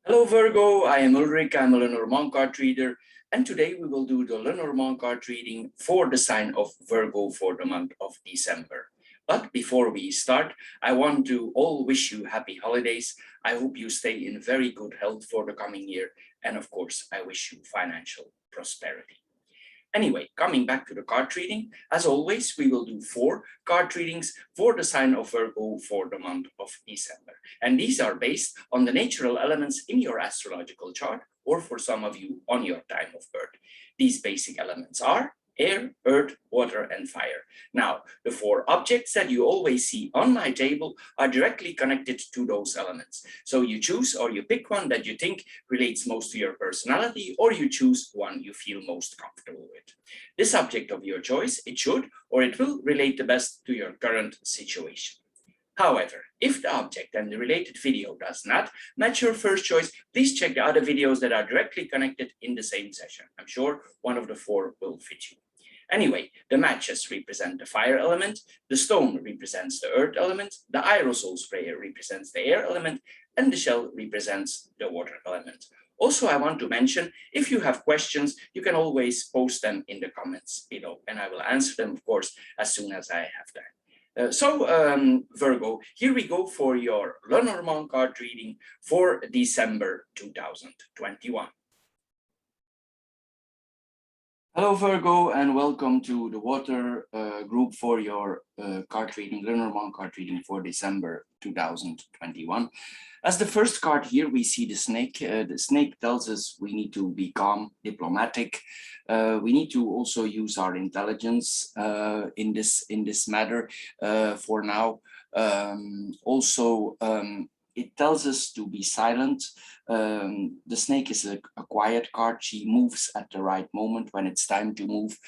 Hello Virgo, I am Ulrich, I'm a Lenormand card reader, and today we will do the Lenormand card reading for the sign of Virgo for the month of December. But before we start, I want to all wish you happy holidays. I hope you stay in very good health for the coming year, and of course, I wish you financial prosperity. Anyway, coming back to the card reading, as always, we will do 4 card readings for the sign of Virgo for the month of December. And these are based on the natural elements in your astrological chart, or for some of you on your time of birth. These basic elements are air, earth, water, and fire. Now, the 4 objects that you always see on my table are directly connected to those elements. So you choose or you pick one that you think relates most to your personality, or you choose one you feel most comfortable with. This object of your choice, it should or it will relate the best to your current situation. However, if the object and the related video does not match your first choice, please check the other videos that are directly connected in the same session. I'm sure one of the 4 will fit you. Anyway, the matches represent the fire element, the stone represents the earth element, the aerosol sprayer represents the air element, and the shell represents the water element. Also, I want to mention, if you have questions, you can always post them in the comments below, and I will answer them, of course, as soon as I have time. Virgo, here we go for your Lenormand card reading for December 2021. Hello Virgo, and welcome to the water group for your card reading, Lenormand card reading for December 2021. As the first card here, we see the snake. The snake tells us we need to be calm, diplomatic. We need to also use our intelligence in this matter for now. It tells us to be silent. The snake is a quiet card. She moves at the right moment when it's time to move.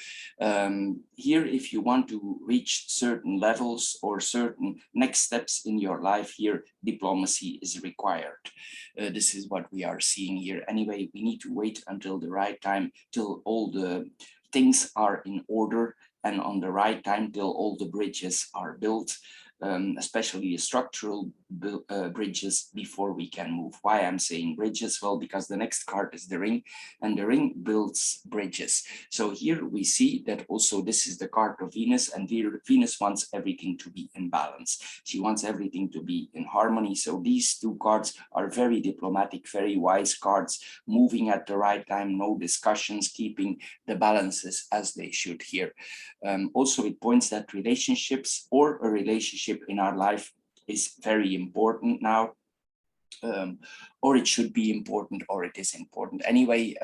Here, if you want to reach certain levels or certain next steps in your life here, diplomacy is required. This is what we are seeing here. Anyway, we need to wait until the right time, till all the things are in order, and on the right time, till all the bridges are built. Especially the structural bridges before we can move. Why I'm saying bridges? Well, because the next card is the ring, and the ring builds bridges. So here we see that also this is the card of Venus, and Venus wants everything to be in balance. She wants everything to be in harmony. So these 2 cards are very diplomatic, very wise cards, moving at the right time, no discussions, keeping the balances as they should here. Also, it points that relationships or a relationship in our life is very important now, or it should be important, or it is important. Anyway,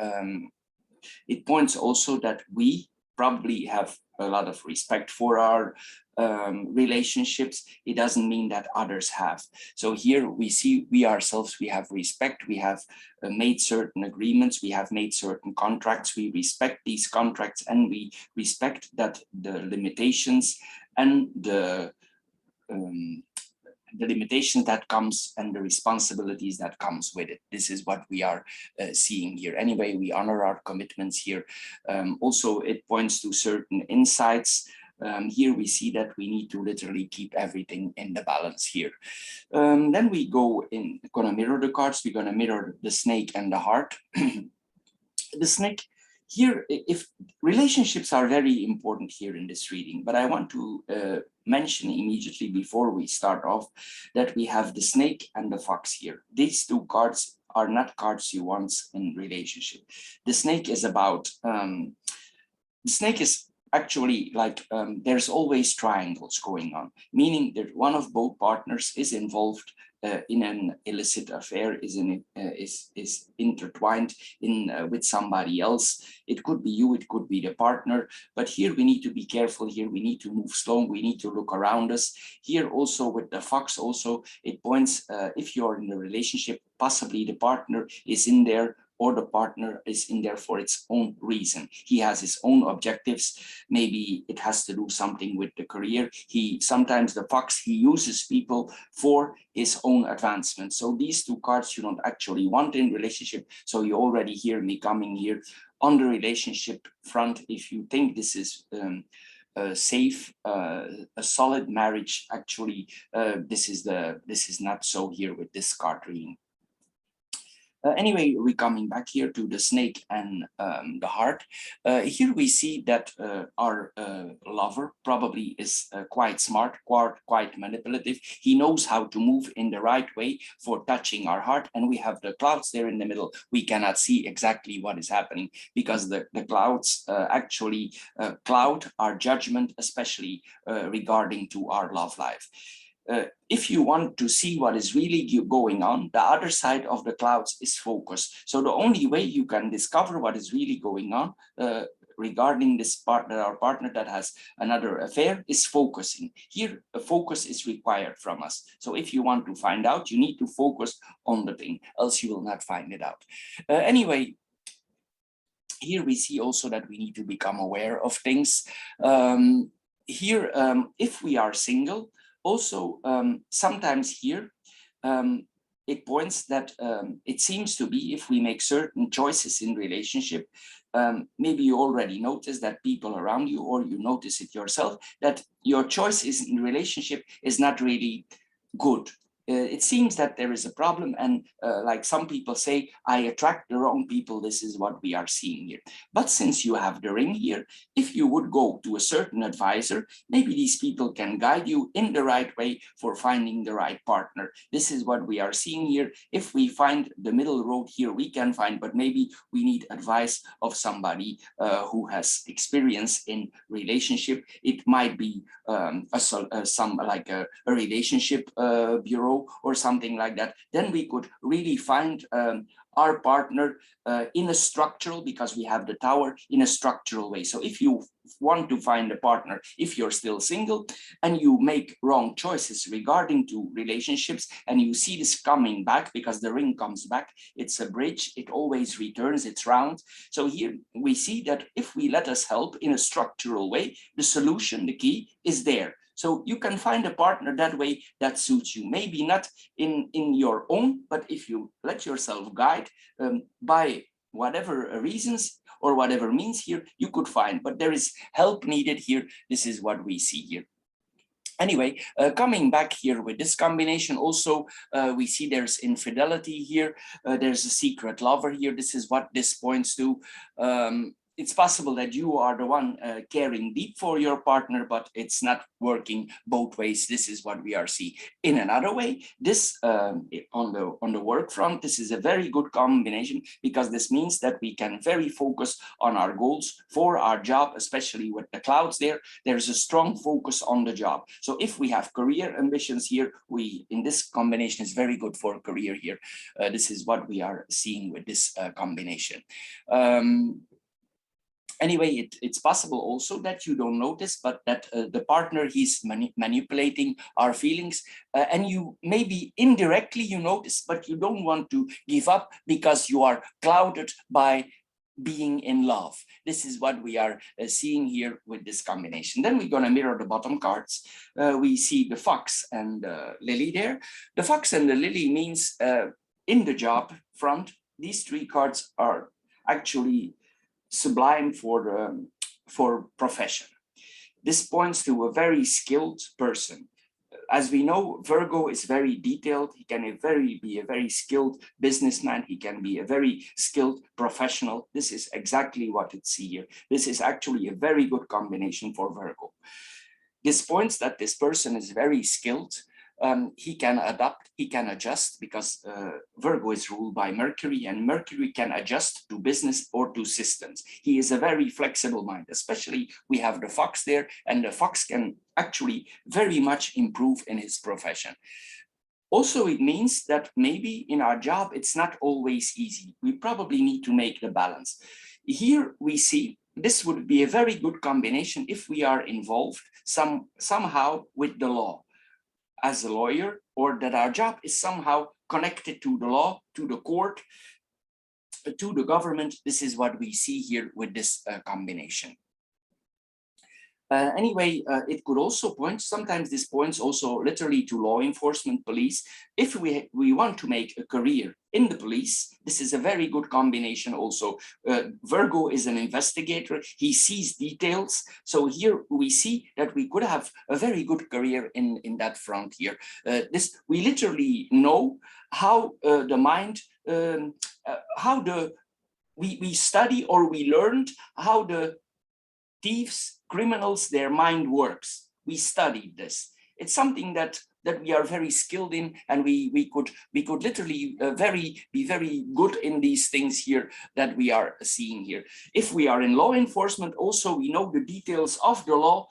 it points also that we probably have a lot of respect for our relationships. It doesn't mean that others have. So here we see we ourselves, we have respect, we have made certain agreements, we have made certain contracts, we respect these contracts, and we respect that the limitations and the limitations that comes and the responsibilities that comes with it. This is what we are seeing here. Anyway, we honor our commitments here. Also, it points to certain insights. Here we see that we need to literally keep everything in the balance here. Then we go in, gonna mirror the cards. We're gonna mirror the snake and the heart. The snake here, if relationships are very important here in this reading, but I want to mention immediately before we start off that we have the snake and the fox here. These 2 cards are not cards you want in relationship. The snake is about, the snake is actually like there's always triangles going on, meaning that one of both partners is involved in an illicit affair, is intertwined in with somebody else. It could be you, it could be the partner, but here we need to be careful. Here we need to move slow, we need to look around us. Here also with the fox, also it points if you're in a relationship, possibly the partner is in there, or the partner is in there for its own reason. He has his own objectives. Maybe it has to do something with the career. Sometimes the fox, he uses people for his own advancement. So these 2 cards you don't actually want in relationship. So you already hear me coming here on the relationship front. If you think this is safe, a solid marriage, actually, this is not so here with this card reading. Anyway, we're coming back here to the snake and the heart. Here we see that our lover probably is quite smart, quite manipulative. He knows how to move in the right way for touching our heart. And we have the clouds there in the middle. We cannot see exactly what is happening because the clouds actually cloud our judgment, especially regarding to our love life. If you want to see what is really going on, the other side of the clouds is focus. So the only way you can discover what is really going on regarding this partner, our partner that has another affair, is focusing. Here, a focus is required from us. So if you want to find out, you need to focus on the thing, else you will not find it out. Anyway, here we see also that we need to become aware of things. Here, if we are single, also, sometimes here, it points that it seems to be if we make certain choices in relationship, maybe you already notice that people around you, or you notice it yourself, that your choices in relationship is not really good. It seems that there is a problem, and like some people say, I attract the wrong people. This is what we are seeing here. But since you have the ring here, if you would go to a certain advisor, maybe these people can guide you in the right way for finding the right partner. This is what we are seeing here. If we find the middle road here, we can find, but maybe we need advice of somebody who has experience in relationship. It might be like a relationship bureau or something like that. Then we could really find our partner in a structural, because we have the tower, in a structural way. So if you want to find a partner, if you're still single and you make wrong choices regarding to relationships, and you see this coming back because the ring comes back, it's a bridge, it always returns, it's round. So here we see that if we let us help in a structural way, the solution, the key is there. So you can find a partner that way that suits you. Maybe not in your own, but if you let yourself guide by whatever reasons or whatever means here, you could find. But there is help needed here. This is what we see here. Anyway, coming back here with this combination, also we see there's infidelity here. There's a secret lover here. This is what this points to. It's possible that you are the one caring deep for your partner, but it's not working both ways. This is what we are seeing. In another way, this on the work front, this is a very good combination, because this means that we can very focus on our goals for our job, especially with the clouds there. There's a strong focus on the job. So if we have career ambitions here, in this combination is very good for career here. This is what we are seeing with this combination. Anyway, it's possible also that you don't notice, but that the partner, he's manipulating our feelings, and you maybe indirectly you notice, but you don't want to give up because you are clouded by being in love. This is what we are seeing here with this combination. Then we're going to mirror the bottom cards. We see the fox and the lily there. The fox and the lily means in the job front, these three cards are actually sublime for profession. This points to a very skilled person. As we know, Virgo is very detailed. He can be a very skilled businessman. He can be a very skilled professional. This is exactly what it's here. This is actually a very good combination for Virgo. This points that this person is very skilled. He can adapt, he can adjust, because Virgo is ruled by Mercury, and Mercury can adjust to business or to systems. He is a very flexible mind, especially we have the fox there, and the fox can actually very much improve in his profession. Also, it means that maybe in our job, it's not always easy. We probably need to make the balance. Here we see this would be a very good combination if we are involved somehow with the law as a lawyer, or that our job is somehow connected to the law, to the court, to the government. This is what we see here with this combination. It could also point, sometimes this points also literally to law enforcement, police. If we want to make a career in the police, this is a very good combination also. Virgo is an investigator, he sees details. So here we see that we could have a very good career in that front here. We literally know how the mind, we study, or we learned how the thieves, criminals, their mind works. We studied this. It's something that we are very skilled in, and we could literally be very good in these things here that we are seeing here. If we are in law enforcement, also we know the details of the law,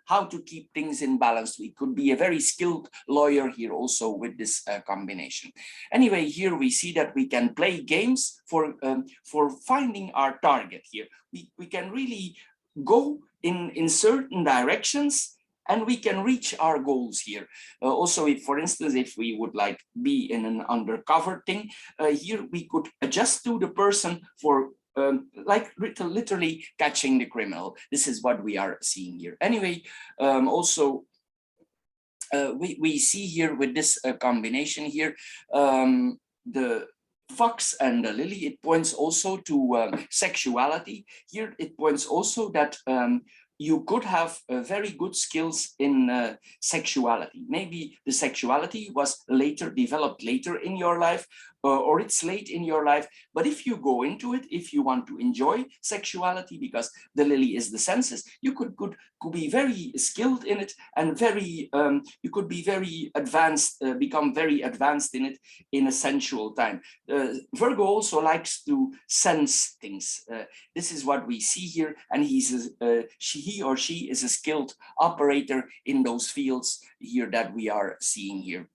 how to keep things in balance. We could be a very skilled lawyer here also with this combination. Anyway, here we see that we can play games for finding our target here. We can really go in certain directions, and we can reach our goals here. Also, if, for instance, if we would like be in an undercover thing, here we could adjust to the person for like literally catching the criminal. This is what we are seeing here. Anyway, also we see here with this combination here, the fox and the lily, it points also to sexuality. Here it points also that you could have very good skills in sexuality. Maybe the sexuality was developed later in your life, or it's late in your life. But if you go into it, if you want to enjoy sexuality, because the lily is the senses, you could be very skilled in it, and very you could be very advanced, become very advanced in it in a sensual time. Virgo also likes to sense things. This is what we see here, and he or she is a skilled operator in those fields here that we are seeing here.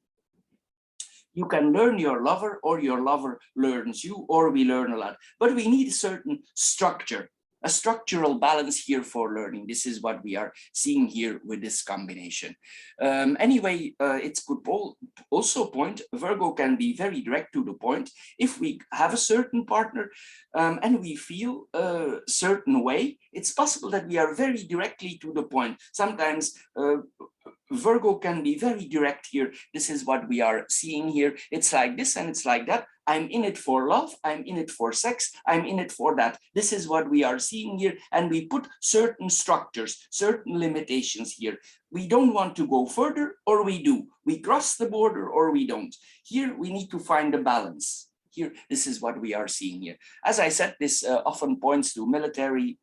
You can learn your lover, or your lover learns you, or we learn a lot. But we need a certain structure, a structural balance here for learning. This is what we are seeing here with this combination. Anyway, it could also point, Virgo can be very direct to the point. If we have a certain partner and we feel a certain way, it's possible that we are very directly to the point. Sometimes Virgo can be very direct here. This is what we are seeing here. It's like this and it's like that. I'm in it for love. I'm in it for sex. I'm in it for that. This is what we are seeing here. And we put certain structures, certain limitations here. We don't want to go further, or we do. We cross the border, or we don't. Here we need to find a balance. Here, this is what we are seeing here. As I said, this often points to military,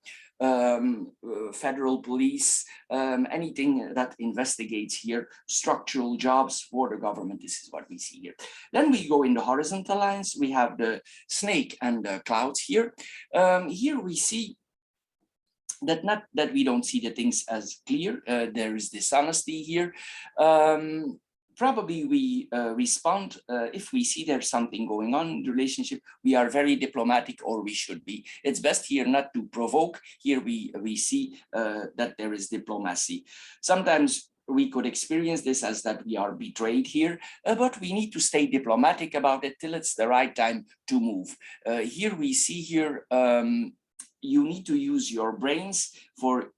federal police, anything that investigates here, structural jobs for the government. This is what we see here. Then we go in the horizontal lines. We have the snake and the clouds here. Here we see that not that we don't see the things as clear. There is dishonesty here. Probably we respond if we see there's something going on in the relationship. We are very diplomatic, or we should be. It's best here not to provoke. Here we see that there is diplomacy. Sometimes we could experience this as that we are betrayed here, but we need to stay diplomatic about it till it's the right time to move. Here we see here you need to use your brains for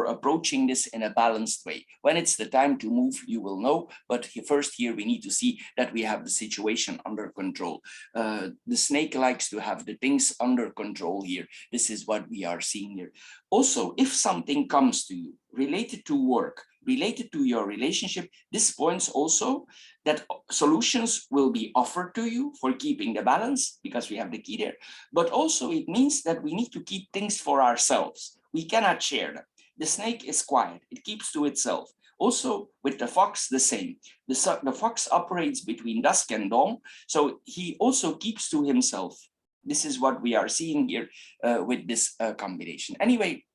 approaching this in a balanced way. When it's the time to move, you will know. But first here we need to see that we have the situation under control. The snake likes to have the things under control here. This is what we are seeing here. Also, if something comes to you related to work, related to your relationship, this points also that solutions will be offered to you for keeping the balance, because we have the key there. But also it means that we need to keep things for ourselves. We cannot share them. The snake is quiet, it keeps to itself. Also with the fox, the same. The fox operates between dusk and dawn, so he also keeps to himself. This is what we are seeing here with this combination. Anyway,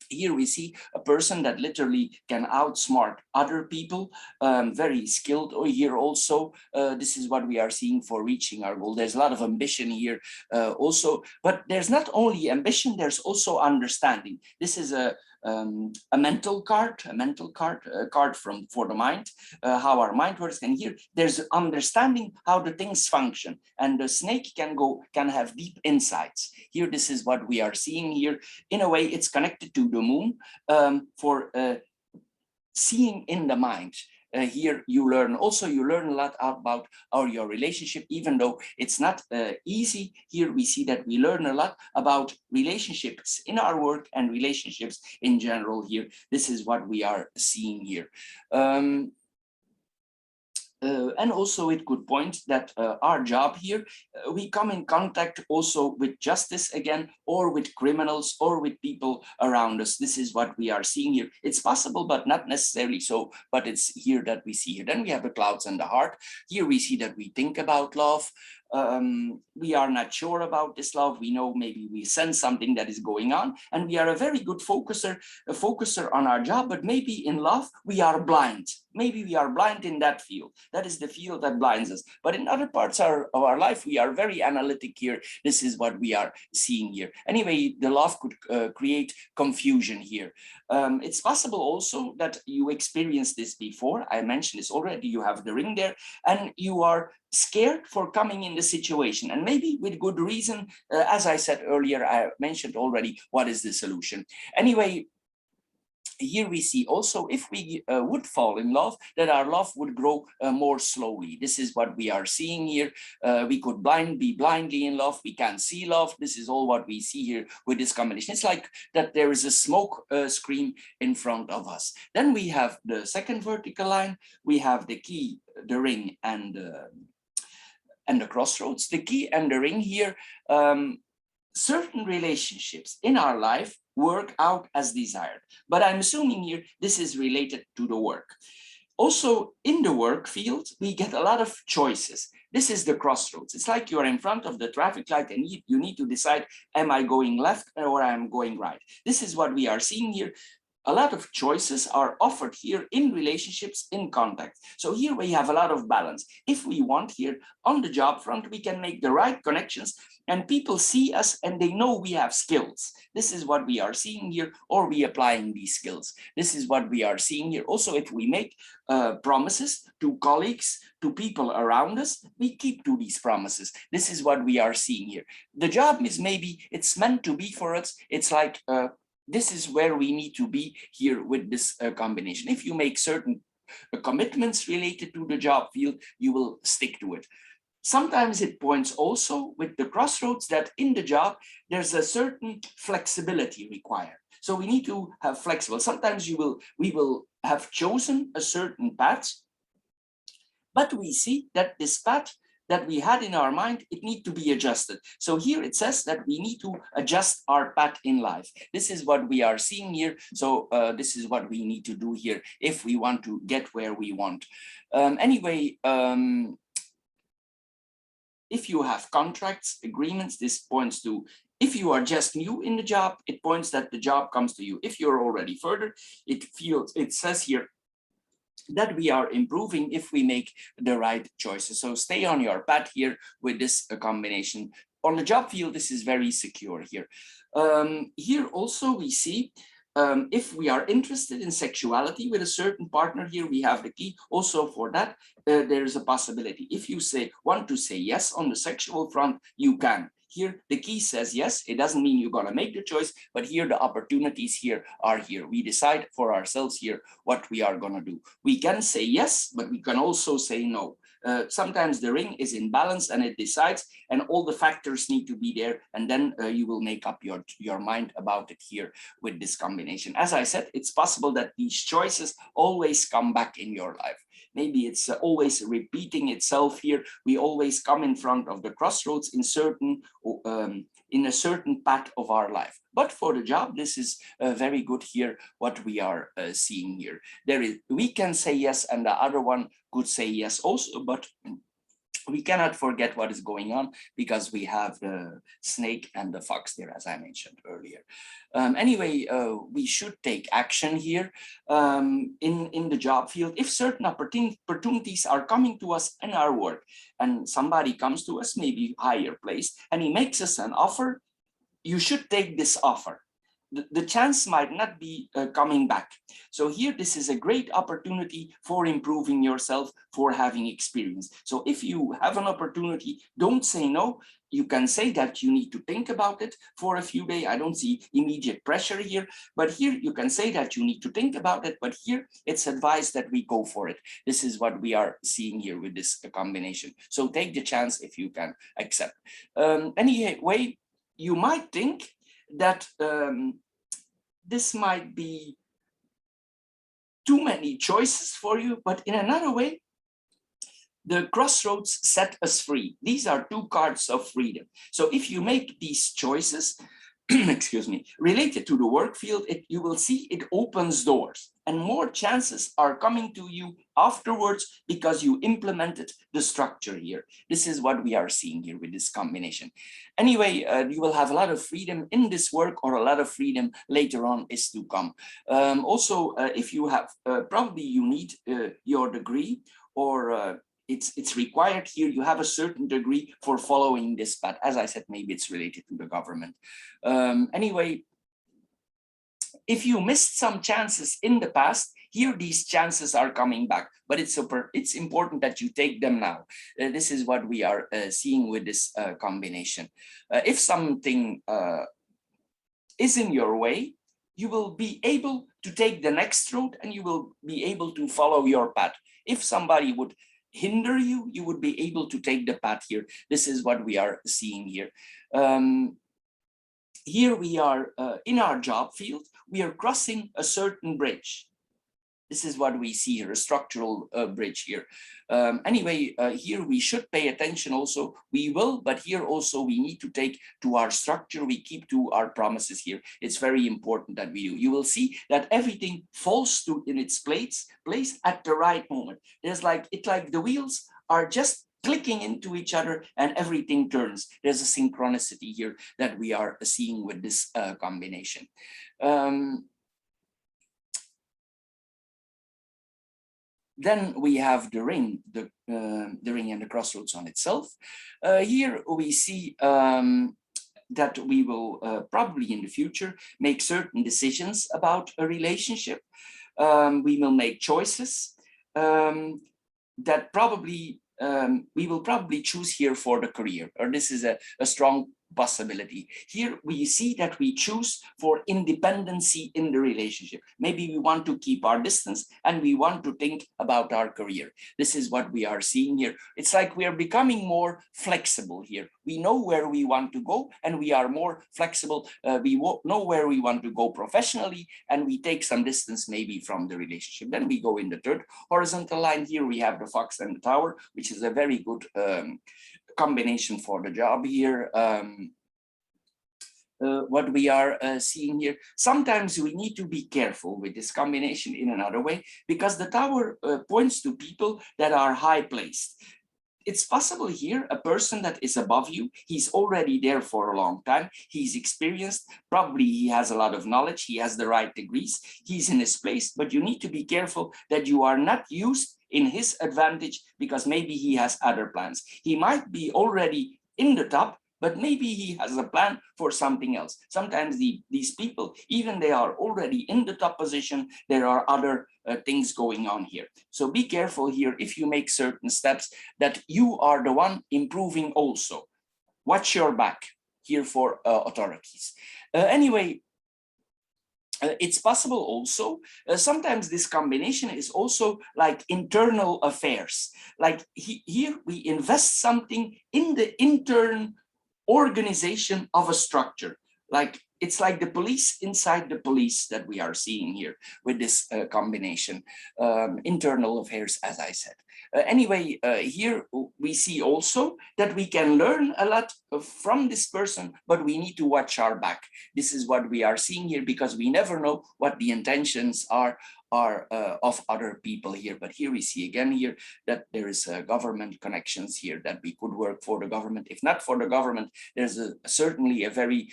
here we see a person that literally can outsmart other people, very skilled. Or here also, this is what we are seeing for reaching our goal. There's a lot of ambition here also, but there's not only ambition, there's also understanding. This is a a mental card, a card for the mind, how our mind works. And here there's understanding how the things function, and the snake can have deep insights. Here, this is what we are seeing here. In a way, it's connected to the moon for seeing in the mind. Here you learn a lot about your relationship, even though it's not easy. Here we see that we learn a lot about relationships in our work and relationships in general. Here, this is what we are seeing here. And also it could point that our job here, we come in contact also with justice again, or with criminals, or with people around us. This is what we are seeing here. It's possible, but not necessarily so, but it's here that we see here. Then we have the clouds and the heart. Here we see that we think about love. We are not sure about this love. We know maybe we sense something that is going on, and we are a very good focuser on our job, but maybe in love we are blind. Maybe we are blind in that field. That is the field that blinds us. But in other parts of our life, we are very analytic here. This is what we are seeing here. Anyway, the love could create confusion here. It's possible also that you experienced this before. I mentioned this already. You have the ring there, and you are scared for coming in the situation, and maybe with good reason. As I said earlier, I mentioned already what is the solution. Anyway, here we see also, if we would fall in love, that our love would grow more slowly. This is what we are seeing here. We could be blindly in love. We can't see love. This is all what we see here with this combination. It's like that there is a smoke screen in front of us. Then we have the second vertical line. We have the key, the ring, and the crossroads. The key and the ring here, certain relationships in our life work out as desired. But I'm assuming here this is related to the work. Also, in the work field, we get a lot of choices. This is the crossroads. It's like you're in front of the traffic light and you need to decide, am I going left or am I going right? This is what we are seeing here. A lot of choices are offered here in relationships, in contact. So here we have a lot of balance. If we want here on the job front, we can make the right connections and people see us and they know we have skills. This is what we are seeing here, or we applying these skills. This is what we are seeing here. Also, if we make promises to colleagues, to people around us, we keep to these promises. This is what we are seeing here. The job is maybe it's meant to be for us. It's like this is where we need to be here with this combination. If you make certain commitments related to the job field, you will stick to it. Sometimes it points also with the crossroads that in the job, there's a certain flexibility required. So we need to have flexible. Sometimes we will have chosen a certain path, but we see that this path that we had in our mind, it needs to be adjusted. So here it says that we need to adjust our path in life. This is what we are seeing here. So this is what we need to do here if we want to get where we want. Anyway, if you have contracts, agreements, this points to, if you are just new in the job, it points that the job comes to you. If you're already further, it says here that we are improving if we make the right choices. So stay on your path here with this combination. On the job field, this is very secure here. Here also we see if we are interested in sexuality with a certain partner, here we have the key. Also for that, there is a possibility. If you want to say yes on the sexual front, you can. Here, the key says yes. It doesn't mean you're going to make the choice, but here the opportunities here are here. We decide for ourselves here what we are going to do. We can say yes, but we can also say no. Sometimes the ring is in balance and it decides, and all the factors need to be there, and then you will make up your mind about it here with this combination. As I said, it's possible that these choices always come back in your life. Maybe it's always repeating itself here. We always come in front of the crossroads in a certain path of our life. But for the job, this is very good here, what we are seeing here. We can say yes, and the other one could say yes also, but we cannot forget what is going on because we have the snake and the fox there, as I mentioned earlier. Anyway, we should take action here in the job field. If certain opportunities are coming to us in our work, and somebody comes to us, maybe higher placed, and he makes us an offer, you should take this offer. the chance might not be coming back. So here, this is a great opportunity for improving yourself, for having experience. So if you have an opportunity, don't say no. You can say that you need to think about it for a few days. I don't see immediate pressure here, but here you can say that you need to think about it, but here it's advised that we go for it. This is what we are seeing here with this combination. So take the chance if you can accept. Anyway, you might think that this might be too many choices for you, but in another way, the crossroads set us free. These are two cards of freedom. So if you make these choices, excuse me, related to the work field, you will see it opens doors and more chances are coming to you afterwards because you implemented the structure here. This is what we are seeing here with this combination. Anyway, you will have a lot of freedom in this work, or a lot of freedom later on is to come. Also, if you have, probably you need your degree, or it's required here, you have a certain degree for following this path. As I said, maybe it's related to the government. Anyway, if you missed some chances in the past, here these chances are coming back, but it's important that you take them now. This is what we are seeing with this combination. If something is in your way, you will be able to take the next road and you will be able to follow your path. If somebody would hinder you, you would be able to take the path here. This is what we are seeing here. Here we are in our job field, we are crossing a certain bridge. This is what we see here, a structural bridge here. Anyway, here we should pay attention also. We will, but here also we need to take to our structure. We keep to our promises here. It's very important that we do. You will see that everything falls in its place at the right moment. There's like the wheels are just clicking into each other and everything turns. There's a synchronicity here that we are seeing with this combination. Then we have the ring, the ring and the crossroads on itself. Here we see that we will probably in the future make certain decisions about a relationship. We will make choices that probably we will probably choose here for the career, or this is a strong possibility. Here we see that we choose for independency in the relationship. Maybe we want to keep our distance and we want to think about our career. This is what we are seeing here. It's like we are becoming more flexible here. We know where we want to go and we are more flexible. We know where we want to go professionally and we take some distance maybe from the relationship. Then we go in the third horizontal line. Here we have the fox and the tower, which is a very good combination for the job here. What we are seeing here, sometimes we need to be careful with this combination in another way, because the tower points to people that are high placed. It's possible here, a person that is above you, he's already there for a long time, he's experienced, probably he has a lot of knowledge, he has the right degrees, he's in his place, but you need to be careful that you are not used in his advantage, because maybe he has other plans. He might be already in the top, but maybe he has a plan for something else. Sometimes these people, even they are already in the top position, there are other things going on here. So be careful here if you make certain steps that you are the one improving also. Watch your back here for authorities. Anyway, it's possible also, sometimes this combination is also like internal affairs. Like here we invest something in the internal organization of a structure. Like it's like the police inside the police that we are seeing here with this combination, internal affairs, as I said. Anyway, here we see also that we can learn a lot from this person, but we need to watch our back. This is what we are seeing here, because we never know what the intentions are of other people here. But here we see again here that there is government connections here, that we could work for the government. If not for the government, there's certainly a very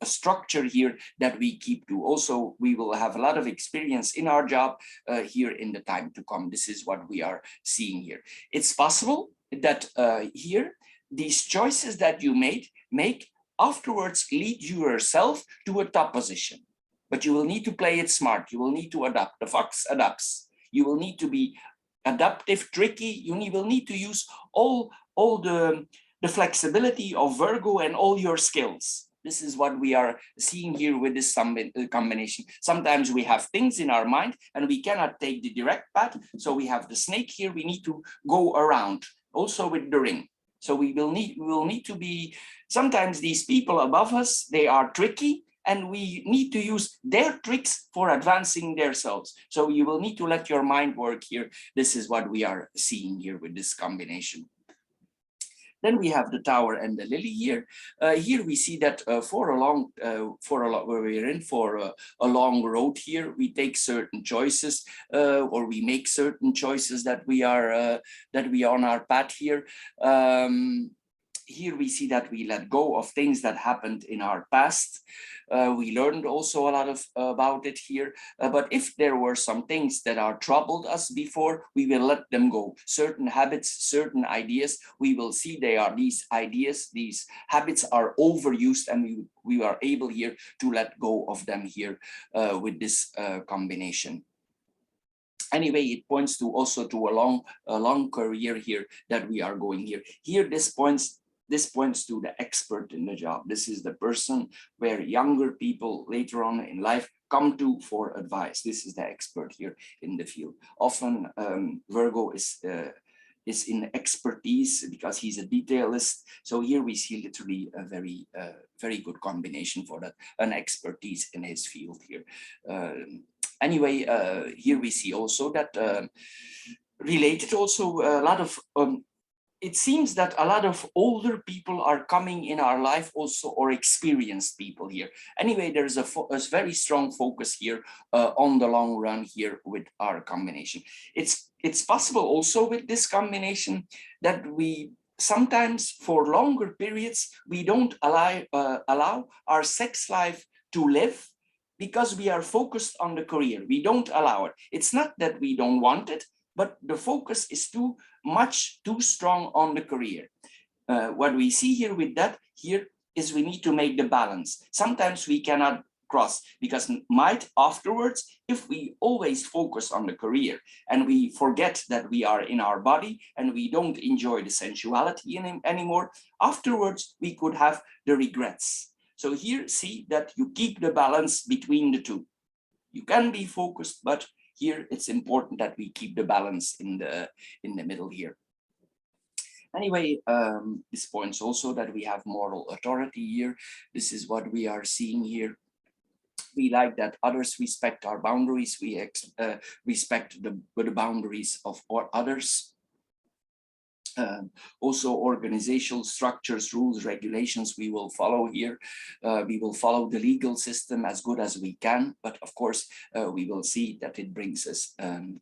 a structure here that we keep to. Also, we will have a lot of experience in our job here in the time to come. This is what we are seeing here. It's possible that here, these choices that you make afterwards lead yourself to a top position. But you will need to play it smart. You will need to adapt. The fox adapts. You will need to be adaptive, tricky. You will need to use all the flexibility of Virgo and all your skills. This is what we are seeing here with this combination. Sometimes we have things in our mind and we cannot take the direct path. So we have the snake here. We need to go around, also with the ring. So we will need to be, sometimes these people above us, they are tricky, and we need to use their tricks for advancing themselves. So you will need to let your mind work here. This is what we are seeing here with this combination. Then we have the Tower and the Lily here. Here we see that for a long, where we're in for a long road here, we take certain choices, or we make certain choices that we are on our path here. Here we see that we let go of things that happened in our past. We learned also a lot about it here. But if there were some things that are troubled us before, we will let them go. Certain habits, certain ideas, we will see they are these ideas, these habits are overused, and we are able here to let go of them here with this combination. Anyway, it points to also to a long career here that we are going here. Here, this points to the expert in the job. This is the person where younger people later on in life come to for advice. This is the expert here in the field. Often Virgo is in expertise because he's a detailist. So here we see literally a very good combination for that, an expertise in his field here. Anyway, here we see also that related also a lot of it seems that a lot of older people are coming in our life also, or experienced people here. Anyway, there's a very strong focus here on the long run here with our combination. It's possible also with this combination that we sometimes for longer periods, we don't allow our sex life to live because we are focused on the career. We don't allow it. It's not that we don't want it, but the focus is too strong on the career. What we see here with that here is we need to make the balance. Sometimes we cannot cross because might afterwards, if we always focus on the career and we forget that we are in our body and we don't enjoy the sensuality anymore, afterwards we could have the regrets. So here see that you keep the balance between the two. You can be focused, but here it's important that we keep the balance in the middle here. Anyway, this points also that we have moral authority here. This is what we are seeing here. We like that others respect our boundaries. We respect the boundaries of others. Also organizational structures, rules, regulations, we will follow here. We will follow the legal system as good as we can, but of course we will see that it brings us an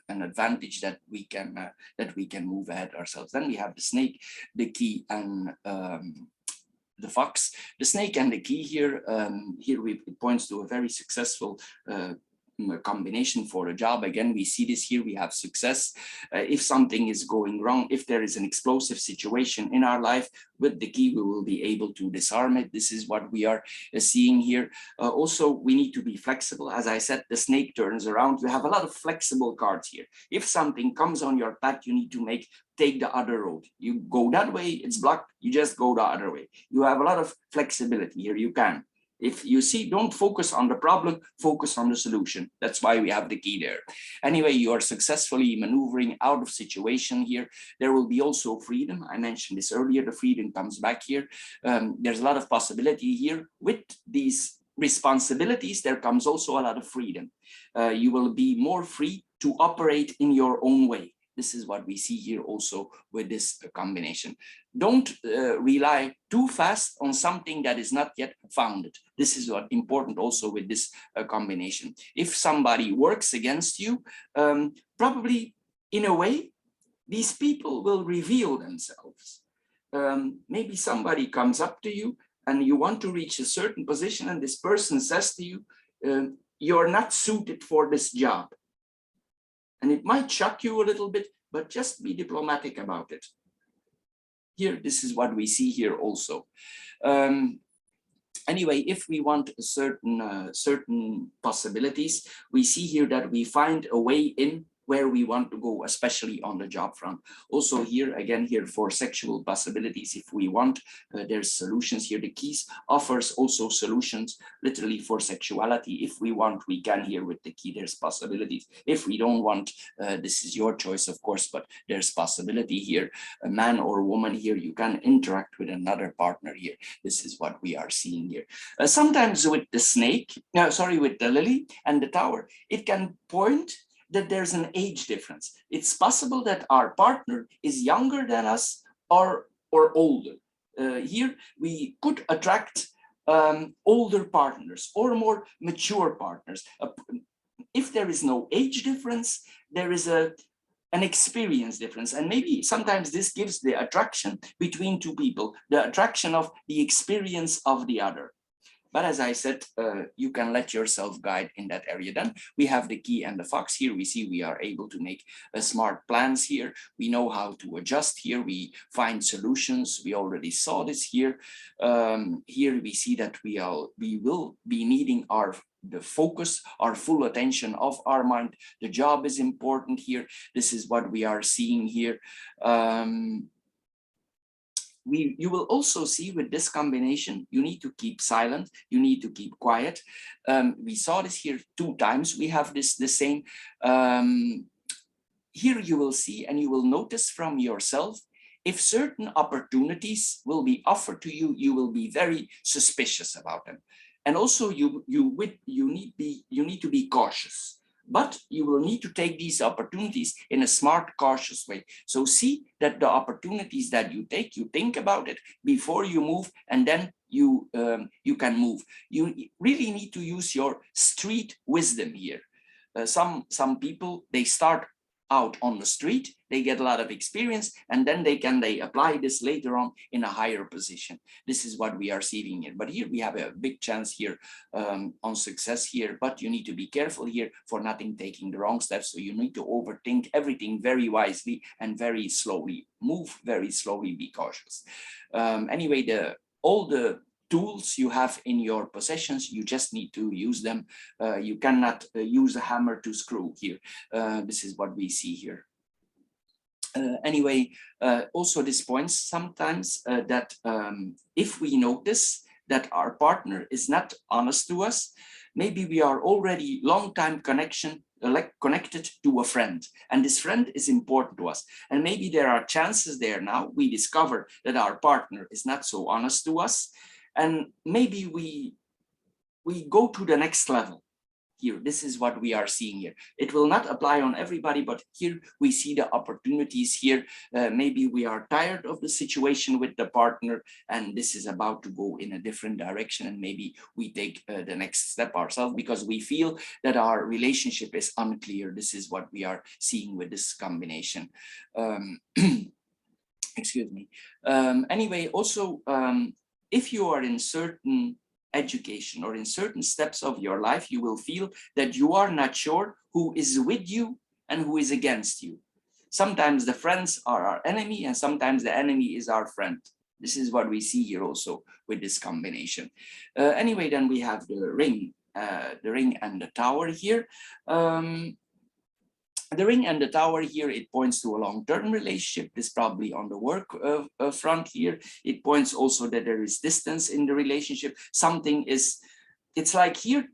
advantage that we can move ahead ourselves. Then we have the snake, the key, and the fox. The snake and the key here, it points to a very successful combination for a job. Again, we see this here, we have success. If something is going wrong, if there is an explosive situation in our life, with the key we will be able to disarm it. This is what we are seeing here. Also, we need to be flexible. As I said, the snake turns around. You have a lot of flexible cards here. If something comes on your path, you need to take the other road. You go that way, it's blocked, you just go the other way. You have a lot of flexibility here. You can. If you see, don't focus on the problem, focus on the solution. That's why we have the key there. Anyway, you are successfully maneuvering out of situation here. There will be also freedom. I mentioned this earlier, the freedom comes back here. There's a lot of possibility here. With these responsibilities, there comes also a lot of freedom. You will be more free to operate in your own way. This is what we see here also with this combination. Don't rely too fast on something that is not yet founded. This is what important also with this combination. If somebody works against you, probably in a way, these people will reveal themselves. Maybe somebody comes up to you and you want to reach a certain position and this person says to you, you're not suited for this job. And it might shock you a little bit, but just be diplomatic about it. here, this is what we see here also. Anyway, if we want a certain possibilities, we see here that we find a way in where we want to go, especially on the job front. Also here, again, here for sexual possibilities, if we want, there's solutions here. The keys offers also solutions literally for sexuality. If we want, we can here with the key, there's possibilities. If we don't want, this is your choice, of course, but there's possibility here. A man or woman here, you can interact with another partner here. This is what we are seeing here. Sometimes with the snake, with the lily and the tower, it can point that there's an age difference. It's possible that our partner is younger than us or older. Here we could attract older partners or more mature partners. If there is no age difference, there is an experience difference. And maybe sometimes this gives the attraction between two people, the attraction of the experience of the other. But as I said, you can let yourself guide in that area. Then we have the key and the fox here. We see we are able to make smart plans here. We know how to adjust here. We find solutions. We already saw this here. Here we see that we will be needing the focus, our full attention of our mind. The job is important here. This is what we are seeing here. You will also see with this combination, you need to keep silent, you need to keep quiet. We saw this here 2 times. We have the same. Here you will see and you will notice from yourself, if certain opportunities will be offered to you, you will be very suspicious about them. And also you need to be cautious. But you will need to take these opportunities in a smart, cautious way. So see that the opportunities that you take, you think about it before you move, and then you can move. You really need to use your street wisdom here. Some people, they start out on the street, they get a lot of experience, and then they apply this later on in a higher position. This is what we are seeing here. But here we have a big chance here on success here, but you need to be careful here for not taking the wrong steps. So you need to overthink everything very wisely and very slowly. Move very slowly, be cautious. Anyway, all the tools you have in your possessions, you just need to use them. You cannot use a hammer to screw here. This is what we see here. Anyway, also this points sometimes that if we notice that our partner is not honest to us, maybe we are already long-time connected to a friend, and this friend is important to us. And maybe there are chances there now we discover that our partner is not so honest to us, and maybe we go to the next level. Here, this is what we are seeing here. It will not apply on everybody, but here we see the opportunities here. Maybe we are tired of the situation with the partner, and this is about to go in a different direction, and maybe we take the next step ourselves because we feel that our relationship is unclear. This is what we are seeing with this combination. Excuse me. Anyway, also, if you are in certain education or in certain steps of your life, you will feel that you are not sure who is with you and who is against you. Sometimes the friends are our enemy, and sometimes the enemy is our friend. This is what we see here also with this combination. Anyway, then we have the ring and the tower here. The ring and the tower here, it points to a long-term relationship. This probably on the work front here. It points also that there is distance in the relationship. Something is, it's like here,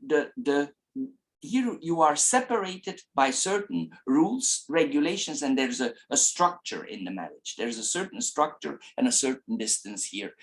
here you are separated by certain rules, regulations, and there's a structure in the marriage. There's a certain structure and a certain distance here.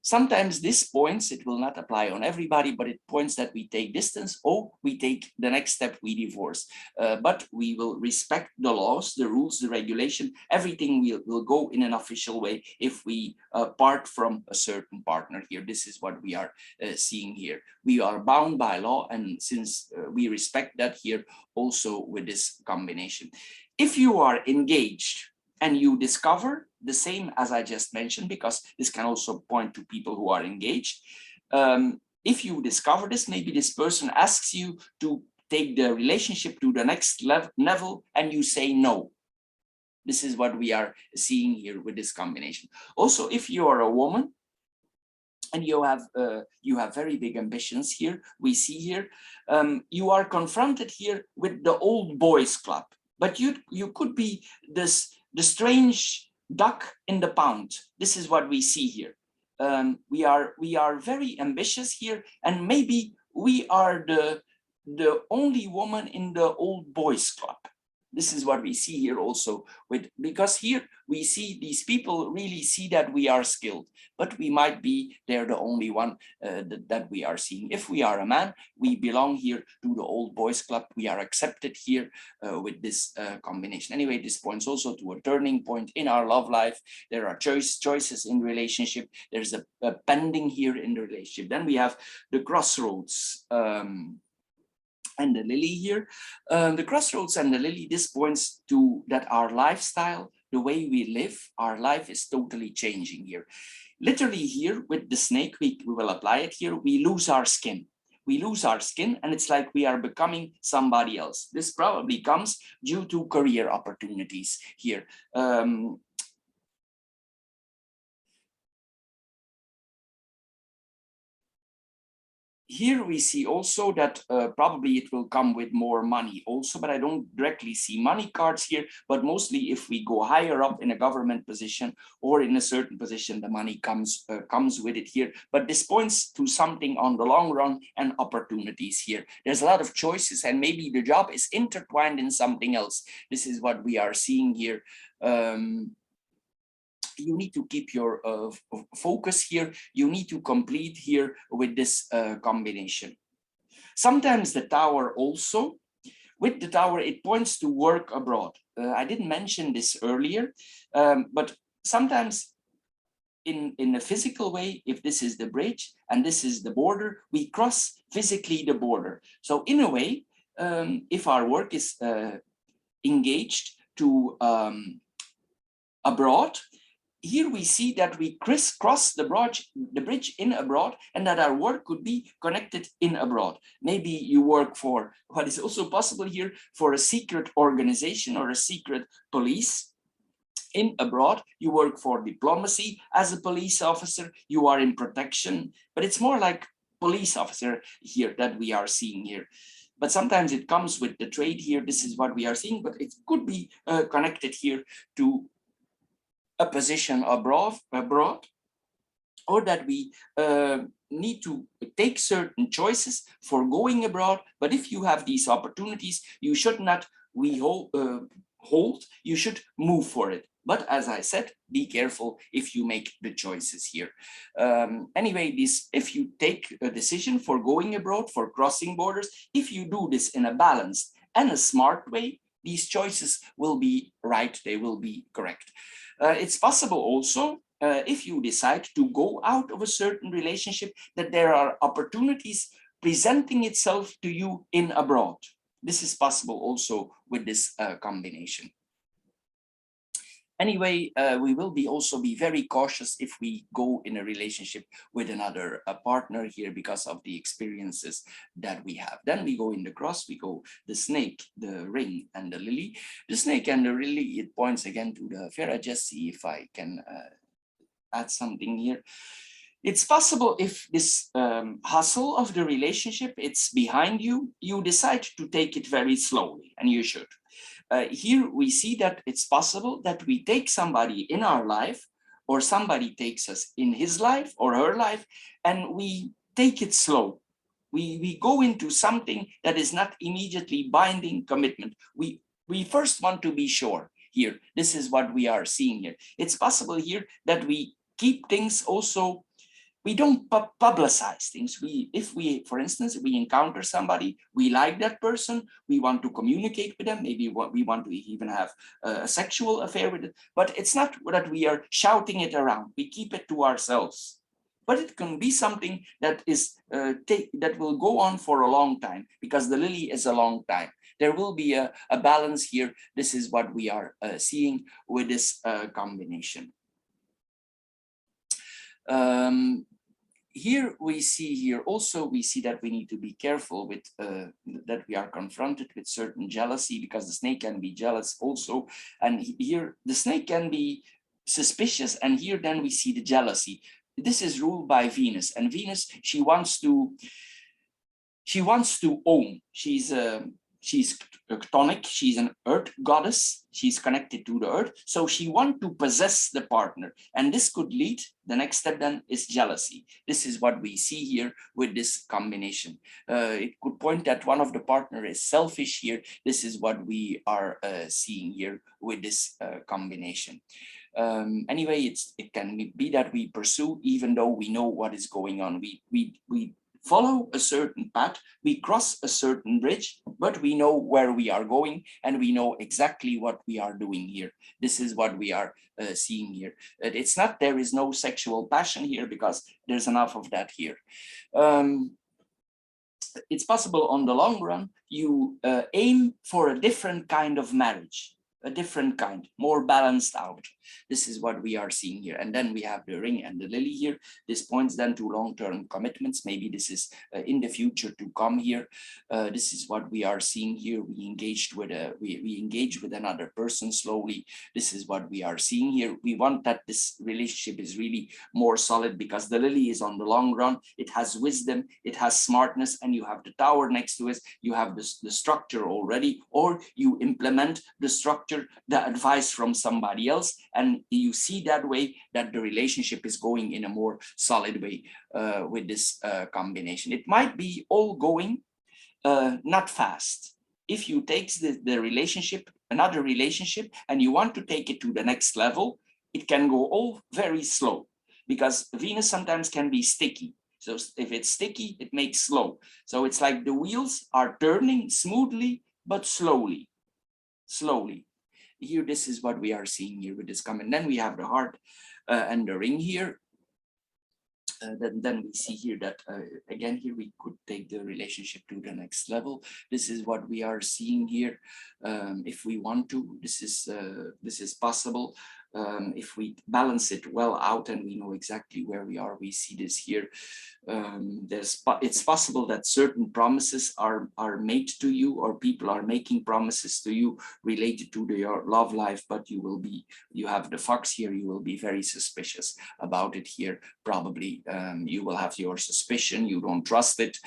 Sometimes this points, it will not apply on everybody, but it points that we take distance, or we take the next step, we divorce. But we will respect the laws, the rules, the regulation, everything will go in an official way if we part from a certain partner here. This is what we are seeing here. We are bound by law, and since we respect that here also with this combination. If you are engaged and you discover the same as I just mentioned, because this can also point to people who are engaged. If you discover this, maybe this person asks you to take the relationship to the next level and you say no. This is what we are seeing here with this combination. Also, if you are a woman and you have very big ambitions here, we see here, you are confronted here with the old boys club, but you could be the strange duck in the pound. This is what we see here. We are very ambitious here, and maybe we are the only woman in the old boys club. This is what we see here also, because here we see these people really see that we are skilled, but we might be they're the only one that we are seeing. If we are a man, we belong here to the old boys club. We are accepted here with this combination. Anyway, this points also to a turning point in our love life. There are choices in relationship. There's a pending here in the relationship. Then we have the crossroads. And the lily here, the crossroads and the lily, this points to that our lifestyle, the way we live, our life is totally changing here. Literally here with the snake, we will apply it here, we lose our skin. We lose our skin and it's like we are becoming somebody else. This probably comes due to career opportunities here. Here we see also that probably it will come with more money also, but I don't directly see money cards here, but mostly if we go higher up in a government position or in a certain position, the money comes with it here. But this points to something on the long run and opportunities here. There's a lot of choices and maybe the job is intertwined in something else. This is what we are seeing here. You need to keep your focus here. You need to complete here with this combination. Sometimes the tower also, with the tower, it points to work abroad. I didn't mention this earlier, but sometimes in a physical way, if this is the bridge and this is the border, we cross physically the border. So in a way, if our work is engaged to abroad, here we see that we crisscross the bridge in abroad, and that our work could be connected in abroad. Maybe you work for what is also possible here for a secret organization or a secret police in abroad. You work for diplomacy as a police officer. You are in protection, but it's more like police officer here that we are seeing here. But sometimes it comes with the trade here. This is what we are seeing, but it could be connected here to a position abroad, or that we need to take certain choices for going abroad. But if you have these opportunities, you should not hold, you should move for it. But as I said, be careful if you make the choices here. Anyway, if you take a decision for going abroad, for crossing borders, if you do this in a balanced and a smart way, these choices will be right, they will be correct. It's possible also, if you decide to go out of a certain relationship, that there are opportunities presenting itself to you in abroad. This is possible also with this combination. Anyway, we will also be very cautious if we go in a relationship with another partner here because of the experiences that we have. Then we go in the cross, we go the snake, the ring, and the lily. The snake and the lily, it points again to the fair. I just see if I can add something here. It's possible if this hustle of the relationship, it's behind you, you decide to take it very slowly, and you should. Here we see that it's possible that we take somebody in our life, or somebody takes us in his life or her life, and we take it slow. We go into something that is not immediately binding commitment. We first want to be sure here. This is what we are seeing here. It's possible here that we keep things also. We don't publicize things. If we, for instance, we encounter somebody, we like that person, we want to communicate with them, maybe we want to even have a sexual affair with it, but it's not that we are shouting it around. We keep it to ourselves. But it can be something that is that will go on for a long time, because the lily is a long time. There will be a balance here. This is what we are seeing with this combination. here we see that we need to be careful with that we are confronted with certain jealousy, because the snake can be jealous also. And here the snake can be suspicious, and here then we see the jealousy. This is ruled by Venus, and Venus, she wants to own. She's chthonic, she's an earth goddess, she's connected to the earth, so she wants to possess the partner, and this could lead, the next step then is jealousy. This is what we see here with this combination. It could point that one of the partner is selfish here. This is what we are seeing here with this combination. Anyway, it can be that we pursue even though we know what is going on. We follow a certain path, we cross a certain bridge, but we know where we are going and we know exactly what we are doing here. This is what we are seeing here. It's not, there is no sexual passion here, because there's enough of that here. It's possible on the long run, you aim for a different kind of marriage, a different kind, more balanced out. This is what we are seeing here. And then we have the ring and the lily here. This points then to long-term commitments. Maybe this is in the future to come here. This is what we are seeing here. We engage with another person slowly. This is what we are seeing here. We want that this relationship is really more solid, because the lily is on the long run. It has wisdom, it has smartness, and you have the tower next to it. You have the structure already, or you implement the structure, the advice from somebody else, and you see that way that the relationship is going in a more solid way with this combination. It might be all going not fast. If you take the relationship, another relationship, and you want to take it to the next level, it can go all very slow, because Venus sometimes can be sticky. So if it's sticky, it makes slow. So it's like the wheels are turning smoothly, but slowly. Here, this is what we are seeing here with this comment. Then we have the heart and the ring here. Then we see here that again here we could take the relationship to the next level. This is what we are seeing here. If we want to, this is possible. If we balance it well out and we know exactly where we are, we see this here. It's possible that certain promises are made to you, or people are making promises to you related to your love life, but you have the fox here, you will be very suspicious about it here. Probably you will have your suspicion, you don't trust it.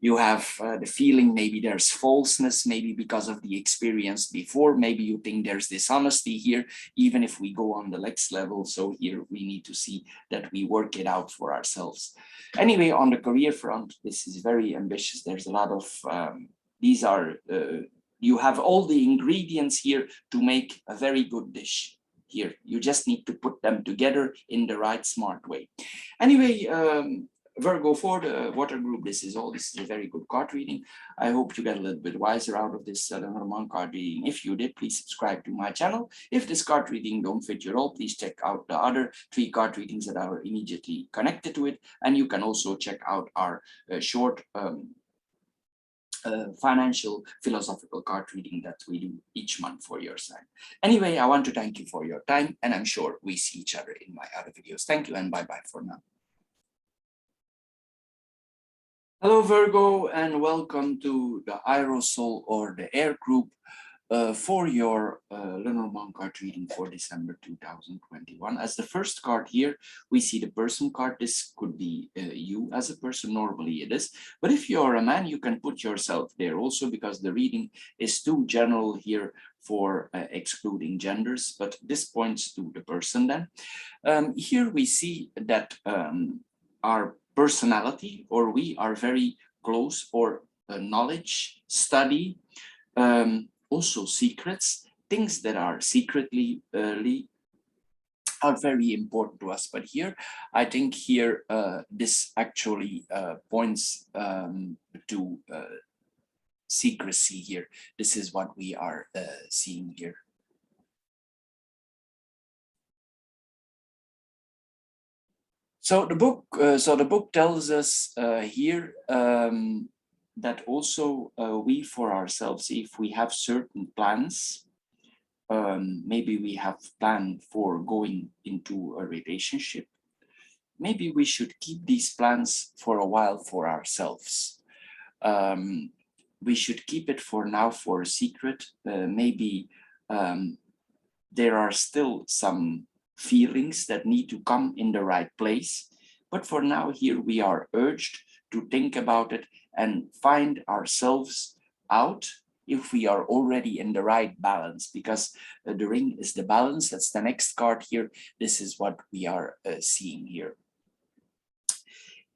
You have the feeling maybe there's falseness, maybe because of the experience before. Maybe you think there's dishonesty here, even if we go on the next level. So here we need to see that we work it out for ourselves. Anyway, on the career front, this is very ambitious. There's a lot of, you have all the ingredients here to make a very good dish. Here, you just need to put them together in the right, smart way. Anyway, Virgo, for the water group, this is a very good card reading. I hope you get a little bit wiser out of this Lenormand card reading. If you did, please subscribe to my channel. If this card reading don't fit your role, please check out the other 3 card readings that are immediately connected to it. And you can also check out our short financial philosophical card reading that we do each month for your sign. Anyway, I want to thank you for your time, and I'm sure we see each other in my other videos. Thank you, and bye-bye for now. Hello, Virgo, and welcome to the Aerosol or the Air group for your Lenormand card reading for December 2021. As the first card here, we see the person card. This could be you as a person, normally it is. But if you're a man, you can put yourself there also, because the reading is too general here for excluding genders, but this points to the person then. Here we see that our personality, or we are very close for knowledge, study, also secrets, things that are secretly are very important to us. But here, I think here this actually points to secrecy here. This is what we are seeing here. So the book tells us here that also we for ourselves, if we have certain plans, maybe we have planned for going into a relationship, maybe we should keep these plans for a while for ourselves. We should keep it for now for a secret. Maybe there are still some feelings that need to come in the right place. But for now, here we are urged to think about it and find ourselves out if we are already in the right balance, because the ring is the balance. That's the next card here. This is what we are seeing here.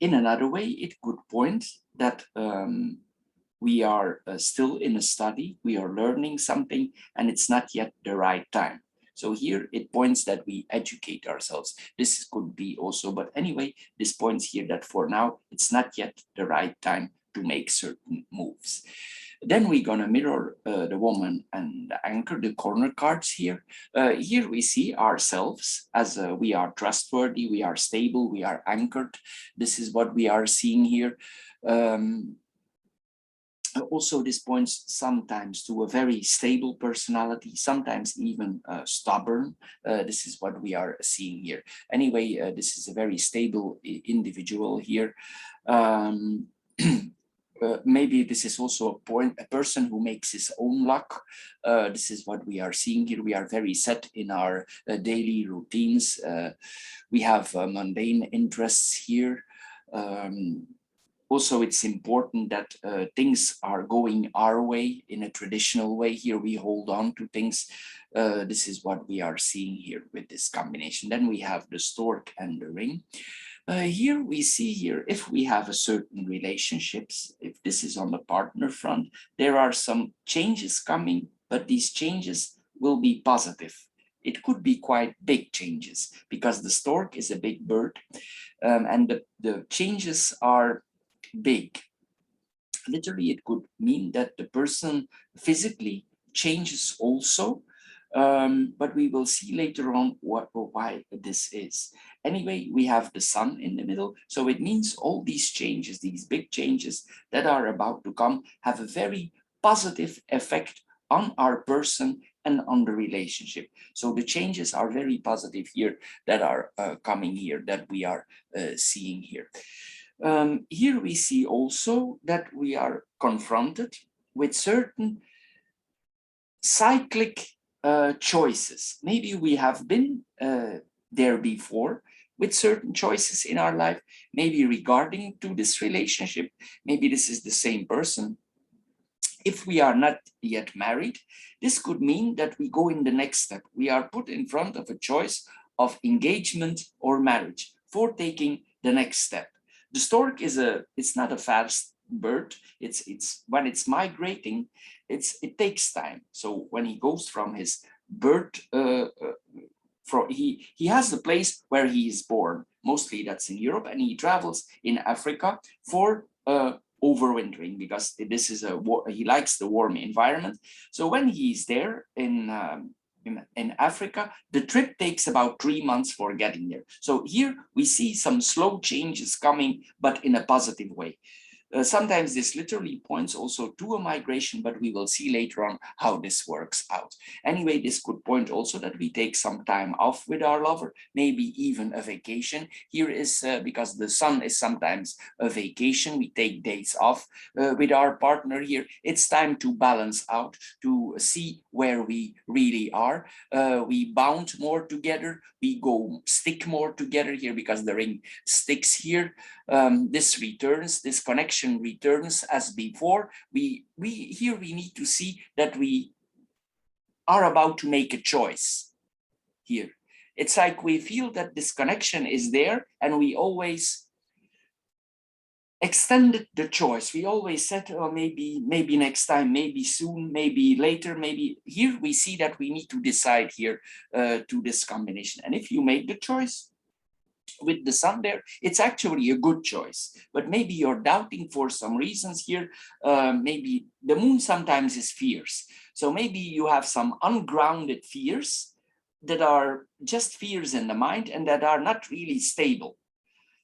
In another way, it could point that we are still in a study, we are learning something, and it's not yet the right time. So here it points that we educate ourselves. This could be also, but anyway, this points here that for now, it's not yet the right time to make certain moves. Then we're gonna mirror the woman and the anchor, the corner cards here. Here we see ourselves as we are trustworthy, we are stable, we are anchored. This is what we are seeing here. Also, this points sometimes to a very stable personality, sometimes even stubborn. This is what we are seeing here. Anyway, this is a very stable individual here. Maybe this is also a person who makes his own luck. This is what we are seeing here. We are very set in our daily routines. We have mundane interests here. Also, it's important that things are going our way in a traditional way. Here we hold on to things. This is what we are seeing here with this combination. Then we have the stork and the ring. Here we see here, if we have a certain relationships, if this is on the partner front, there are some changes coming, but these changes will be positive. It could be quite big changes because the stork is a big bird, and the changes are big. Literally, it could mean that the person physically changes also, but we will see later on why this is. Anyway, we have the sun in the middle, so it means all these changes, these big changes that are about to come, have a very positive effect on our person and on the relationship. So the changes are very positive here that are coming here, that we are seeing here. Here we see also that we are confronted with certain cyclic choices. Maybe we have been there before with certain choices in our life, maybe regarding to this relationship, maybe this is the same person. If we are not yet married, this could mean that we go in the next step. We are put in front of a choice of engagement or marriage for taking the next step. The stork it's not a fast bird. It's when it's migrating, it takes time. So when he goes from his bird, he has the place where he is born. Mostly that's in Europe, and he travels in Africa for overwintering, because this is he likes the warm environment. So when he's there in Africa, the trip takes about 3 months for getting there. So here we see some slow changes coming, but in a positive way. Sometimes this literally points also to a migration, but we will see later on how this works out. Anyway, this could point also that we take some time off with our lover, maybe even a vacation. Here is because the sun is sometimes a vacation. We take days off with our partner here. It's time to balance out, to see where we really are. We bound more together. We go stick more together here because the ring sticks here. This returns, this connection returns as before. We need to see that we are about to make a choice here. It's like we feel that this connection is there, and we always extended the choice. We always said, oh, maybe next time, maybe soon, maybe later, maybe. Here we see that we need to decide here to this combination. And if you make the choice with the sun there, it's actually a good choice, but maybe you're doubting for some reasons here. Maybe the moon sometimes is fierce, so maybe you have some ungrounded fears that are just fears in the mind and that are not really stable.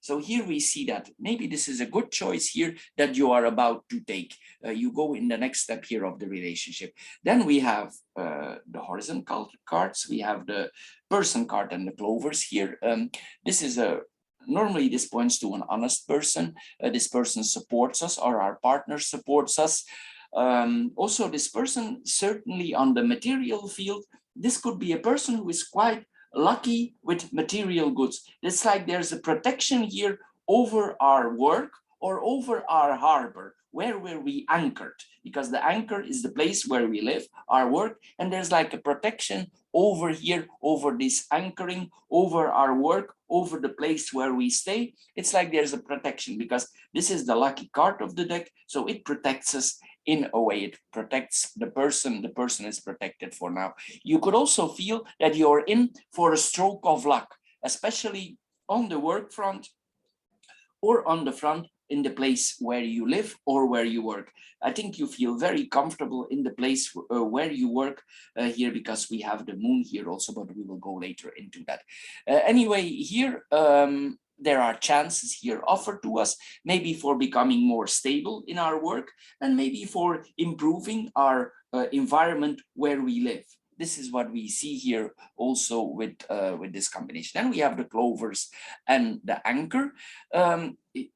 So here we see that maybe this is a good choice here that you are about to take. You go in the next step here of the relationship. Then we have the horizontal cards. We have the person card and the clovers here. This is a normally this points to an honest person. This person supports us, or our partner supports us. Also, this person, certainly on the material field, this could be a person who is quite lucky with material goods. It's like there's a protection here over our work or over our harbor. Where were we anchored? Because the anchor is the place where we live, our work, and there's like a protection over here, over this anchoring, over our work, over the place where we stay. It's like there's a protection because this is the lucky card of the deck, so it protects us in a way. It protects the person is protected for now. You could also feel that you're in for a stroke of luck, especially on the work front or on the front in the place where you live or where you work. I think you feel very comfortable in the place where you work here, because we have the moon here also, but we will go later into that. Anyway, here there are chances here offered to us, maybe for becoming more stable in our work, and maybe for improving our environment where we live. This is what we see here also with this combination. Then we have the clovers and the anchor.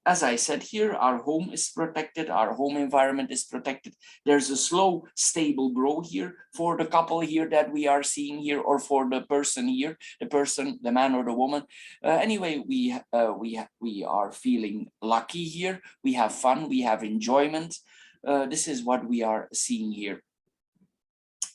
As I said here, our home is protected, our home environment is protected. There's a slow, stable growth here for the couple here that we are seeing here, or for the person here, the person, the man or the woman. Anyway, we are feeling lucky here. We have fun, we have enjoyment. This is what we are seeing here.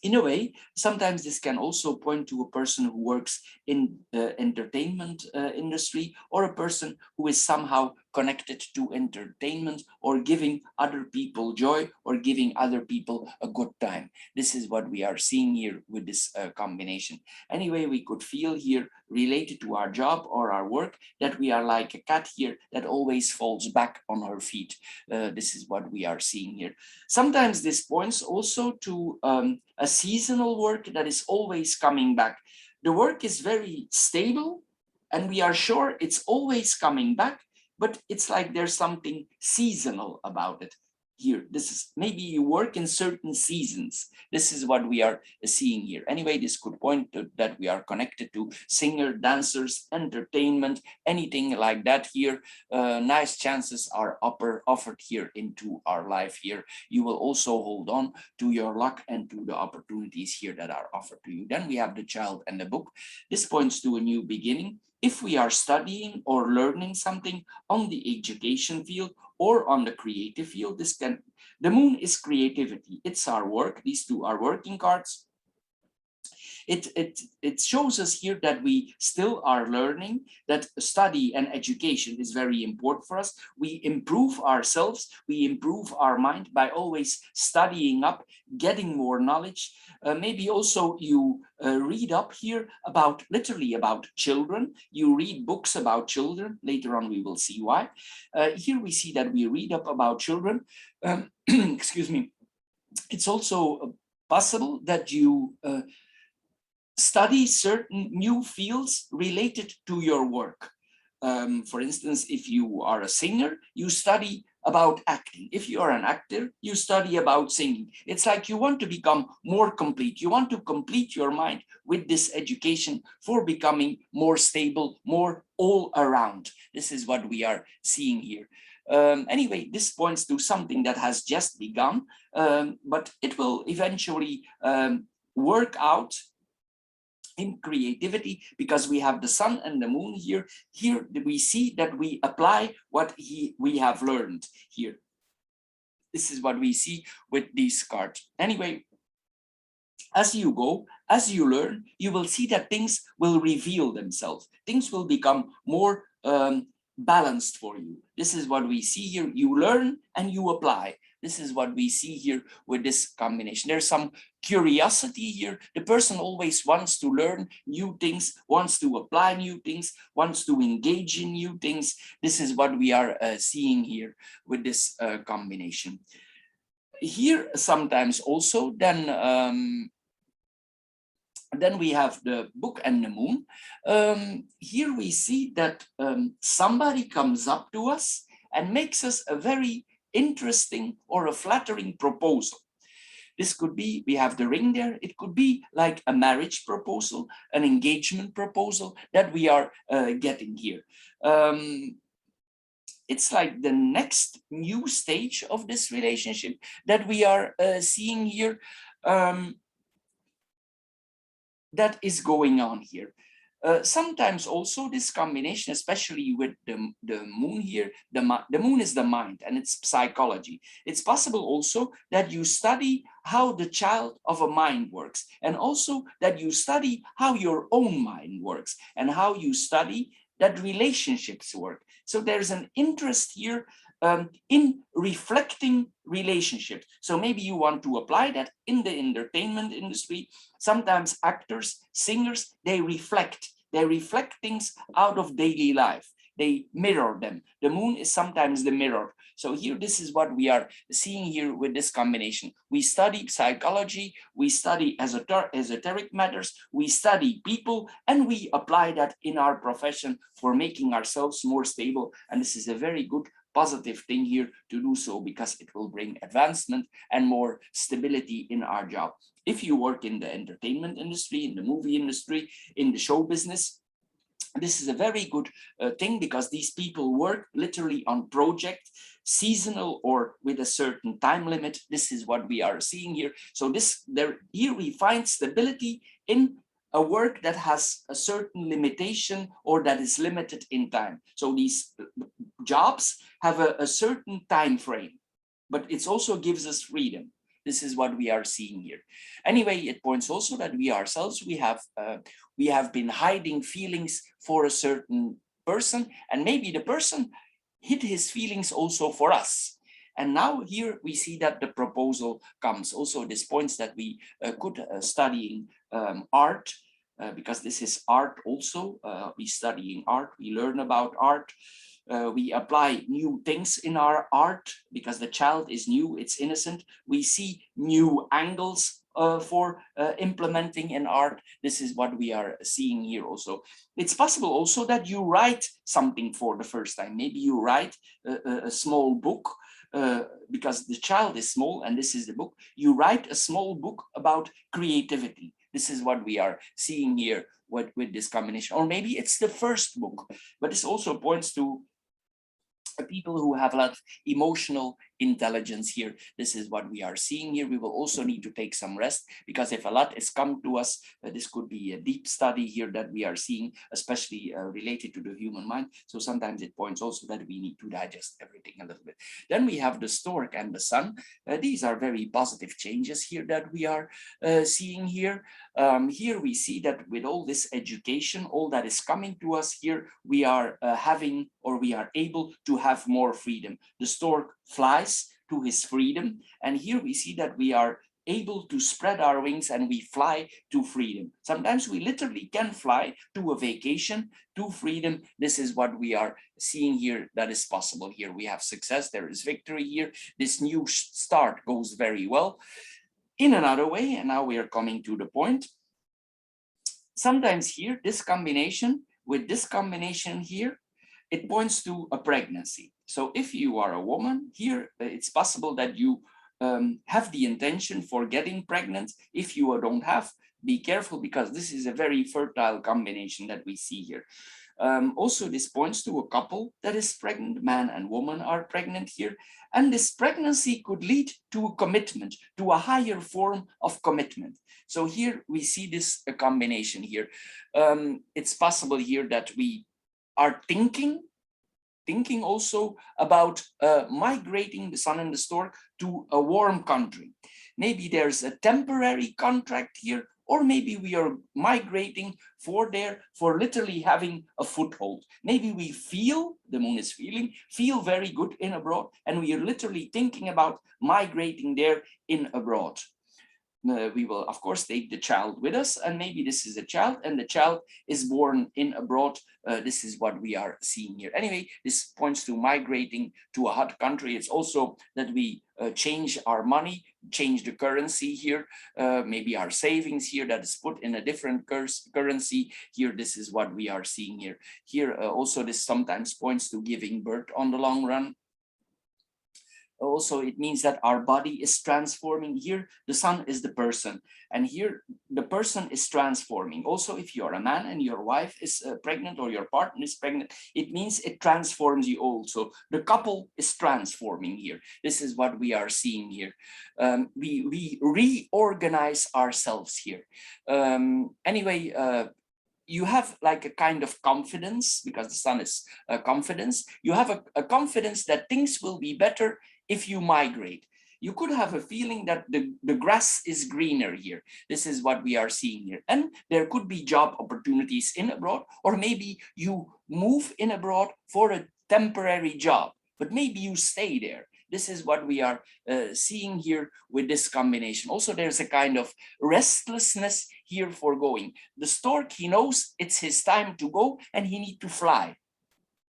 In a way, sometimes this can also point to a person who works in the entertainment industry, or a person who is somehow connected to entertainment, or giving other people joy, or giving other people a good time. This is what we are seeing here with this combination. Anyway, we could feel here, related to our job or our work, that we are like a cat here that always falls back on her feet. This is what we are seeing here. Sometimes this points also to a seasonal work that is always coming back. The work is very stable and we are sure it's always coming back, but it's like there's something seasonal about it here. This is, maybe you work in certain seasons. This is what we are seeing here. Anyway, this could point to that we are connected to singer, dancers, entertainment, anything like that here. Nice chances are offered here into our life here. You will also hold on to your luck and to the opportunities here that are offered to you. Then we have the child and the book. This points to a new beginning. If we are studying or learning something on the education field or on the creative field, the moon is creativity. It's our work. These two are working cards. It shows us here that we still are learning, that study and education is very important for us. We improve ourselves, we improve our mind by always studying up, getting more knowledge. Maybe also you read up here about, literally about children. You read books about children. Later on, we will see why. Here we see that we read up about children. Excuse me. It's also possible that you study certain new fields related to your work. For instance, if you are a singer, you study about acting. If you are an actor, you study about singing. It's like you want to become more complete. You want to complete your mind with this education for becoming more stable, more all around. This is what we are seeing here. Anyway, this points to something that has just begun, but it will eventually work out in creativity, because we have the sun and the moon here. Here we see that we apply what we have learned here. This is what we see with these cards. Anyway, as you go, as you learn, you will see that things will reveal themselves. Things will become more balanced for you. This is what we see here. You learn and you apply. This is what we see here with this combination. There's some curiosity here. The person always wants to learn new things, wants to apply new things, wants to engage in new things. This is what we are seeing here with this combination. Here, sometimes also, then we have the book and the moon. Here we see that somebody comes up to us and makes us a very interesting or a flattering proposal. This could be, we have the ring there. It could be like a marriage proposal, an engagement proposal that we are getting here. It's like the next new stage of this relationship that we are seeing here. That is going on here. Sometimes also this combination, especially with the moon here, the moon is the mind and it's psychology. It's possible also that you study how the child of a mind works, and also that you study how your own mind works, and how you study that relationships work. So there's an interest here in reflecting relationships. So maybe you want to apply that in the entertainment industry. Sometimes actors, singers, they reflect things out of daily life. They mirror them. The moon is sometimes the mirror. So here, this is what we are seeing here with this combination. We study psychology, we study esoteric matters, we study people, and we apply that in our profession for making ourselves more stable. And this is a very good positive thing here to do so, because it will bring advancement and more stability in our job. If you work in the entertainment industry, in the movie industry, in the show business, this is a very good thing, because these people work literally on project, seasonal or with a certain time limit. This is what we are seeing here. So here we find stability in a work that has a certain limitation or that is limited in time. So these jobs have a certain time frame, but it also gives us freedom. This is what we are seeing here. Anyway, it points also that we ourselves, we have been hiding feelings for a certain person, and maybe the person hid his feelings also for us. And now here we see that the proposal comes. Also, this points that we could studying art, because this is art also. We studying art, we learn about art. We apply new things in our art, because the child is new, it's innocent. We see new angles for implementing in art. This is what we are seeing here also. It's possible also that you write something for the first time. Maybe you write a small book, because the child is small and this is the book. You write a small book about creativity. This is what we are seeing here with this combination. Or maybe it's the first book, but this also points to people who have a lot of emotional intelligence here. This is what we are seeing here. We will also need to take some rest, because if a lot is come to us, this could be a deep study here that we are seeing, especially related to the human mind. So sometimes it points also that we need to digest everything a little bit. Then we have the stork and the sun. These are very positive changes here that we are seeing here. Here we see that with all this education, all that is coming to us here, we are having, or we are able to have more freedom. The stork flies to his freedom, and here we see that we are able to spread our wings and we fly to freedom. Sometimes we literally can fly to a vacation, to freedom. This is what we are seeing here that is possible here. We have success, there is victory here. This new start goes very well. In another way, and now we are coming to the point, sometimes here, this combination with this combination here, it points to a pregnancy. So if you are a woman here, it's possible that you have the intention for getting pregnant. If you don't have, be careful, because this is a very fertile combination that we see here. Also, this points to a couple that is pregnant, man and woman are pregnant here. And this pregnancy could lead to a commitment, to a higher form of commitment. So here we see this combination here. It's possible here that we are thinking also about migrating, the sun and the stork, to a warm country. Maybe there's a temporary contract here, or maybe we are migrating for literally having a foothold. Maybe we feel, the moon is feel very good in abroad, and we are literally thinking about migrating there in abroad. We will of course take the child with us, and maybe this is a child and the child is born in abroad. This is what we are seeing here. Anyway, this points to migrating to a hot country. It's also that we change our money, change the currency here, maybe our savings here that is put in a different currency here. This is what we are seeing here. Here also this sometimes points to giving birth on the long run. Also, it means that our body is transforming. Here, the sun is the person, and here the person is transforming. Also, if you're a man and your wife is pregnant or your partner is pregnant, it means it transforms you also. The couple is transforming here. This is what we are seeing here. We reorganize ourselves here. Anyway, you have like a kind of confidence, because the sun is confidence. You have a confidence that things will be better if you migrate. You could have a feeling that the grass is greener here. This is what we are seeing here. And there could be job opportunities in abroad, or maybe you move in abroad for a temporary job, but maybe you stay there. This is what we are seeing here with this combination. Also, there's a kind of restlessness here for going. The stork, he knows it's his time to go and he needs to fly.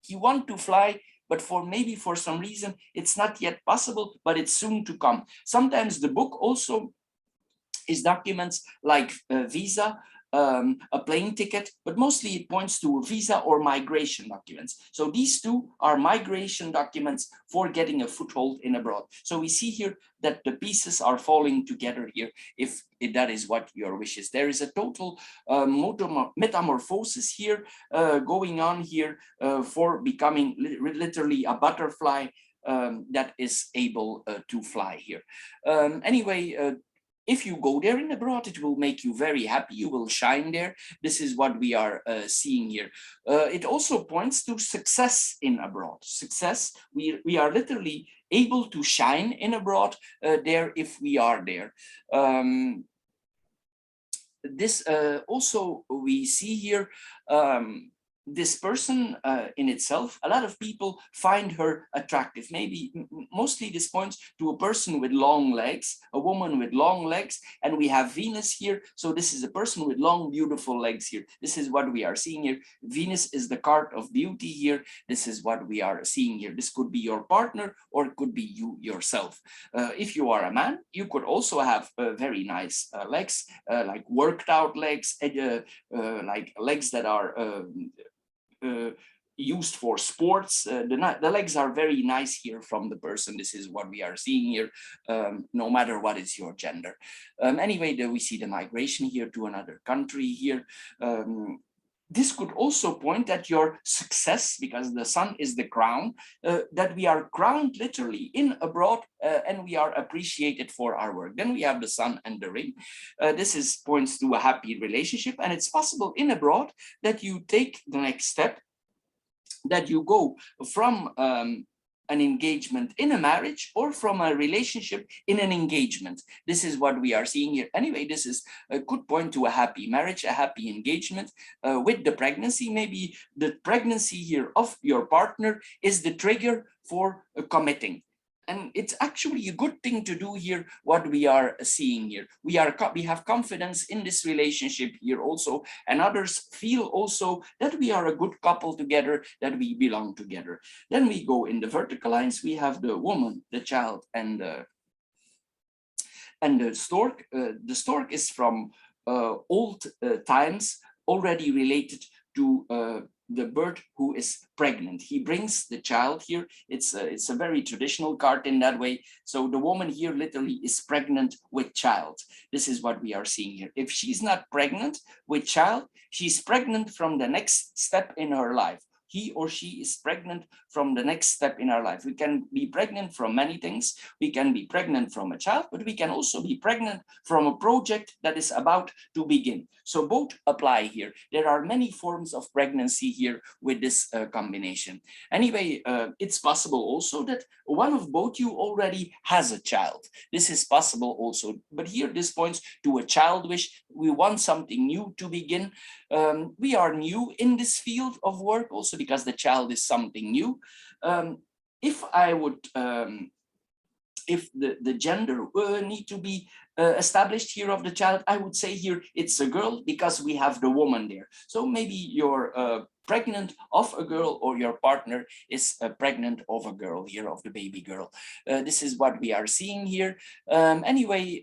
He wants to fly, but maybe for some reason, it's not yet possible, but it's soon to come. Sometimes the book also is documents like visa, a plane ticket, but mostly it points to a visa or migration documents. So these two are migration documents for getting a foothold in abroad. So we see here that the pieces are falling together here, if that is what your wish is. There is a total metamorphosis here going on here for becoming literally a butterfly that is able to fly here. Anyway, if you go there in abroad, it will make you very happy. You will shine there. This is what we are seeing here. It also points to success in abroad. Success, we are literally able to shine in abroad there if we are there. This also we see here, this person in itself, a lot of people find her attractive. Maybe mostly this points to a person with long legs, a woman with long legs, and we have Venus here. So this is a person with long, beautiful legs here. This is what we are seeing here. Venus is the card of beauty here. This is what we are seeing here. This could be your partner or it could be you yourself. If you are a man, you could also have very nice legs, like worked out legs, like legs that are used for sports. The legs are very nice here from the person. This is what we are seeing here, no matter what is your gender. Anyway, we see the migration here to another country here. This could also point at your success, because the sun is the crown, that we are crowned literally in abroad and we are appreciated for our work. Then we have the sun and the ring. This points to a happy relationship, and it's possible in abroad that you take the next step, that you go from an engagement in a marriage or from a relationship in an engagement. This is what we are seeing here. Anyway, this is a good point to a happy marriage, a happy engagement with the pregnancy. Maybe the pregnancy here of your partner is the trigger for committing. And it's actually a good thing to do here, what we are seeing here. We have confidence in this relationship here also, and others feel also that we are a good couple together, that we belong together. Then we go in the vertical lines, we have the woman, the child, and the stork. The stork is from old times, already related to the bird who is pregnant. He brings the child here. It's a very traditional card in that way. So the woman here literally is pregnant with child. This is what we are seeing here. If she's not pregnant with child, she's pregnant from the next step in her life. He or she is pregnant from the next step in our life. We can be pregnant from many things. We can be pregnant from a child, but we can also be pregnant from a project that is about to begin. So both apply here. There are many forms of pregnancy here with this combination. Anyway, it's possible also that one of both you already has a child. This is possible also, but here this points to a child wish. We want something new to begin. We are new in this field of work also because the child is something new. If I would, if the gender need to be established here of the child, I would say here it's a girl because we have the woman there. So maybe you're pregnant of a girl, or your partner is pregnant of a girl here, of the baby girl. This is what we are seeing here. Anyway,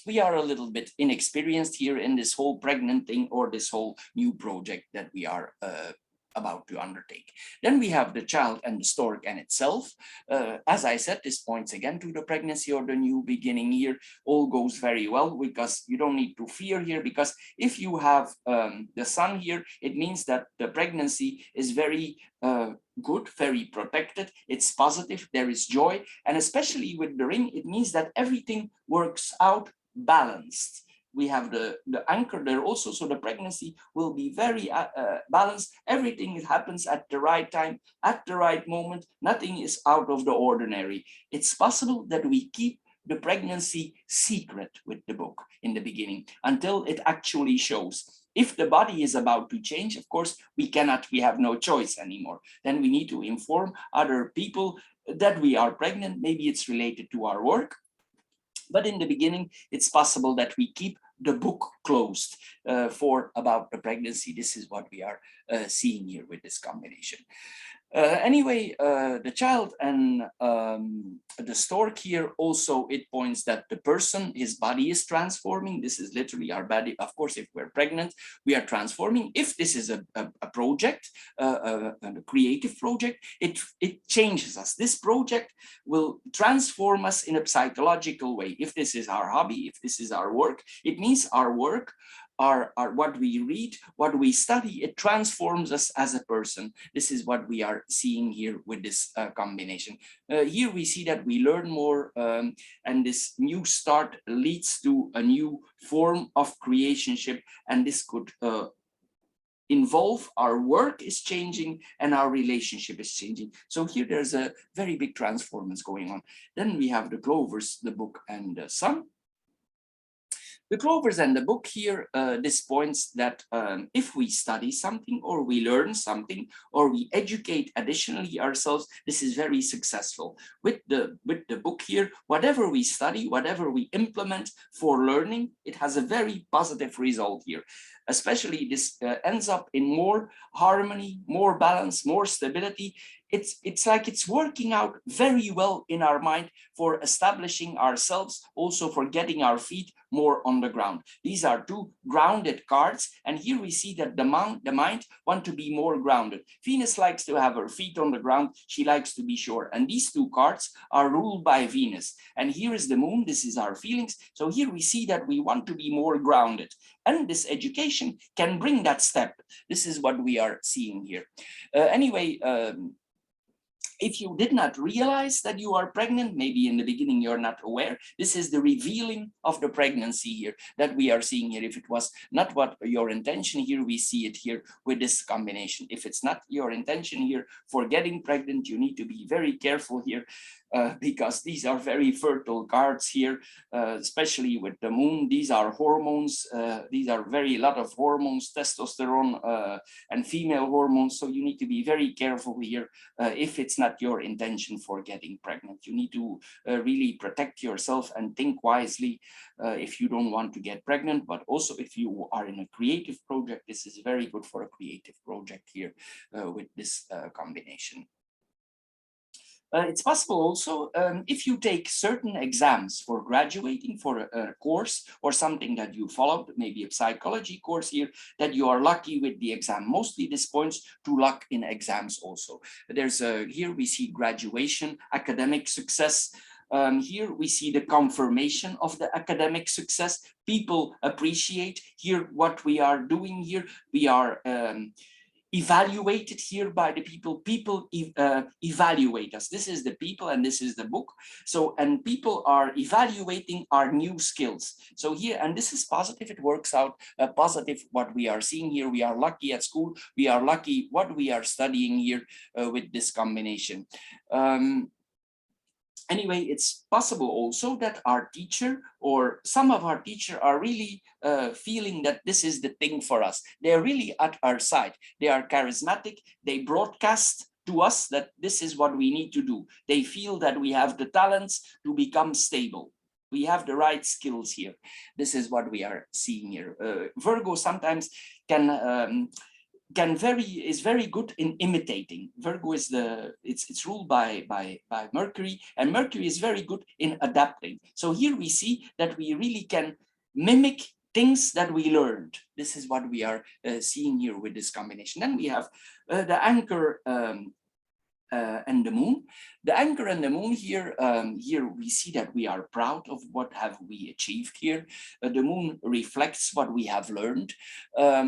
we are a little bit inexperienced here in this whole pregnant thing or this whole new project that we are about to undertake. Then we have the child and the stork and itself. As I said, this points again to the pregnancy or the new beginning here. All goes very well because you don't need to fear here, because if you have the sun here, it means that the pregnancy is very good, very protected, it's positive, there is joy, and especially with the ring, it means that everything works out balanced. We have the anchor there also, so the pregnancy will be very balanced. Everything happens at the right time, at the right moment. Nothing is out of the ordinary. It's possible that we keep the pregnancy secret with the book in the beginning until it actually shows. If the body is about to change, of course, we have no choice anymore. Then we need to inform other people that we are pregnant. Maybe it's related to our work. But in the beginning, it's possible that we keep the book closed for about the pregnancy. This is what we are seeing here with this combination. Anyway, the child and the stork here also, it points that the person, his body is transforming. This is literally our body. Of course, if we're pregnant, we are transforming. If this is a project, a creative project, it changes us. This project will transform us in a psychological way. If this is our hobby, if this is our work, it means our work, what we read, what we study, it transforms us as a person. This is what we are seeing here with this combination. Here we see that we learn more, and this new start leads to a new form of creationship, and this could involve our work is changing and our relationship is changing. So here there's a very big transformance going on. Then we have the clovers, the book, and the sun. The clovers and the book here, this points that if we study something or we learn something or we educate additionally ourselves, this is very successful. With the book here, whatever we study, whatever we implement for learning, it has a very positive result here. Especially this ends up in more harmony, more balance, more stability. It's like it's working out very well in our mind for establishing ourselves, also for getting our feet more on the ground. These are two grounded cards, and here we see that the mind want to be more grounded. Venus likes to have her feet on the ground. She likes to be sure, and these two cards are ruled by Venus. And here is the moon. This is our feelings. So here we see that we want to be more grounded, and this education can bring that step. This is what we are seeing here. Anyway, if you did not realize that you are pregnant, maybe in the beginning you're not aware, this is the revealing of the pregnancy here that we are seeing here. If it was not what your intention here, we see it here with this combination. If it's not your intention here for getting pregnant, you need to be very careful here. Because these are very fertile cards here, especially with the moon. These are hormones. These are very lot of hormones, testosterone and female hormones. So you need to be very careful here if it's not your intention for getting pregnant. You need to really protect yourself and think wisely if you don't want to get pregnant. But also if you are in a creative project, this is very good for a creative project here with this combination. It's possible also if you take certain exams for graduating for a course or something that you followed, maybe a psychology course here, that you are lucky with the exam. Mostly this points to luck in exams also. There's here we see graduation, academic success. Here we see the confirmation of the academic success. People appreciate here what we are doing here. We are evaluated here by the people. People evaluate us. This is the people and this is the book. So, and people are evaluating our new skills. So here, and this is positive, it works out positive what we are seeing here. We are lucky at school. We are lucky what we are studying here with this combination. Anyway, it's possible also that our teacher or some of our teachers are really feeling that this is the thing for us. They're really at our side. They are charismatic. They broadcast to us that this is what we need to do. They feel that we have the talents to become stable. We have the right skills here. This is what we are seeing here. Virgo sometimes is very good in imitating. Virgo is it's ruled by Mercury, and Mercury is very good in adapting. So here we see that we really can mimic things that we learned. This is what we are seeing here with this combination. Then we have the anchor and the moon. The anchor and the moon here, here we see that we are proud of what have we achieved here. The moon reflects what we have learned.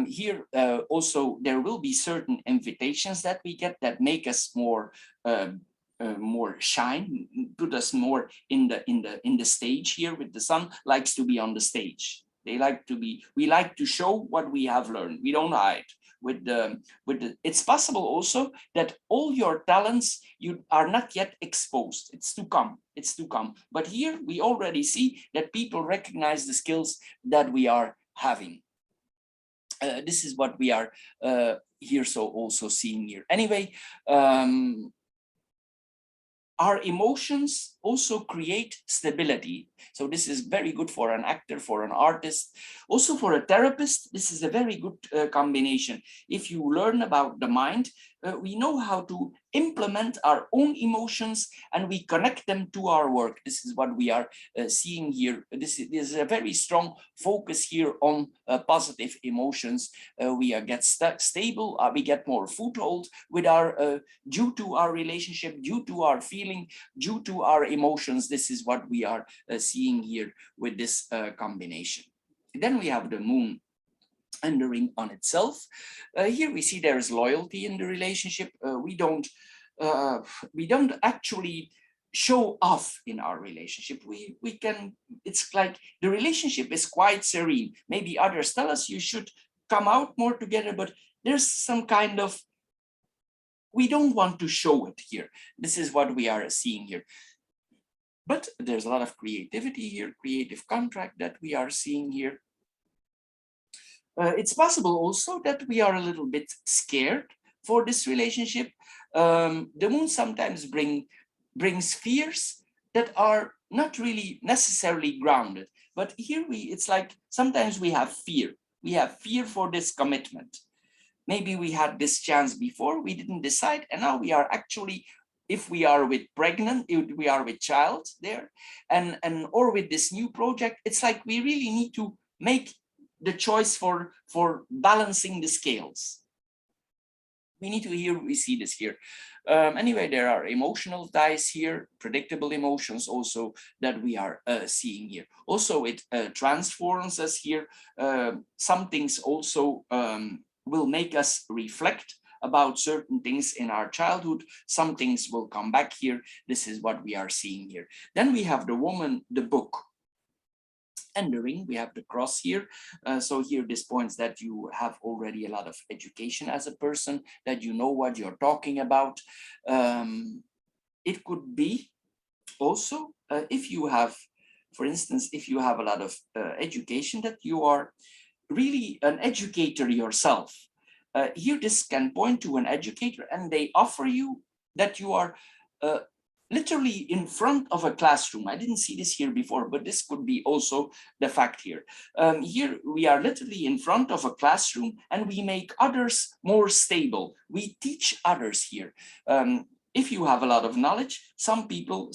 Here also there will be certain invitations that we get that make us more more shine, put us more in the stage here. With the sun likes to be on the stage. They like to be, we like to show what we have learned. We don't hide. It's possible also that all your talents you are not yet exposed. It's to come. It's to come. But here we already see that people recognize the skills that we are having. This is what we are here so also seeing here. Anyway, our emotions also create stability. So this is very good for an actor, for an artist, also for a therapist. This is a very good combination. If you learn about the mind, we know how to implement our own emotions and we connect them to our work. This is what we are seeing here. This is a very strong focus here on positive emotions. We get stable, we get more foothold with our, due to our relationship, due to our feeling, due to our emotions. This is what we are seeing here with this combination. Then we have the moon and the ring on itself. Here we see there is loyalty in the relationship. We don't actually show off in our relationship. We can, it's like the relationship is quite serene. Maybe others tell us you should come out more together, but there's some kind of, we don't want to show it here. This is what we are seeing here. But there's a lot of creativity here, creative contract that we are seeing here. It's possible also that we are a little bit scared for this relationship. The moon sometimes brings fears that are not really necessarily grounded. But here it's like sometimes we have fear. We have fear for this commitment. Maybe we had this chance before, we didn't decide, and now we are actually, if we are with pregnant, if we are with child there, and or with this new project, it's like we really need to make the choice for balancing the scales. We need to hear, we see this here. Anyway, there are emotional ties here, predictable emotions also that we are seeing here. Also, it transforms us here. Some things also will make us reflect about certain things in our childhood. Some things will come back here. This is what we are seeing here. Then we have the woman, the book, and the ring. We have the cross here. So here this points that you have already a lot of education as a person, that you know what you're talking about. It could be also if you have, for instance, if you have a lot of education, that you are really an educator yourself. Here this can point to an educator, and they offer you that you are literally in front of a classroom. I didn't see this here before, but this could be also the fact here. Here we are literally in front of a classroom, and we make others more stable. We teach others here. If you have a lot of knowledge, some people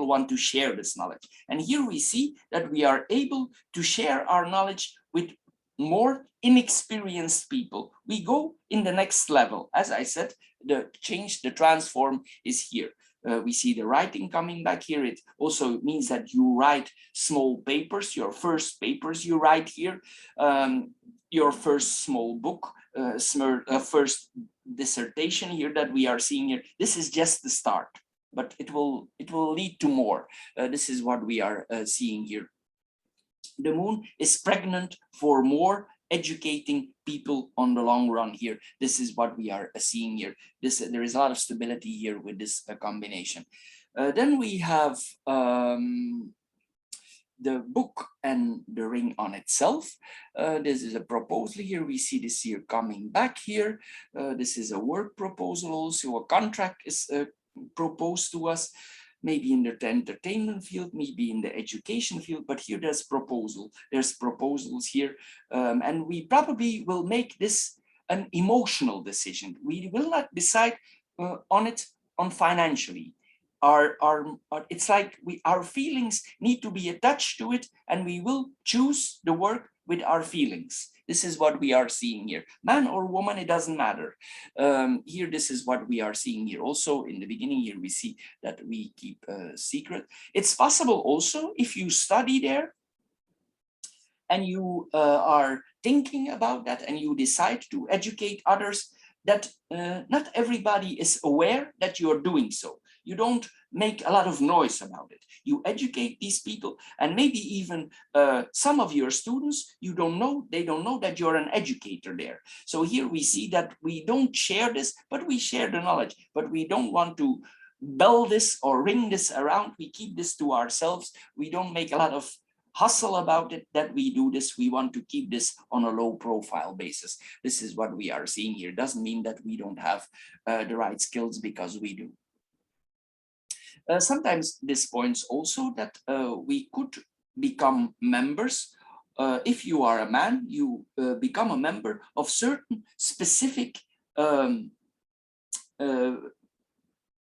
want to share this knowledge. And here we see that we are able to share our knowledge with more inexperienced people. We go in the next level. As I said, the change, the transform is here. We see the writing coming back here. It also means that you write small papers, your first papers you write here, your first small book, first dissertation here that we are seeing here. This is just the start, but it will lead to more. This is what we are seeing here. The moon is pregnant for more educating people on the long run here. This is what we are seeing here. There is a lot of stability here with this combination. Then we have the book and the ring on itself. This is a proposal here. We see this here coming back here. This is a work proposal also. A contract is proposed to us. Maybe in the entertainment field, maybe in the education field, but here there's proposal. There's proposals here, and we probably will make this an emotional decision. We will not decide on it on financially. It's like our feelings need to be attached to it, and we will choose the work with our feelings. This is what we are seeing here. Man or woman, it doesn't matter. Here, this is what we are seeing here. Also, in the beginning here, we see that we keep a secret. It's possible also, if you study there, and you are thinking about that and you decide to educate others, that not everybody is aware that you're doing so. You don't make a lot of noise about it. You educate these people, and maybe even some of your students, they don't know that you're an educator there. So here we see that we don't share this, but we share the knowledge, but we don't want to bell this or ring this around. We keep this to ourselves. We don't make a lot of hustle about it that we do this. We want to keep this on a low profile basis. This is what we are seeing here. Doesn't mean that we don't have the right skills, because we do. Sometimes this points also that we could become members. If you are a man, you become a member of certain specific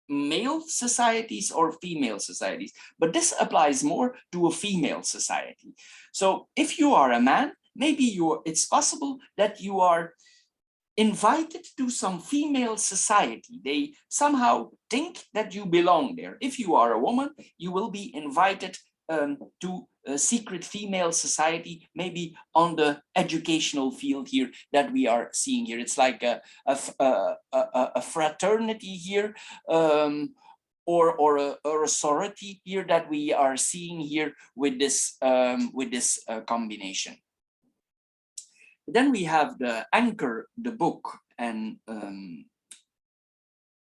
male societies or female societies, but this applies more to a female society. So if you are a man, maybe it's possible that you are invited to some female society. They somehow think that you belong there. If you are a woman, you will be invited to a secret female society, maybe on the educational field here that we are seeing here. It's like a fraternity here, or a sorority here that we are seeing here with this combination. Then we have the anchor, the book, and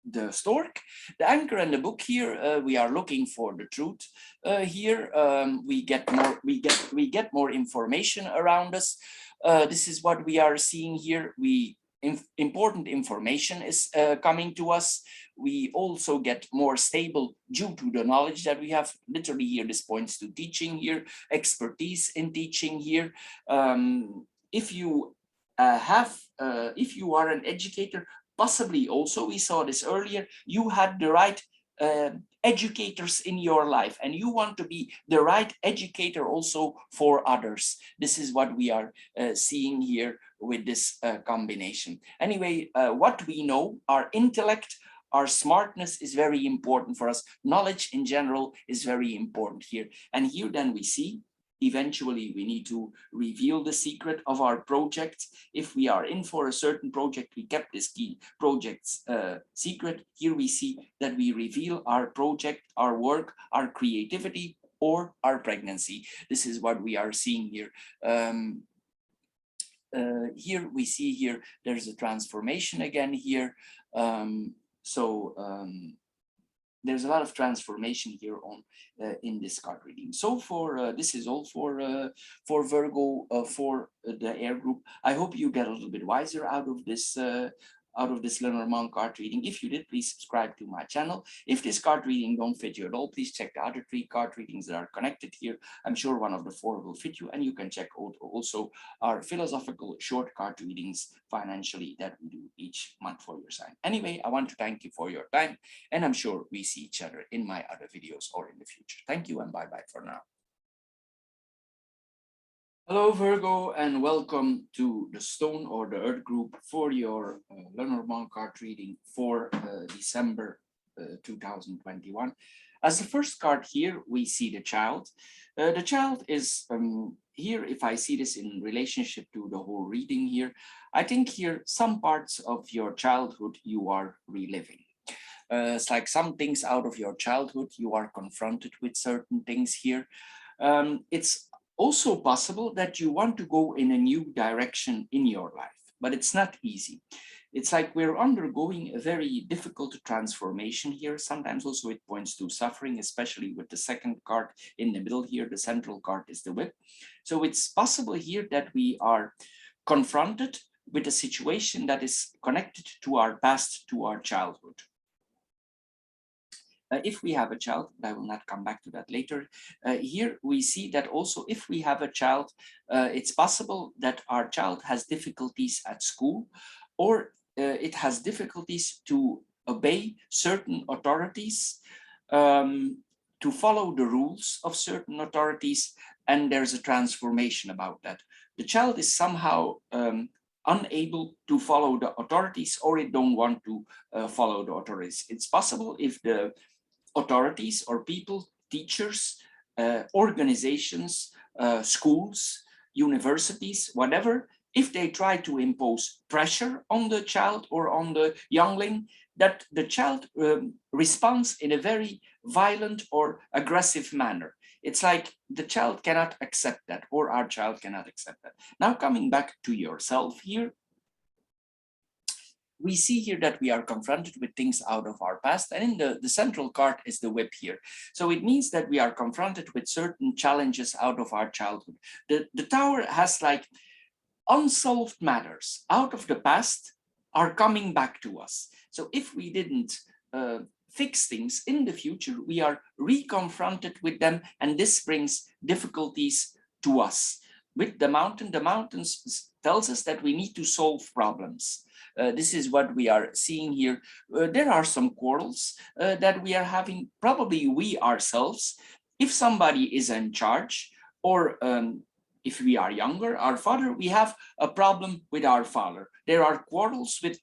the stork. The anchor and the book here, we are looking for the truth. Here we get more information around us. This is what we are seeing here. Important information is coming to us. We also get more stable due to the knowledge that we have. Literally here, this points to teaching here, expertise in teaching here. If you if you are an educator, possibly also, we saw this earlier, you had the right educators in your life, and you want to be the right educator also for others. This is what we are seeing here with this combination. Anyway, what we know, our intellect, our smartness is very important for us. Knowledge in general is very important here. And here then we see, eventually we need to reveal the secret of our project. If we are in for a certain project, we kept this key project's secret. Here we see that we reveal our project, our work, our creativity, or our pregnancy. This is what we are seeing here. Here we see here, there's a transformation again here. There's a lot of transformation here on in this card reading. So for this is all for Virgo, for the air group. I hope you get a little bit wiser out of this Lenormand card reading. If you did, please subscribe to my channel. If this card reading don't fit you at all, please check the other 3 card readings that are connected here. I'm sure one of the 4 will fit you, and you can check also our philosophical short card readings financially that we do each month for your sign. Anyway, I want to thank you for your time, and I'm sure we see each other in my other videos or in the future. Thank you, and bye-bye for now. Hello Virgo, and welcome to the Stone or the Earth group for your Lenormand card reading for December 2021. As the first card here, we see the child. The child is here, if I see this in relationship to the whole reading here, I think here some parts of your childhood you are reliving. It's like some things out of your childhood, you are confronted with certain things here. It's also possible that you want to go in a new direction in your life, but it's not easy. It's like we're undergoing a very difficult transformation here. Sometimes also it points to suffering, especially with the second card in the middle here. The central card is the whip. So it's possible here that we are confronted with a situation that is connected to our past, to our childhood. If we have a child, I will not come back to that later. Here we see that also if we have a child, it's possible that our child has difficulties at school, or it has difficulties to obey certain authorities, to follow the rules of certain authorities, and there's a transformation about that. the child is somehow unable to follow the authorities, or it don't want to follow the authorities. It's possible if the authorities or people, teachers, organizations, schools, universities, whatever, if they try to impose pressure on the child or on the youngling, that the child responds in a very violent or aggressive manner. It's like the child cannot accept that, or our child cannot accept that. Now, coming back to yourself here, we see here that we are confronted with things out of our past, and in the central card is the whip here. So it means that we are confronted with certain challenges out of our childhood. The tower has like unsolved matters out of the past are coming back to us. So if we didn't fix things in the future, we are reconfronted with them, and this brings difficulties to us. With the mountains tells us that we need to solve problems. This is what we are seeing here. There are some quarrels that we are having, probably we ourselves. If somebody is in charge, or if we are younger, our father, we have a problem with our father. There are quarrels with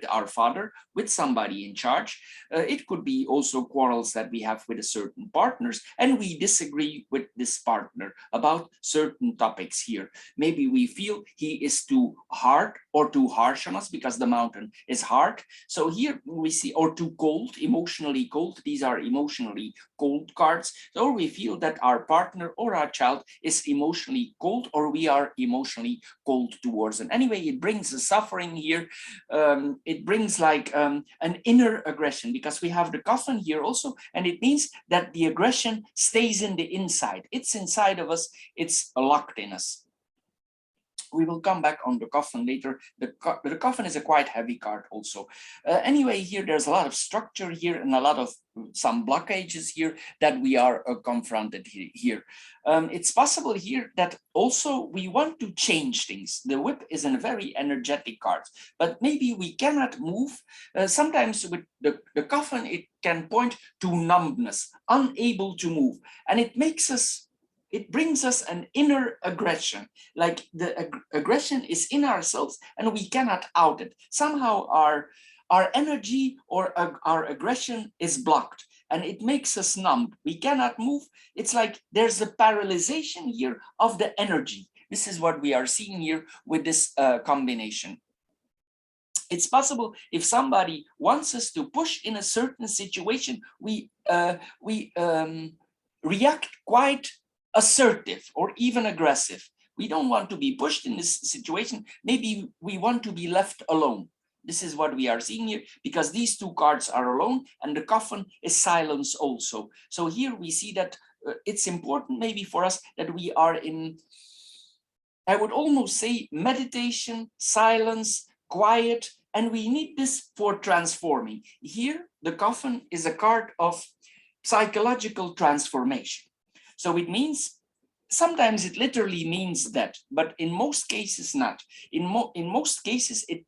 our father, with somebody in charge. It could be also quarrels that we have with a certain partners, and we disagree with this partner about certain topics here. Maybe we feel he is too hard or too harsh on us because the mountain is hard. So here we see, or too cold, emotionally cold. These are emotionally cold cards. Or we feel that our partner or our child is emotionally cold, or we are emotionally cold towards them. Anyway, it brings a suffering here. It brings like an inner aggression, because we have the coffin here also, and it means that the aggression stays in the inside. It's inside of us. It's locked in us. We will come back on the coffin later. The coffin is a quite heavy card also. Anyway, here there's a lot of structure here and a lot of some blockages here that we are confronted here. It's possible here that also we want to change things. The whip is a very energetic card, but maybe we cannot move. Sometimes with the coffin, it can point to numbness, unable to move, and it brings us an inner aggression, like the aggression is in ourselves and we cannot out it. Somehow our energy or our aggression is blocked, and it makes us numb. We cannot move. It's like there's a paralyzation here of the energy. This is what we are seeing here with this combination. It's possible if somebody wants us to push in a certain situation, we react quite assertive or even aggressive. We don't want to be pushed in this situation. Maybe we want to be left alone. This is what we are seeing here, because these two cards are alone and the coffin is silence also. So here we see that it's important maybe for us that we are in, I would almost say, meditation, silence, quiet, and we need this for transforming. Here, the coffin is a card of psychological transformation. So it means, sometimes it literally means that, but in most cases not. In most cases, it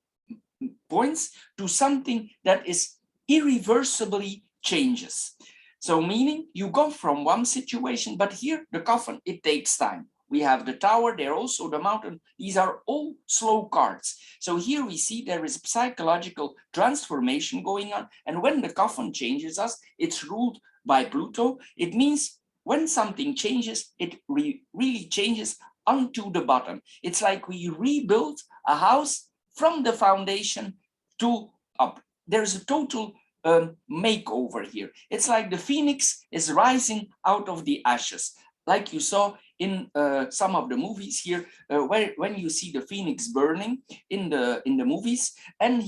points to something that is irreversibly changes. So meaning you go from one situation, but here the coffin, it takes time. We have the tower, there also the mountain. These are all slow cards. So here we see there is psychological transformation going on. And when the coffin changes us, it's ruled by Pluto. It means when something changes, it really changes onto the bottom. It's like we rebuild a house from the foundation to up. There's a total makeover here. It's like the phoenix is rising out of the ashes, like you saw in some of the movies here, where when you see the phoenix burning in the movies, and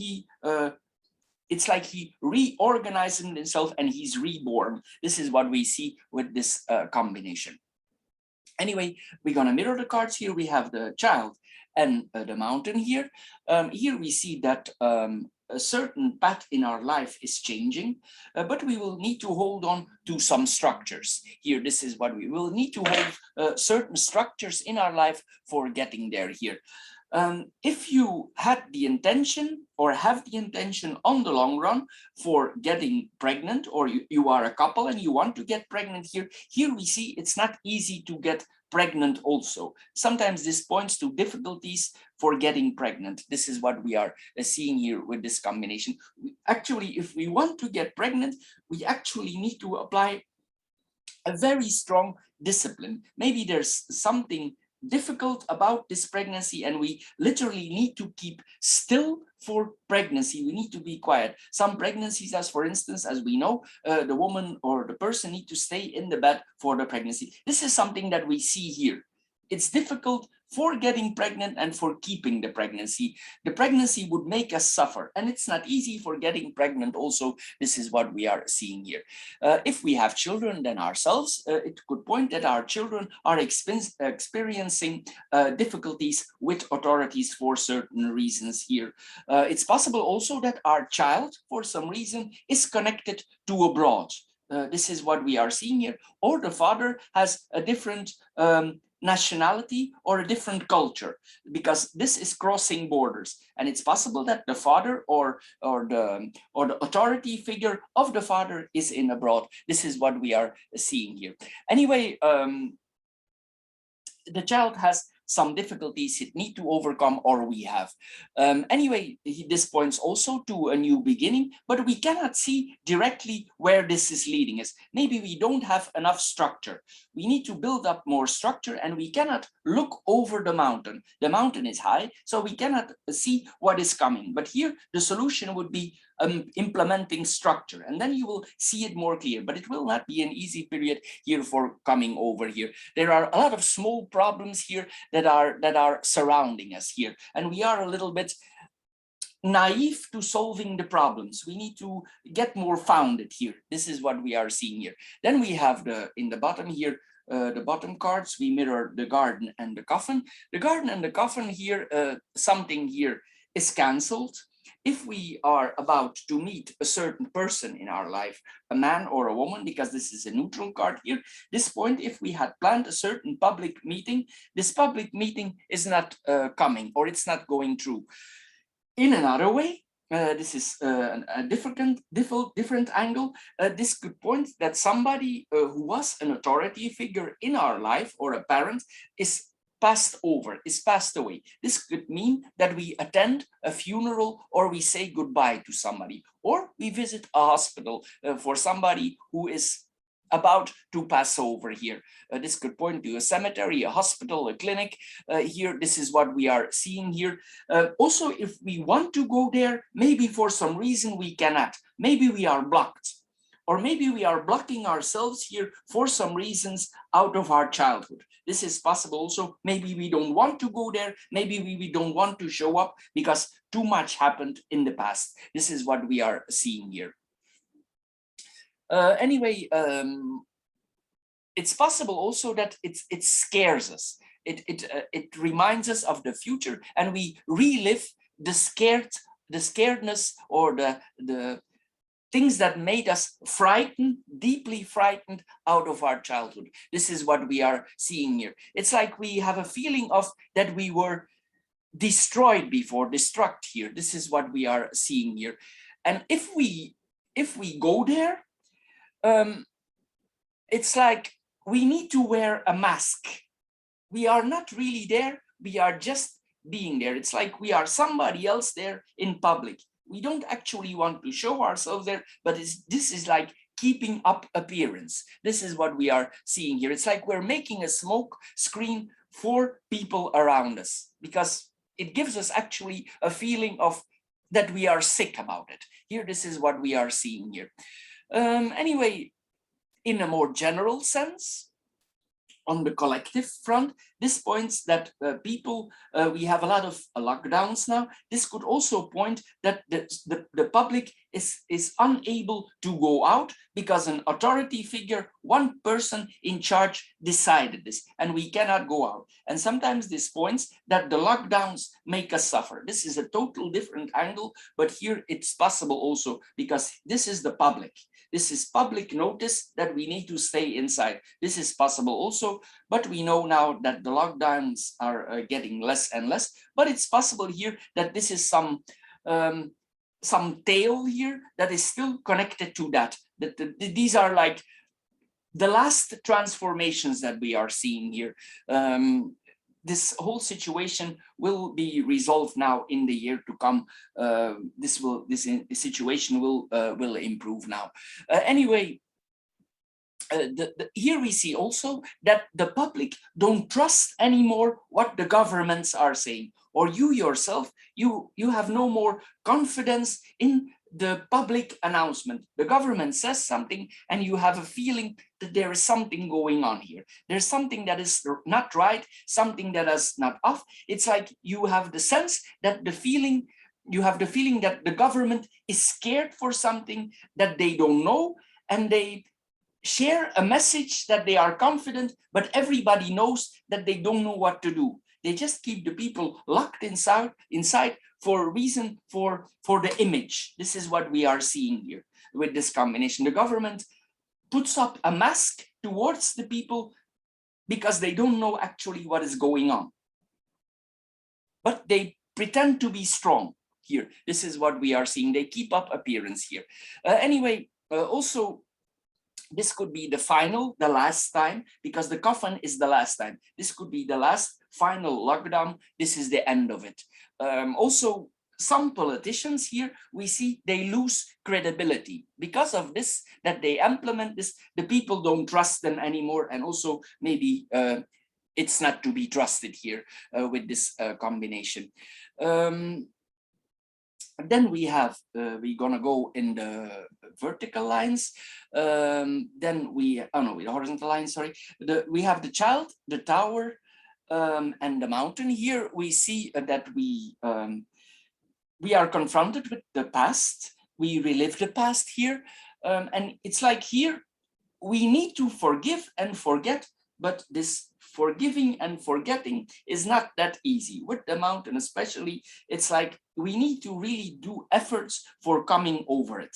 it's like he reorganizes himself and he's reborn. This is what we see with this combination. Anyway, we're gonna mirror the cards here. We have the child and the mountain here. Here we see that a certain path in our life is changing, but we will need to hold on to some structures. Here, this is what we will need to hold certain structures in our life for getting there here. If you had the intention or have the intention on the long run for getting pregnant, or you are a couple and you want to get pregnant here we see it's not easy to get pregnant also. Sometimes this points to difficulties for getting pregnant. This is what we are seeing here with this combination. Actually, if we want to get pregnant, we actually need to apply a very strong discipline. Maybe there's something difficult about this pregnancy and we literally need to keep still for pregnancy. We need to be quiet. Some pregnancies, as for instance, as we know, the woman or the person need to stay in the bed for the pregnancy. This is something that we see here. It's difficult for getting pregnant and for keeping the pregnancy. The pregnancy would make us suffer, and it's not easy for getting pregnant also. This is what we are seeing here. If we have children then ourselves, it could point that our children are experiencing difficulties with authorities for certain reasons here. It's possible also that our child, for some reason, is connected to abroad. This is what we are seeing here. Or the father has a different nationality or a different culture, because this is crossing borders, and it's possible that the father or the authority figure of the father is in abroad. This is what we are seeing here. Anyway, the child has some difficulties it need to overcome, or we have. Anyway, this points also to a new beginning, but we cannot see directly where this is leading us. Maybe we don't have enough structure. We need to build up more structure, and we cannot look over the mountain. The mountain is high, so we cannot see what is coming. But here the solution would be implementing structure, and then you will see it more clear. But it will not be an easy period here for coming over here. There are a lot of small problems here that are surrounding us here, and we are a little bit naive to solving the problems. We need to get more founded here. This is what we are seeing here. Then we have in the bottom here, the bottom cards, we mirror the garden and the coffin. The garden and the coffin here, something here is cancelled. If we are about to meet a certain person in our life, a man or a woman, because this is a neutral card here, this point, if we had planned a certain public meeting, this public meeting is not coming, or it's not going through. In another way, this is a different angle. This could point that somebody who was an authority figure in our life, or a parent, is passed away. This could mean that we attend a funeral, or we say goodbye to somebody, or we visit a hospital for somebody who is about to pass over here. This could point to a cemetery, a hospital, a clinic. Here, this is what we are seeing here. Also, if we want to go there, maybe for some reason we cannot. Maybe we are blocked. Or maybe we are blocking ourselves here for some reasons out of our childhood. This is possible also. Maybe we don't want to go there. Maybe we don't want to show up because too much happened in the past. This is what we are seeing here. Anyway, it's possible also that it scares us. It reminds us of the future, and we relive the scaredness, or the things that made us frightened, deeply frightened out of our childhood. This is what we are seeing here. It's like we have a feeling of that we were destroyed before, destruct here. This is what we are seeing here. And if we go there, it's like we need to wear a mask. We are not really there. We are just being there. It's like we are somebody else there in public. We don't actually want to show ourselves there, but this is like keeping up appearance. This is what we are seeing here. It's like we're making a smoke screen for people around us, because it gives us actually a feeling of that we are sick about it. Here, this is what we are seeing here. Anyway, in a more general sense, on the collective front, this points that we have a lot of lockdowns now. This could also point that the public is unable to go out because an authority figure, one person in charge, decided this, and we cannot go out. And sometimes this points that the lockdowns make us suffer. This is a total different angle, but here it's possible also because this is the public. This is public notice that we need to stay inside. This is possible also, but we know now that the lockdowns are getting less and less. But it's possible here that this is some tale here that is still connected to that. These are like the last transformations that we are seeing here. This whole situation will be resolved now in the year to come. This situation will improve now. Anyway, here we see also that the public don't trust anymore what the governments are saying, or you yourself, you have no more confidence in the public announcement. The government says something and you have a feeling that there is something going on here. There's something that is not right, something that is not off. It's like you have the sense that you have the feeling that the government is scared for something that they don't know, and they share a message that they are confident, but everybody knows that they don't know what to do. They just keep the people locked inside for a reason, for the image. This is what we are seeing here with this combination. The government puts up a mask towards the people because they don't know actually what is going on. But they pretend to be strong here. This is what we are seeing. They keep up appearance here. Anyway, also, this could be the last time, because the coffin is the last time. This could be the last final lockdown. This is the end of it. Also, some politicians here, we see they lose credibility because of this, that they implement this. The people don't trust them anymore. And also maybe it's not to be trusted here with this combination. Then we have, we're gonna go in the vertical lines. Then we, oh no, with the horizontal lines, sorry. We have the child, the tower, and the mountain. Here we see that we are confronted with the past. We relive the past here. And it's like here, we need to forgive and forget, but this forgiving and forgetting is not that easy. With the mountain especially, it's like we need to really do efforts for coming over it.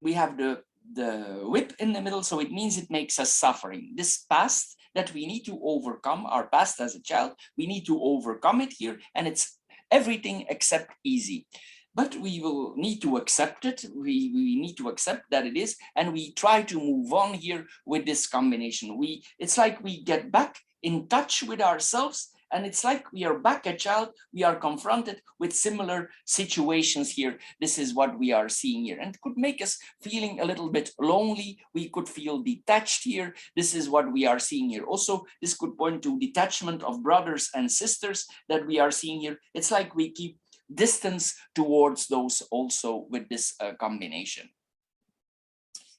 We have the whip in the middle, so it means it makes us suffering. This past that we need to overcome, our past as a child, we need to overcome it here, and it's everything except easy. But we will need to accept it. We need to accept that it is, and we try to move on here with this combination. It's like we get back in touch with ourselves, and it's like we are back a child. We are confronted with similar situations here. This is what we are seeing here, and it could make us feeling a little bit lonely. We could feel detached here. This is what we are seeing here. Also, this could point to detachment of brothers and sisters that we are seeing here. It's like we keep distance towards those also with this combination.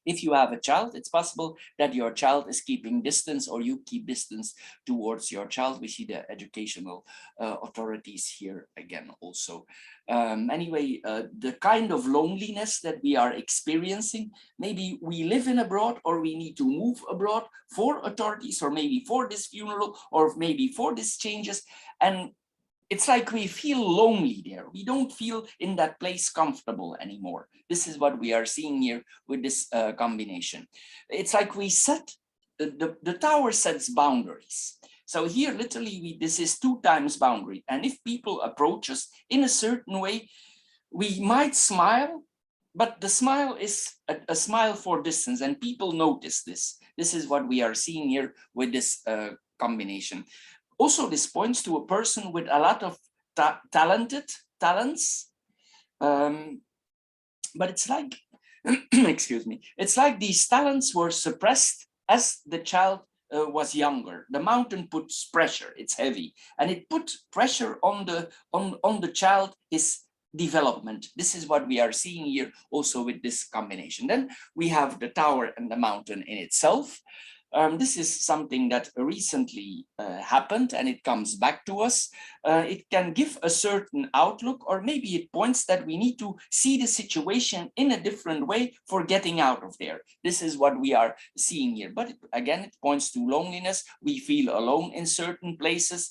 If you have a child, it's possible that your child is keeping distance, or you keep distance towards your child. We see the educational authorities here again also. Anyway, the kind of loneliness that we are experiencing, maybe we live in abroad, or we need to move abroad for authorities, or maybe for this funeral, or maybe for these changes. And it's like we feel lonely there. We don't feel in that place comfortable anymore. This is what we are seeing here with this combination. It's like we set, the tower sets boundaries. So here, literally, this is 2 times boundary. And if people approach us in a certain way, we might smile, but the smile is a smile for distance, and people notice this. This is what we are seeing here with this combination. Also, this points to a person with a lot of talents, but it's like, excuse me, it's like these talents were suppressed as the child was younger. The mountain puts pressure, it's heavy, and it put pressure on the child, his development. This is what we are seeing here also with this combination. Then we have the tower and the mountain in itself. This is something that recently happened, and it comes back to us. It can give a certain outlook, or maybe it points that we need to see the situation in a different way for getting out of there. This is what we are seeing here. But again, it points to loneliness. We feel alone in certain places.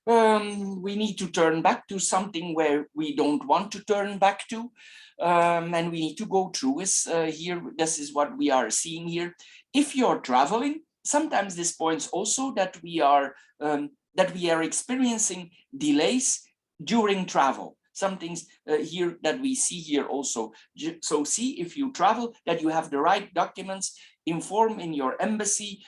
We need to turn back to something where we don't want to turn back to. And we need to go through this here. This is what we are seeing here. If you're traveling, sometimes this points also that we are experiencing delays during travel. some things here that we see here also. So see if you travel that you have the right documents. Inform in your embassy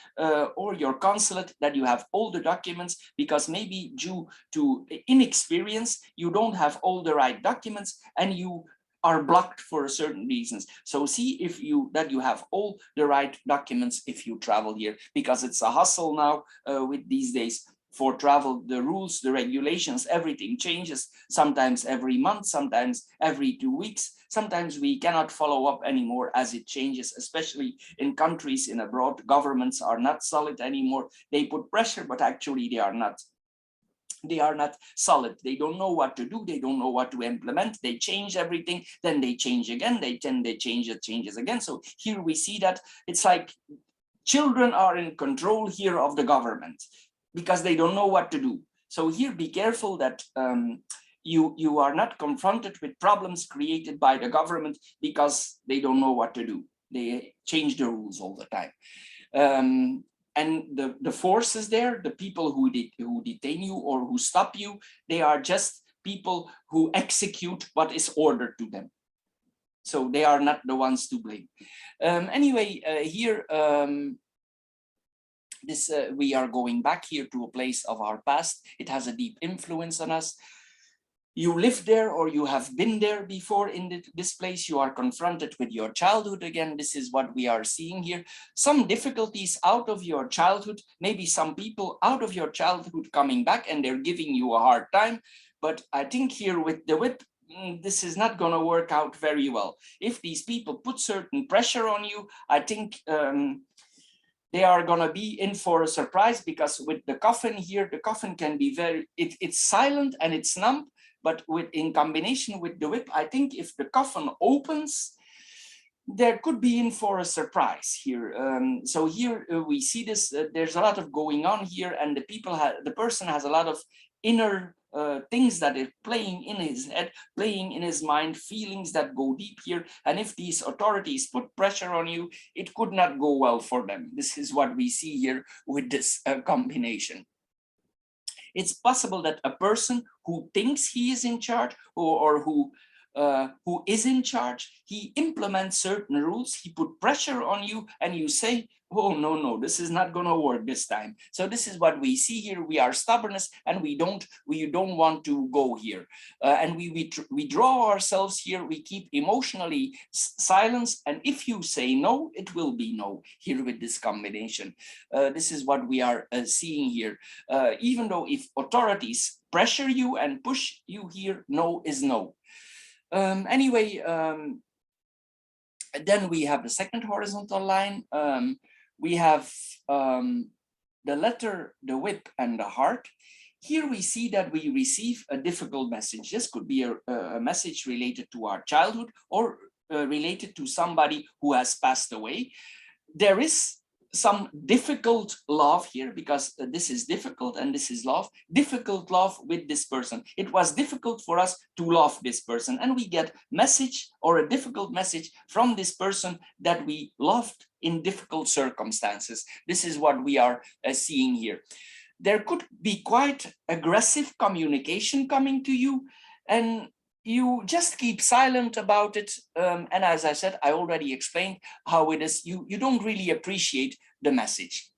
or your consulate that you have all the documents, because maybe due to inexperience, you don't have all the right documents and you are blocked for certain reasons. So see if you have all the right documents if you travel here, because it's a hustle now with these days for travel. The rules, the regulations, everything changes, sometimes every month, sometimes every 2 weeks. Sometimes we cannot follow up anymore as it changes, especially in countries in abroad. Governments are not solid anymore. They put pressure, but actually they are not solid. They don't know what to do. They don't know what to implement. They change everything, then they change again. They change, it changes again. So here we see that it's like children are in control here of the government because they don't know what to do. So here, be careful that you are not confronted with problems created by the government because they don't know what to do. They change the rules all the time. And the forces there, the people who detain you or who stop you, they are just people who execute what is ordered to them. So they are not the ones to blame. Anyway, here, we are going back here to a place of our past. It has a deep influence on us. You live there or you have been there before in this place. You are confronted with your childhood again. This is what we are seeing here. Some difficulties out of your childhood, maybe some people out of your childhood coming back and they're giving you a hard time. But I think here with the whip, this is not going to work out very well. If these people put certain pressure on you, I think they are going to be in for a surprise, because with the coffin here, the coffin can be it's silent and it's numb. But in combination with the whip, I think if the coffin opens, there could be in for a surprise here. So here we see this. There's a lot of going on here, and the person has a lot of inner things that are playing in his head, playing in his mind, feelings that go deep here. And if these authorities put pressure on you, it could not go well for them. This is what we see here with this combination. It's possible that a person who thinks he is in charge or who is in charge, he implements certain rules, he put pressure on you, and you say, oh, no, this is not going to work this time. So this is what we see here. We are stubbornness, and we don't want to go here. And we draw ourselves here. We keep emotionally silence. And if you say no, it will be no here with this combination. This is what we are seeing here. Even though if authorities pressure you and push you here, no is no. Anyway, then we have the second horizontal line. We have the letter, the whip, and the heart. Here we see that we receive a difficult message. This could be a message related to our childhood or related to somebody who has passed away. There is some difficult love here, because this is difficult and this is love. Difficult love with this person. It was difficult for us to love this person, and we get message or a difficult message from this person that we loved in difficult circumstances. This is what we are seeing here. There could be quite aggressive communication coming to you, and you just keep silent about it. And as I said, I already explained how it is. You don't really appreciate the message.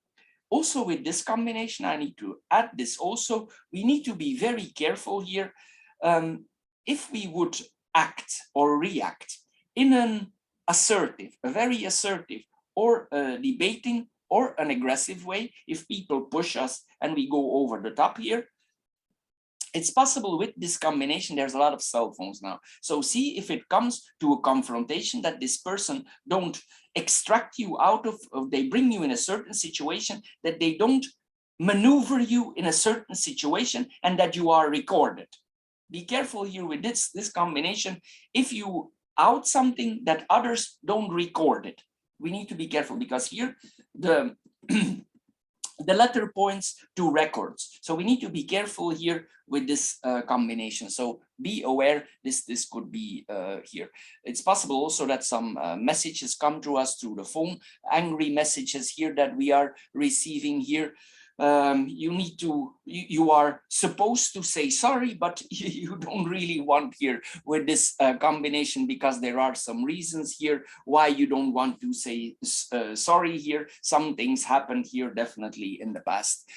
Also with this combination, I need to add this also. We need to be very careful here. If we would act or react in an assertive, a very assertive or debating or an aggressive way, if people push us and we go over the top here, it's possible with this combination. There's a lot of cell phones now. So see if it comes to a confrontation that this person don't extract you out of, they bring you in a certain situation, that they don't maneuver you in a certain situation, and that you are recorded. Be careful here with this combination. If you out something, that others don't record it. We need to be careful, because here the letter points to records. So we need to be careful here with this combination. So be aware, this could be here. It's possible also that some messages come to us through the phone, angry messages here that we are receiving here. you need to, you are supposed to say sorry, but you don't really want here with this combination, because there are some reasons here why you don't want to say sorry here. Some things happened here definitely in the past.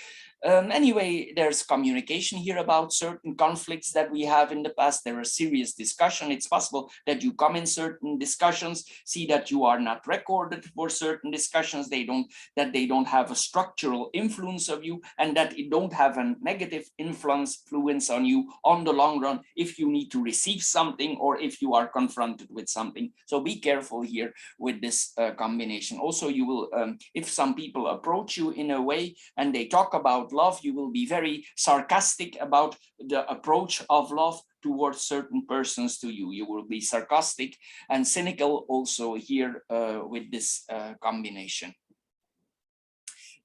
Anyway, there's communication here about certain conflicts that we have in the past. There are serious discussion. It's possible that you come in certain discussions, see that you are not recorded for certain discussions. They don't have a structural influence of you, and that it don't have a negative influence on you on the long run if you need to receive something or if you are confronted with something. So be careful here with this combination. Also, you will, if some people approach you in a way and they talk about love, you will be very sarcastic about the approach of love towards certain persons to you. You will be sarcastic and cynical also here with this combination.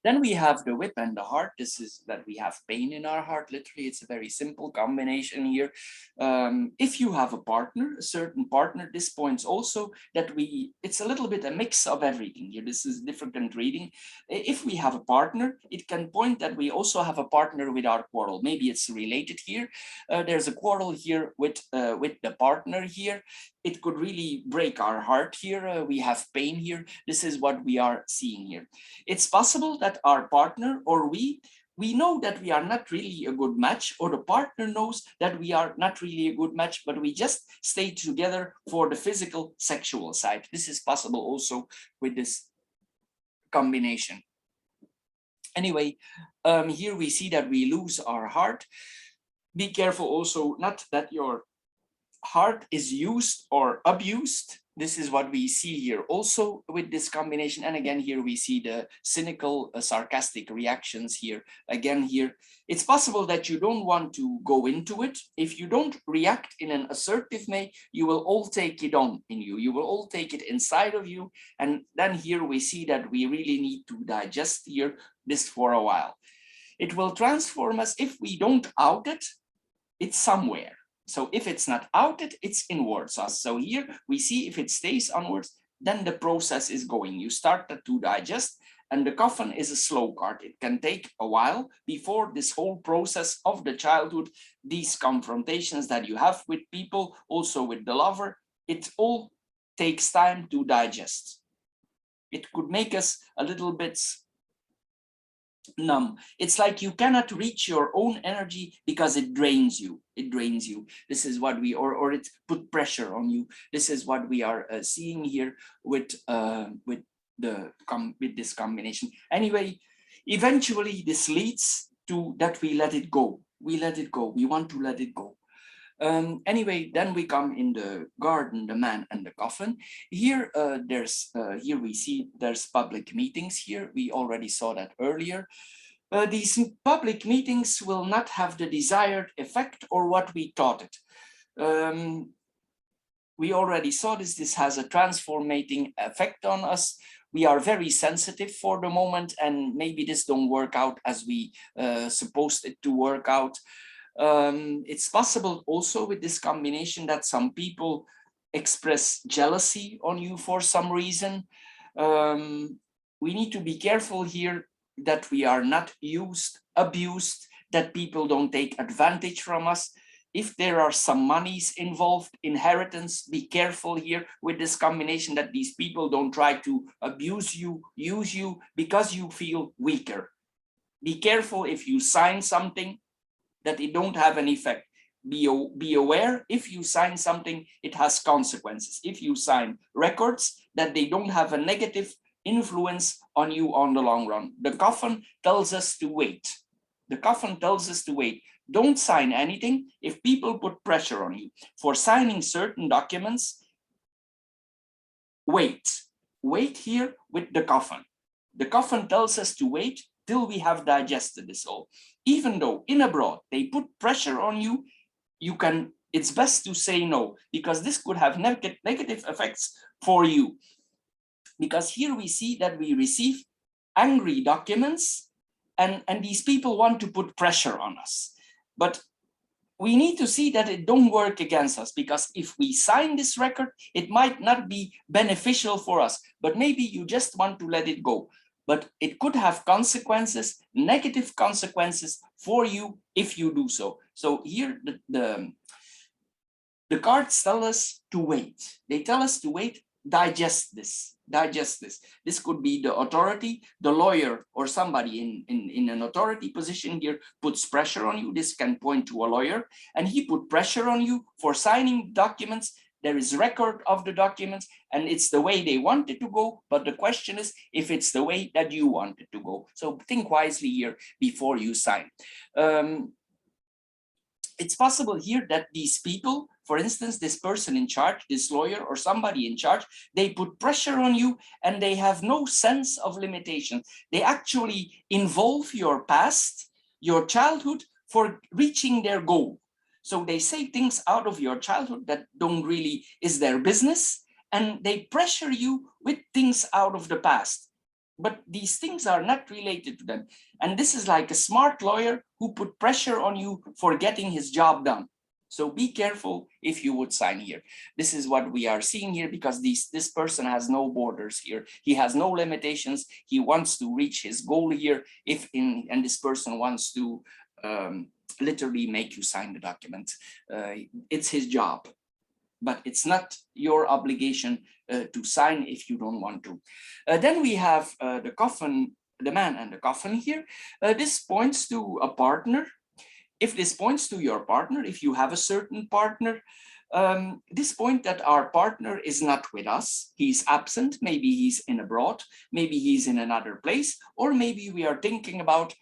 Then we have the whip and the heart. This is that we have pain in our heart. Literally, it's a very simple combination here. If you have a partner, a certain partner, this points also that it's a little bit a mix of everything here. This is different reading. If we have a partner, it can point that we also have a partner with our quarrel. Maybe it's related here. There's a quarrel here with the partner here. It could really break our heart here. We have pain here. This is what we are seeing here. It's possible that our partner or we know that we are not really a good match, or the partner knows that we are not really a good match, but we just stay together for the physical sexual side. This is possible also with this combination. Anyway, here we see that we lose our heart. Be careful also not that your heart is used or abused. This is what we see here also with this combination. And again, here we see the cynical, sarcastic reactions here. Again, here, it's possible that you don't want to go into it. If you don't react in an assertive way, you will all take it on in you. You will all take it inside of you. And then here we see that we really need to digest here this for a while. It will transform us if we don't out it. It's somewhere. So if it's not outed, it's inwards us. So here we see if it stays onwards, then the process is going. You start to digest, and the coffin is a slow card. It can take a while before this whole process of the childhood, these confrontations that you have with people, also with the lover, it all takes time to digest. It could make us a little bit numb. It's like you cannot reach your own energy because it drains you. It drains you. This is what we, or it put pressure on you. This is what we are seeing here with this combination. Anyway, eventually this leads to that we let it go. We let it go. We want to let it go. Anyway, then we come in the garden, the man and the coffin. Here, here we see there's public meetings here. We already saw that earlier. These public meetings will not have the desired effect or what we thought it. We already saw this. This has a transformating effect on us. We are very sensitive for the moment, and maybe this don't work out as we supposed it to work out. It's possible also with this combination that some people express jealousy on you for some reason. We need to be careful here that we are not abused, that people don't take advantage from us. If there are some monies involved, inheritance, be careful here with this combination that these people don't try to abuse you, use you because you feel weaker. Be careful if you sign something that it don't have an effect. Be aware if you sign something, it has consequences. If you sign records, that they don't have a negative influence on you on the long run. The coffin tells us to wait. The coffin tells us to wait. Don't sign anything if people put pressure on you. For signing certain documents, wait. Wait here with the coffin. The coffin tells us to wait till we have digested this all. Even though in abroad they put pressure on you, it's best to say no, because this could have negative effects for you. Because here we see that we receive angry documents, and these people want to put pressure on us. But we need to see that it don't work against us, because if we sign this record, it might not be beneficial for us, but maybe you just want to let it go. but it could have consequences, negative consequences for you if you do so. So here the cards tell us to wait. They tell us to wait, digest this, digest this. This could be the authority, the lawyer, or somebody in an authority position here puts pressure on you. This can point to a lawyer, and he put pressure on you for signing documents. There is record of the documents, and it's the way they want it to go. But the question is if it's the way that you want it to go. So think wisely here before you sign. It's possible here that these people, for instance, this person in charge, this lawyer or somebody in charge, they put pressure on you and they have no sense of limitation. They actually involve your past, your childhood for reaching their goal. So they say things out of your childhood that don't really is their business, and they pressure you with things out of the past. But these things are not related to them. And this is like a smart lawyer who put pressure on you for getting his job done. So be careful if you would sign here. This is what we are seeing here, because this person has no borders here. He has no limitations. He wants to reach his goal here. And this person wants to literally make you sign the document. It's his job, but it's not your obligation to sign if you don't want to. Then we have the coffin, the man and the coffin here. This points to a partner. If this points to your partner, if you have a certain partner, this point that our partner is not with us, he's absent, maybe he's in abroad, maybe he's in another place, or maybe we are thinking about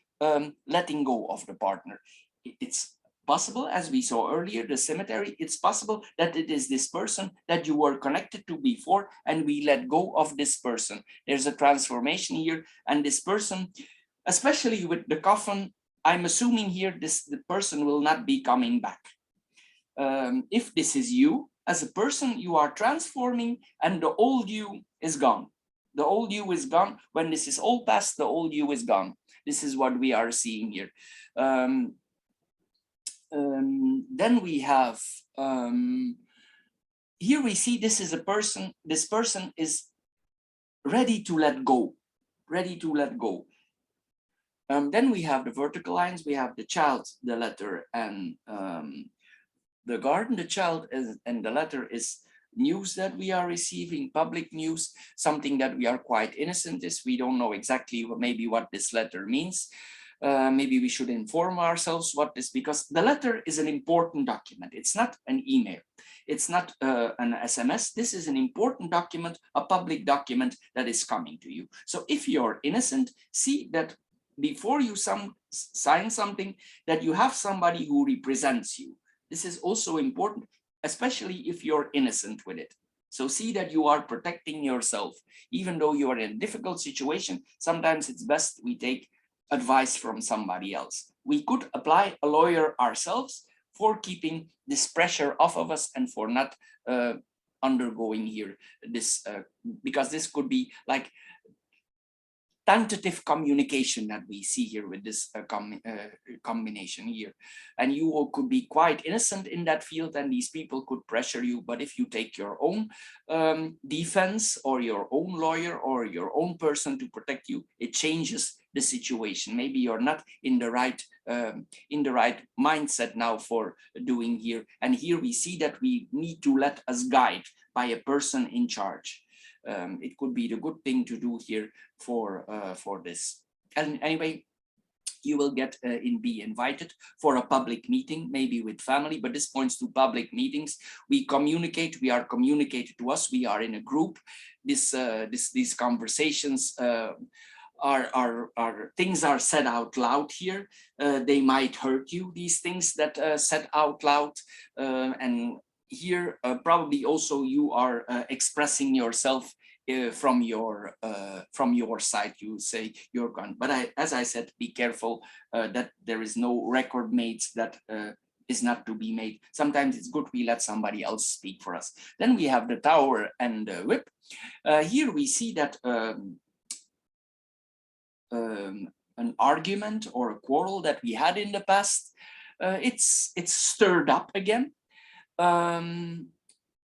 letting go of the partner. It's possible, as we saw earlier, the cemetery, it's possible that it is this person that you were connected to before and we let go of this person. There's a transformation here, and this person, especially with the coffin, I'm assuming here the person will not be coming back. If this is you, as a person, you are transforming and the old you is gone. The old you is gone. When this is all past, the old you is gone. This is what we are seeing here. Then we have, here we see this is a person, this person is ready to let go, ready to let go. Then we have the vertical lines, we have the child, the letter, and the garden. The child and the letter is news that we are receiving, public news, something that we are quite innocent is. We don't know exactly maybe what this letter means. Maybe we should inform ourselves what this, because the letter is an important document. It's not an email. It's not an SMS. This is an important document, a public document that is coming to you. So if you're innocent, see that before you sign something, that you have somebody who represents you. This is also important, especially if you're innocent with it. So see that you are protecting yourself. Even though you are in a difficult situation, sometimes it's best we take advice from somebody else. We could apply a lawyer ourselves for keeping this pressure off of us and for not undergoing here this, because this could be like tentative communication that we see here with this combination here. And you could be quite innocent in that field and these people could pressure you. But if you take your own defense or your own lawyer or your own person to protect you, it changes the situation. Maybe you're not in the right mindset now for doing here. And here we see that we need to let us guide by a person in charge. It could be the good thing to do here for this. And anyway, you will be invited for a public meeting, maybe with family, but this points to public meetings. We communicate, we are communicated to us, we are in a group. These conversations are things are said out loud here. They might hurt you, these things that said out loud, and here probably also you are expressing yourself from your side. You say you're gone, but as I said, be careful that there is no record made that is not to be made. Sometimes it's good we let somebody else speak for us. Then we have the tower and the whip. Here we see that an argument or a quarrel that we had in the past, it's stirred up again.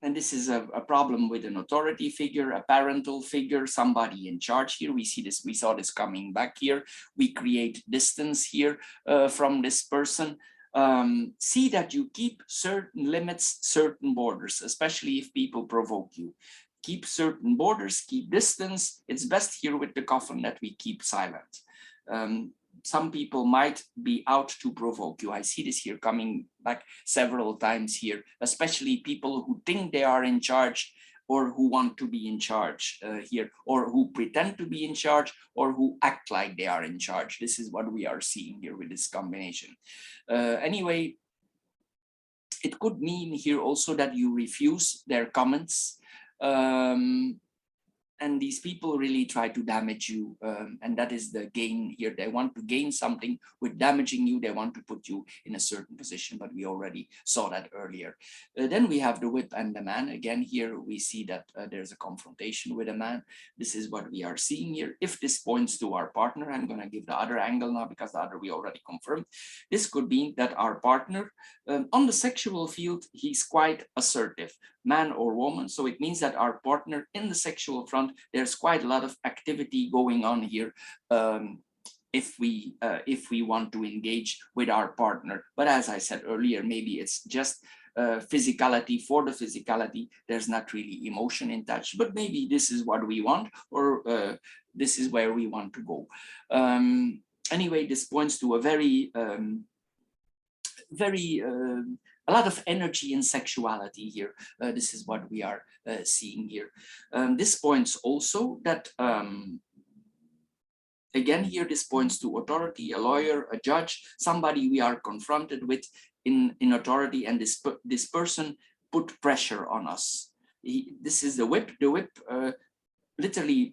And this is a problem with an authority figure, a parental figure, somebody in charge here. We see this, we saw this coming back here. We create distance here from this person. See that you keep certain limits, certain borders, especially if people provoke you. Keep certain borders, keep distance. It's best here with the coffin that we keep silent. Some people might be out to provoke you. I see this here coming back several times here, especially people who think they are in charge or who want to be in charge here, or who pretend to be in charge, or who act like they are in charge. This is what we are seeing here with this combination. Anyway, it could mean here also that you refuse their comments. And these people really try to damage you, and that is the gain here. They want to gain something with damaging you. They want to put you in a certain position, but we already saw that earlier. Then we have the whip and the man. Again, here we see that there's a confrontation with a man. This is what we are seeing here. If this points to our partner, I'm going to give the other angle now because the other we already confirmed. This could mean that our partner on the sexual field, he's quite assertive, man or woman. So it means that our partner in the sexual front, there's quite a lot of activity going on here if we want to engage with our partner. But as I said earlier, maybe it's just physicality for the physicality. There's not really emotion in touch, but maybe this is what we want, or this is where we want to go. Anyway, this points to a a lot of energy and sexuality here. This is what we are seeing here. This points also that, again here, this points to authority, a lawyer, a judge, somebody we are confronted with in authority, and this person put pressure on us. This is the whip. The whip literally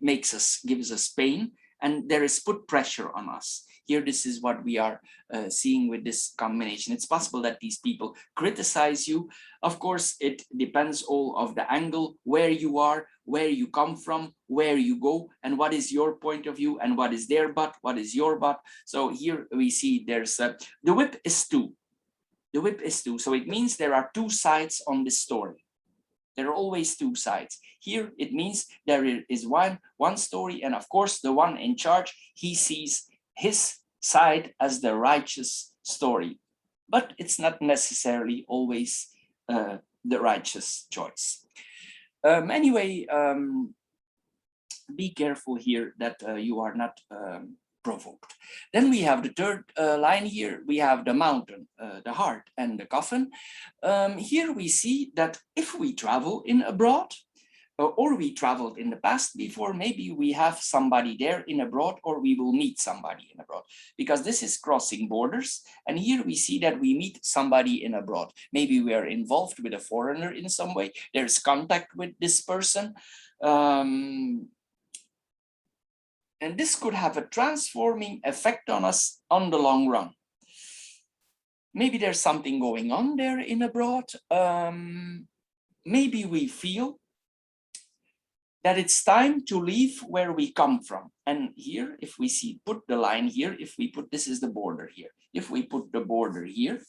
gives us pain, and there is put pressure on us. Here, this is what we are seeing with this combination. It's possible that these people criticize you. Of course, it depends all of the angle, where you are, where you come from, where you go, and what is your point of view, and what is their but, what is your but. So here we see there's the whip is two. The whip is two. So it means there are two sides on this story. There are always two sides. Here it means there is one story, and of course the one in charge, he sees his side as the righteous story, but it's not necessarily always the righteous choice. Anyway, be careful here that you are not provoked. Then we have the third line here. We have the mountain, the heart, and the coffin. Here we see that if we travel in abroad, or we traveled in the past before, maybe we have somebody there in abroad, or we will meet somebody in abroad, because this is crossing borders. And here we see that we meet somebody in abroad. Maybe we are involved with a foreigner in some way. There's contact with this person. And this could have a transforming effect on us on the long run. Maybe there's something going on there in abroad. Maybe we feel that it's time to leave where we come from. And here, if we see, put the line here, if we put, this is the border here. If we put the border here,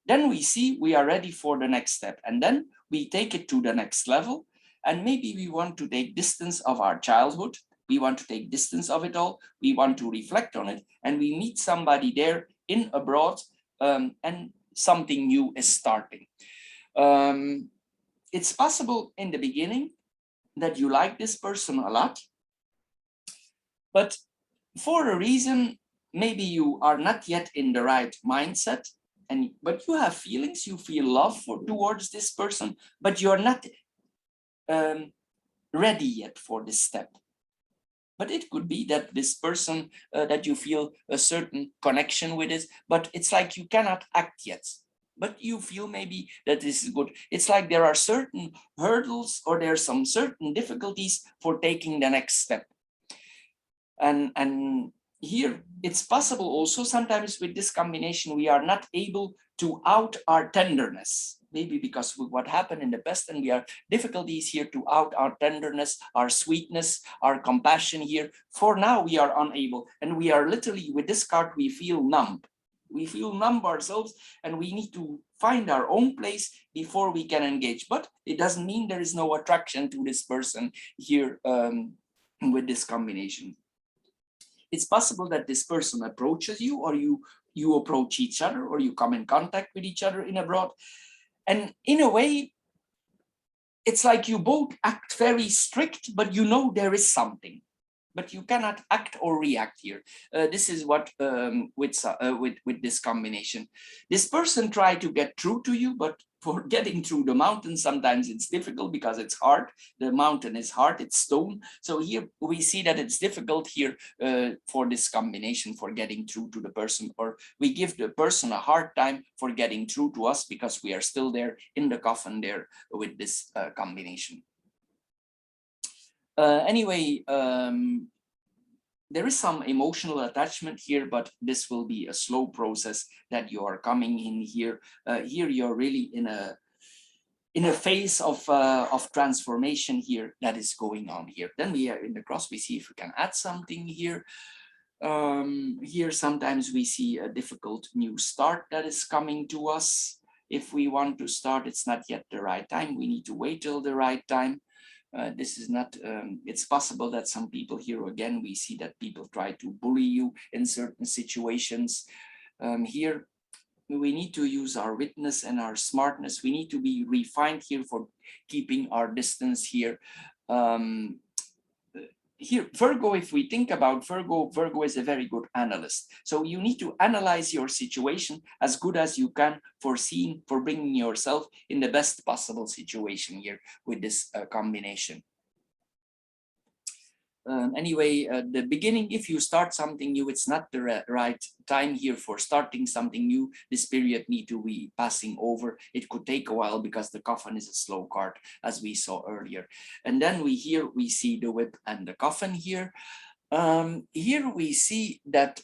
then we see we are ready for the next step. And then we take it to the next level. And maybe we want to take distance of our childhood. We want to take distance of it all. We want to reflect on it. And we meet somebody there in abroad, and something new is starting. It's possible in the beginning that you like this person a lot, but for a reason, maybe you are not yet in the right mindset, but you have feelings, you feel love towards this person, but you're not ready yet for this step. But it could be that this person that you feel a certain connection with is, but it's like you cannot act yet. But you feel maybe that this is good. It's like there are certain hurdles, or there are some certain difficulties for taking the next step. And here it's possible also sometimes with this combination, we are not able to out our tenderness, maybe because of what happened in the past, and we have difficulties here to out our tenderness, our sweetness, our compassion here. For now, we are unable, and we are literally, with this card, we feel numb. we feel numb ourselves, and we need to find our own place before we can engage. But it doesn't mean there is no attraction to this person here with this combination. It's possible that this person approaches you, or you approach each other, or you come in contact with each other in abroad. And in a way, it's like you both act very strict, but you know there is something, but you cannot act or react here. This is what with this combination. This person tried to get through to you, but for getting through the mountain, sometimes it's difficult because it's hard. The mountain is hard, it's stone. So here we see that it's difficult here for this combination for getting through to the person, or we give the person a hard time for getting through to us because we are still there in the coffin there with this combination. Anyway, there is some emotional attachment here, but this will be a slow process that you are coming in here. Here you're really in a phase of transformation here that is going on here. Then we are in the cross. We see if we can add something here. Here sometimes we see a difficult new start that is coming to us. If we want to start, it's not yet the right time. We need to wait till the right time. This is not, it's possible that some people here, again, we see that people try to bully you in certain situations. Here, we need to use our witness and our smartness. We need to be refined here for keeping our distance here. Here, Virgo, if we think about Virgo, Virgo is a very good analyst. So you need to analyze your situation as good as you can for bringing yourself in the best possible situation here with this combination. Anyway, the beginning, if you start something new, it's not the right time here for starting something new. This period need to be passing over. It could take a while because the coffin is a slow card, as we saw earlier. And then we see the whip and the coffin here. Here we see that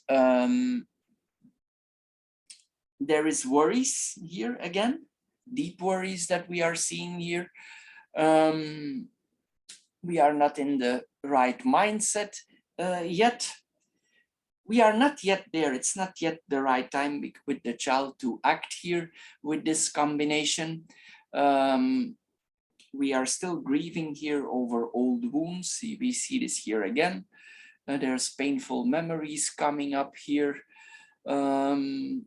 there is worries here again, deep worries that we are seeing here. We are not in the right mindset yet. We are not yet there. It's not yet the right time with the child to act here with this combination. We are still grieving here over old wounds. We see this here again. There's painful memories coming up here. And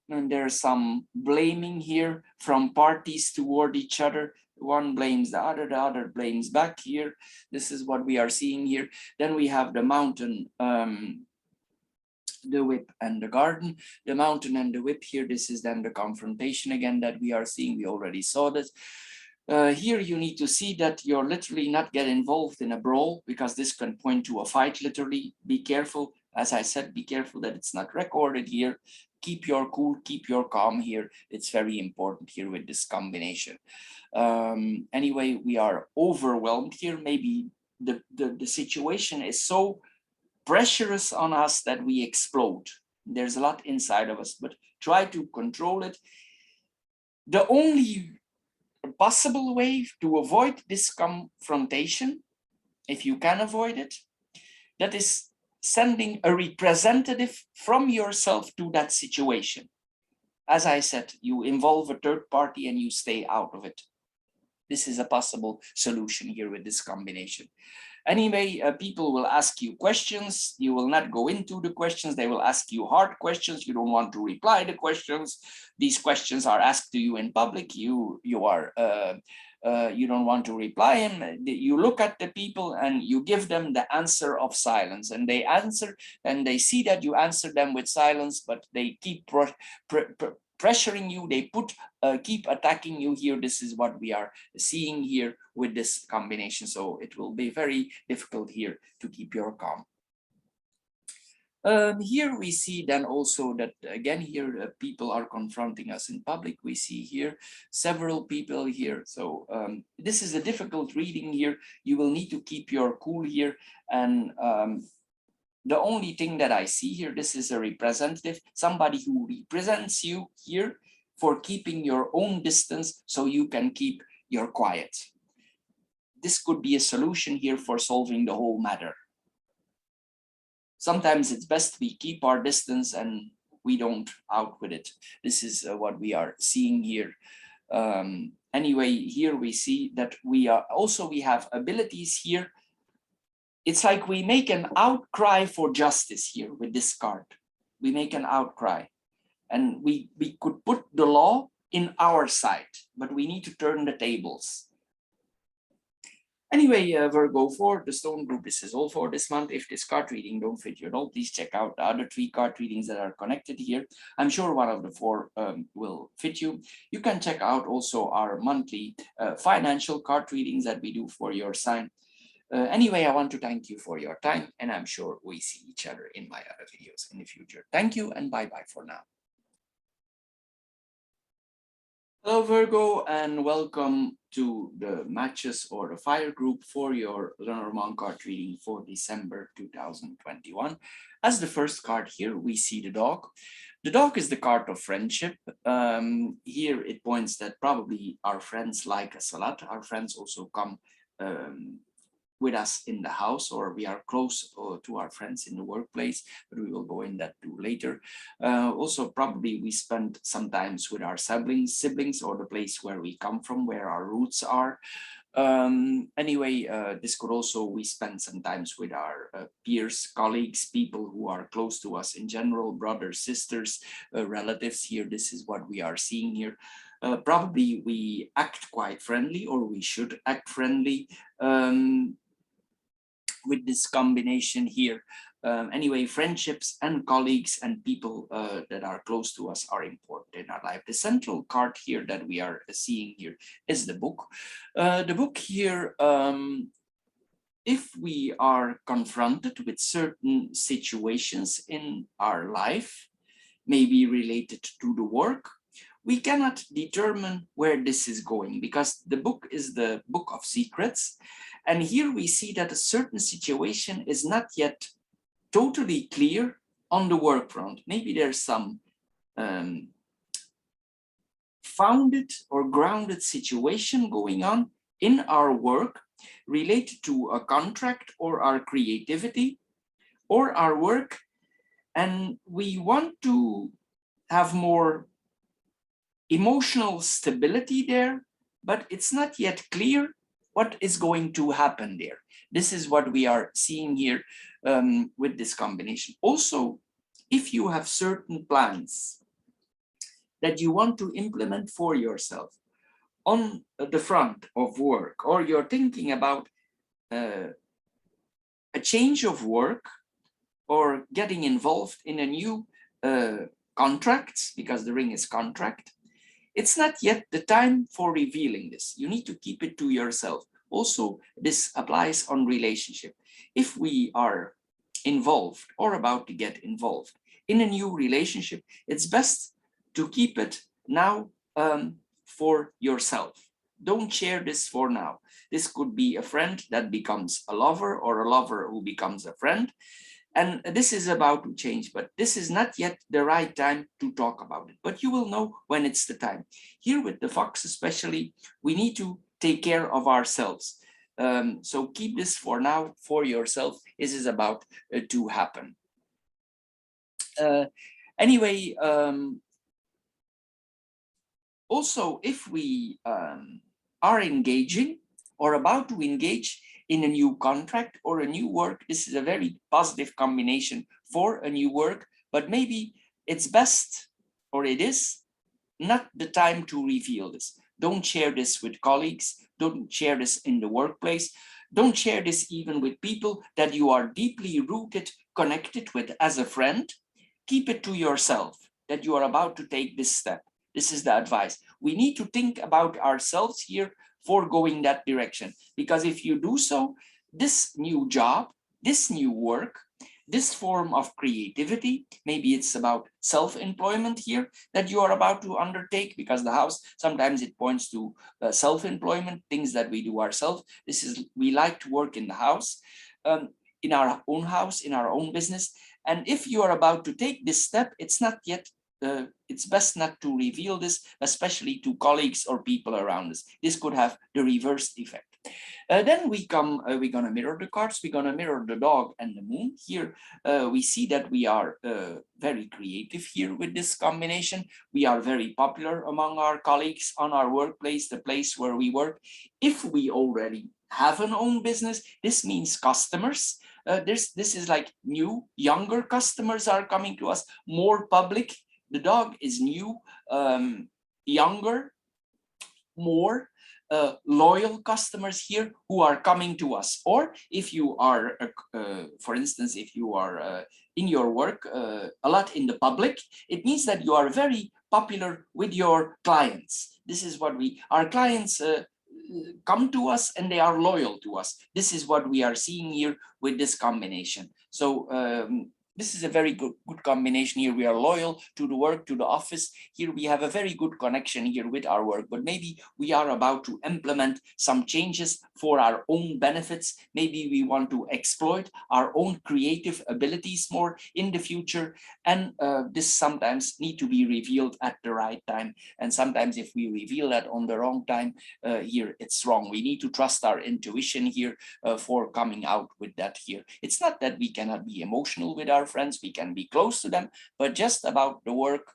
there's some blaming here from parties toward each other. One blames the other blames back here. This is what we are seeing here. Then we have the mountain, the whip and the garden. The mountain and the whip here, this is then the confrontation again that we are seeing. We already saw this. Here you need to see that you're literally not get involved in a brawl, because this can point to a fight literally. Be careful. As I said, be careful that it's not recorded here. Keep your cool, keep your calm here. It's very important here with this combination. Anyway, we are overwhelmed here. Maybe the situation is so pressurous on us that we explode. There's a lot inside of us, but try to control it. The only possible way to avoid this confrontation, if you can avoid it, that is sending a representative from yourself to that situation. As I said, you involve a third party and you stay out of it. This is a possible solution here with this combination. Anyway, people will ask you questions. You will not go into the questions. They will ask you hard questions. You don't want to reply the questions. These questions are asked to you in public. You don't want to reply them. You look at the people and you give them the answer of silence, and they answer, and they see that you answer them with silence, but they keep pressuring you. They keep attacking you here. This is what we are seeing here with this combination. So it will be very difficult here to keep your calm. Here we see then also that again here people are confronting us in public. We see here several people here. So this is a difficult reading here. You will need to keep your cool here. And the only thing that I see here, this is a representative, somebody who represents you here for keeping your own distance so you can keep your quiet. This could be a solution here for solving the whole matter. sometimes it's best we keep our distance and we don't out with it. This is what we are seeing here. Anyway, here we see that we have abilities here. It's like we make an outcry for justice here with this card. We make an outcry, and we could put the law in our side, but we need to turn the tables. Anyway, Virgo, for the stone group, this is all for this month. If this card reading don't fit you at all, please check out the other 3 card readings that are connected here. I'm sure one of the 4 will fit you. You can check out also our monthly financial card readings that we do for your sign. Anyway, I want to thank you for your time, and I'm sure we see each other in my other videos in the future. Thank you, and bye-bye for now. Hello, Virgo, and welcome to the matches or the fire group for your Lenormand card reading for December 2021. As the first card here, we see the dog. The dog is the card of friendship. Here it points that probably our friends like us a lot. Our friends also come with us in the house, or we are close to our friends in the workplace, but we will go in that too later. Also, probably we spend sometimes with our siblings or the place where we come from, where our roots are. Anyway, this could also, we spend sometimes with our peers, colleagues, people who are close to us in general, brothers, sisters, relatives. Here, this is what we are seeing here. Probably we act quite friendly, or we should act friendly with this combination here. Anyway, friendships and colleagues and people that are close to us are important in our life. The central card here that we are seeing here is the book. The book here, if we are confronted with certain situations in our life, maybe related to the work, we cannot determine where this is going, because the book is the book of secrets. And here we see that a certain situation is not yet totally clear on the work front. Maybe there's some founded or grounded situation going on in our work related to a contract or our creativity or our work. And we want to have more emotional stability there, but it's not yet clear what is going to happen there. This is what we are seeing here with this combination. Also, if you have certain plans that you want to implement for yourself on the front of work, or you're thinking about a change of work or getting involved in a new contract, because the ring is contract, it's not yet the time for revealing this. You need to keep it to yourself. Also, this applies on relationship. If we are involved or about to get involved in a new relationship, it's best to keep it now for yourself. Don't share this for now. This could be a friend that becomes a lover, or a lover who becomes a friend. And this is about to change, but this is not yet the right time to talk about it. But you will know when it's the time. Here with the fox especially, we need to take care of ourselves. So keep this for now for yourself. This is about to happen. Anyway, also, if we are engaging or about to engage in a new contract or a new work, this is a very positive combination for a new work, but maybe it's best, or it is not the time to reveal this. Don't share this with colleagues. Don't share this in the workplace. Don't share this even with people that you are deeply rooted, connected with as a friend. Keep it to yourself that you are about to take this step. This is the advice. We need to think about ourselves here for going that direction. Because if you do so, this new job, this new work, this form of creativity, maybe it's about self-employment here that you are about to undertake, because the house, sometimes it points to self-employment, things that we do ourselves. This is, we like to work in the house, in our own house, in our own business. And if you are about to take this step, it's not yet it's best not to reveal this, especially to colleagues or people around us. This could have the reverse effect. Then we're gonna mirror the cards, we're gonna mirror the dog and the moon. Here we see that we are very creative here with this combination. We are very popular among our colleagues on our workplace, the place where we work. If we already have an own business, this means customers. This is like new, younger customers are coming to us, more public. The dog is new, younger, more loyal customers here who are coming to us. Or if you are, for instance, if you are in your work a lot in the public, it means that you are very popular with your clients. This is what our clients come to us and they are loyal to us. This is what we are seeing here with this combination. So this is a very good combination here. We are loyal to the work, to the office. Here we have a very good connection here with our work, but maybe we are about to implement some changes for our own benefits. Maybe we want to exploit our own creative abilities more in the future. And this sometimes need to be revealed at the right time. And sometimes if we reveal that on the wrong time, here it's wrong. We need to trust our intuition here for coming out with that here. It's not that we cannot be emotional with our friends, we can be close to them, but just about the work,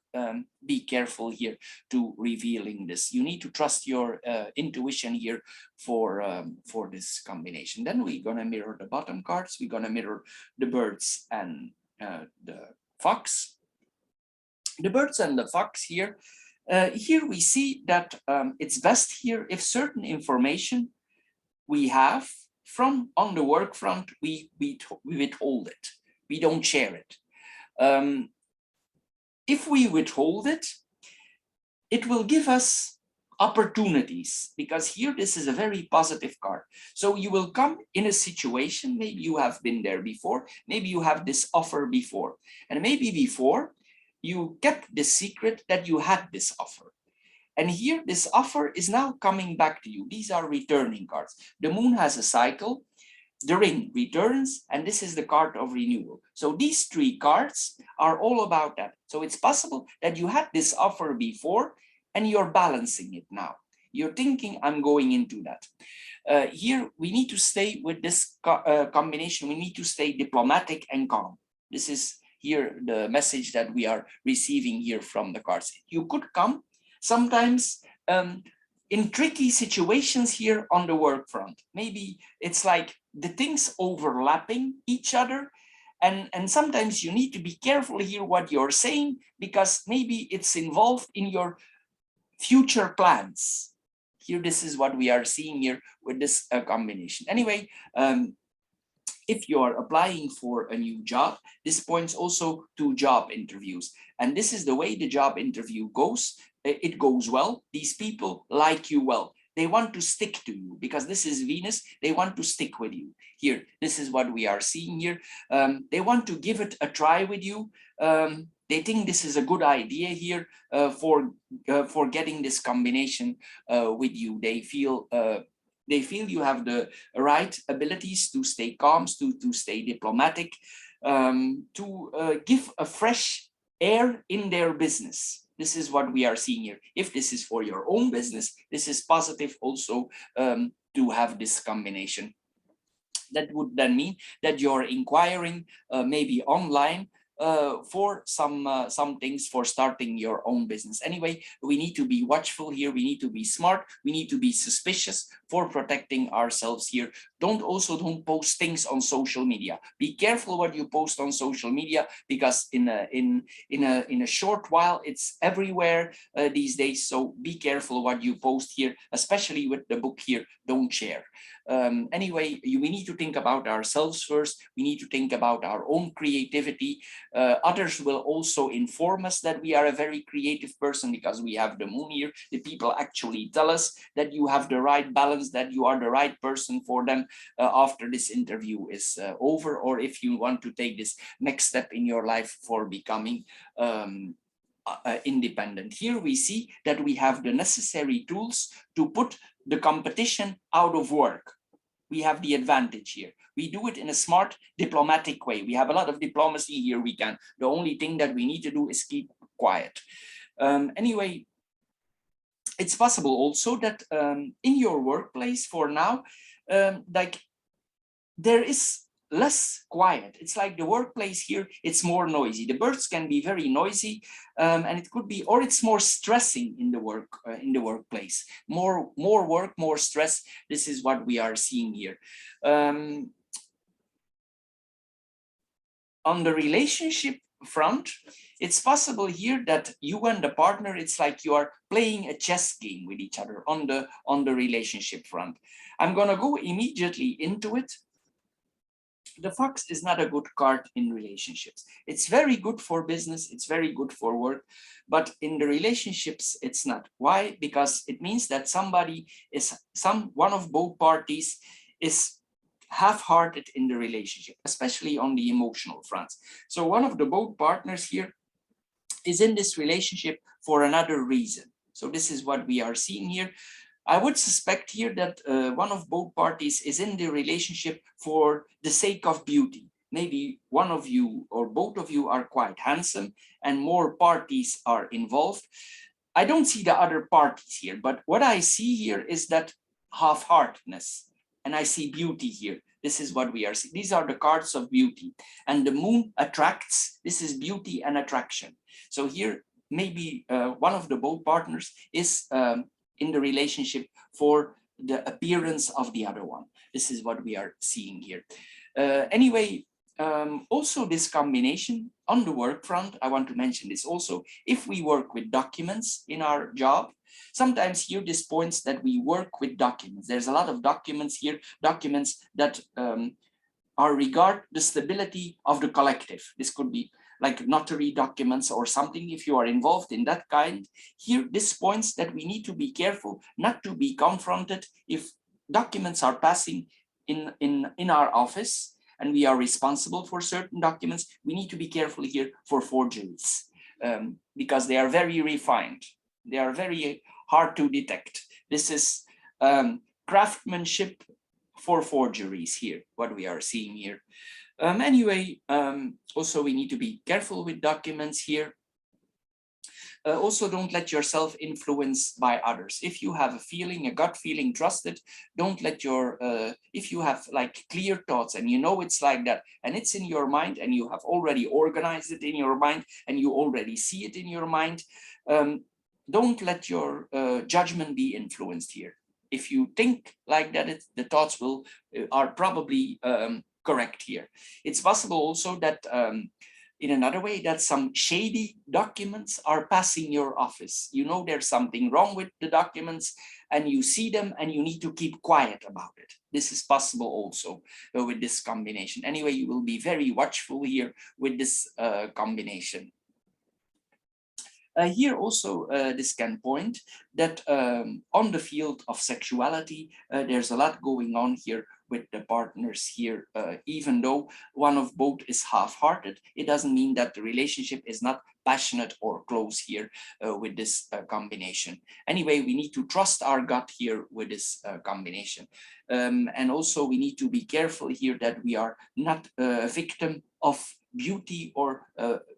be careful here to revealing this. You need to trust your intuition here for this combination. Then we're gonna mirror the bottom cards. We're gonna mirror the birds and the fox. The birds and the fox here. Here we see that it's best here if certain information we have from on the work front, we withhold it. We don't share it. If we withhold it, it will give us opportunities, because here this is a very positive card. So you will come in a situation, maybe you have been there before, maybe you have this offer before, and maybe before you kept the secret that you had this offer. And here this offer is now coming back to you. These are returning cards. The moon has a cycle. The ring returns, and this is the card of renewal. So these three cards are all about that. So it's possible that you had this offer before and you're balancing it now. You're thinking, I'm going into that. Here we need to stay with this combination. We need to stay diplomatic and calm. This is here the message that we are receiving here from the cards. You could come sometimes in tricky situations here on the work front. Maybe it's like the things overlapping each other. And sometimes you need to be careful here what you're saying, because maybe it's involved in your future plans. Here, this is what we are seeing here with this combination. Anyway, if you are applying for a new job, this points also to job interviews. And this is the way the job interview goes. It goes well. These people like you well. They want to stick to you because this is Venus. They want to stick with you. Here, this is what we are seeing here. They want to give it a try with you. They think this is a good idea here for getting this combination with you. They feel you have the right abilities to stay calm, to stay diplomatic, to give a fresh air in their business. This is what we are seeing here. If this is for your own business, this is positive also to have this combination. That would then mean that you're inquiring maybe online for some things for starting your own business. Anyway, we need to be watchful here. We need to be smart. We need to be suspicious for protecting ourselves here. Don't post things on social media. Be careful what you post on social media, because in a short while it's everywhere these days. So be careful what you post here, especially with the book here. Don't share. Anyway, we need to think about ourselves first. We need to think about our own creativity. Others will also inform us that we are a very creative person because we have the moon here. The people actually tell us that you have the right balance, that you are the right person for them after this interview is over, or if you want to take this next step in your life for becoming independent. Here we see that we have the necessary tools to put the competition out of work. We have the advantage here. We do it in a smart, diplomatic way. We have a lot of diplomacy here. The only thing that we need to do is keep quiet. Anyway, It's possible also that in your workplace for now, like there is less quiet. It's like the workplace here, it's more noisy. The birds can be very noisy, and it could be, or it's more stressing in the workplace. More work, more stress. This is what we are seeing here. On the relationship front, it's possible here that you and the partner, it's like you are playing a chess game with each other on the relationship front. I'm gonna go immediately into it. The fox is not a good card in relationships. It's very good for business, it's very good for work, but in the relationships, it's not. Why? Because it means that one of both parties is half-hearted in the relationship, especially on the emotional front. So one of the both partners here is in this relationship for another reason. So this is what we are seeing here. I would suspect here that one of both parties is in the relationship for the sake of beauty. Maybe one of you or both of you are quite handsome and more parties are involved. I don't see the other parties here, but what I see here is that half-heartedness, and I see beauty here. This is what we are seeing. These are the cards of beauty, and the moon attracts. This is beauty and attraction. So here, maybe one of the both partners is in the relationship for the appearance of the other one. This is what we are seeing here. Anyway, also this combination on the work front, I want to mention this also. If we work with documents in our job, sometimes here this points that we work with documents. There's a lot of documents here, documents that are regard the stability of the collective. This could be like notary documents or something. If you are involved in that kind, here this points that we need to be careful not to be confronted if documents are passing in our office and we are responsible for certain documents. We need to be careful here for forgeries because they are very refined. They are very hard to detect. This is craftsmanship for forgeries here, what we are seeing here. Anyway, also we need to be careful with documents here. Also, don't let yourself influence by others. If you have a feeling, a gut feeling, trust it. Don't let your, if you have like clear thoughts and you know it's like that and it's in your mind and you have already organized it in your mind and you already see it in your mind, don't let your judgment be influenced here. If you think like that, the thoughts are probably correct here. It's possible also that in another way that some shady documents are passing your office. You know there's something wrong with the documents and you see them and you need to keep quiet about it. This is possible also with this combination. Anyway, you will be very watchful here with this combination. Here also this can point that on the field of sexuality, there's a lot going on here with the partners here. Even though one of both is half-hearted, it doesn't mean that the relationship is not passionate or close here with this combination. Anyway, we need to trust our gut here with this combination. And also we need to be careful here that we are not a victim of beauty or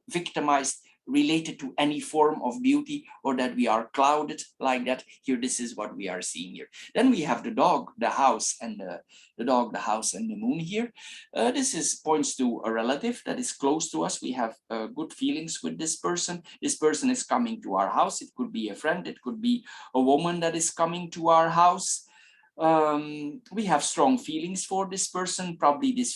victimized related to any form of beauty, or that we are clouded like that. Here, this is what we are seeing here. Then we have the dog, the house, and the dog, the house, and the moon here. This points to a relative that is close to us. We have good feelings with this person. This person is coming to our house. It could be a friend. It could be a woman that is coming to our house. We have strong feelings for this person. Probably this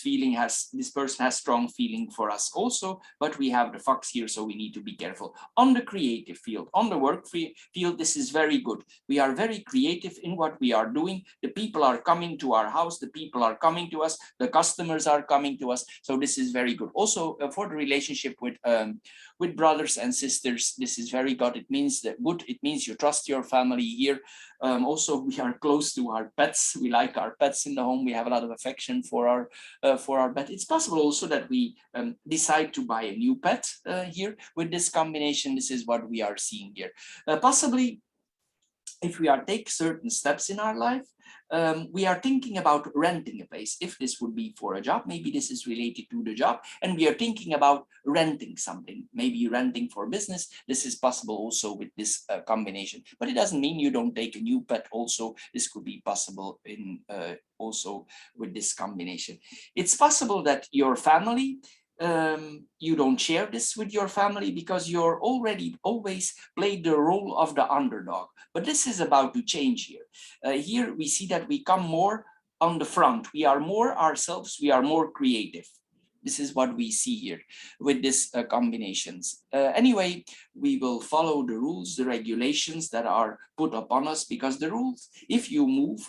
person has strong feeling for us also, but we have the fox here, so we need to be careful. On the creative field, on the work field, this is very good. We are very creative in what we are doing. The people are coming to our house, the people are coming to us, the customers are coming to us. So this is very good. Also for the relationship with brothers and sisters, this is very good. It means that good. It means you trust your family here. Also, we are close to our pets. We like our pets in the home. We have a lot of affection for our pet. It's possible also that we decide to buy a new pet here with this combination. This is what we are seeing here. Possibly if we are take certain steps in our life, we are thinking about renting a place. If this would be for a job, maybe this is related to the job, and we are thinking about renting something, maybe renting for business. This is possible also with this combination, but it doesn't mean you don't take a new pet also. This could be possible in also with this combination. It's possible that your family, you don't share this with your family because you're already always played the role of the underdog. But this is about to change here. Here we see that we come more on the front. We are more ourselves. We are more creative. This is what we see here with these combinations. Anyway, we will follow the rules, the regulations that are put upon us, because the rules, if you move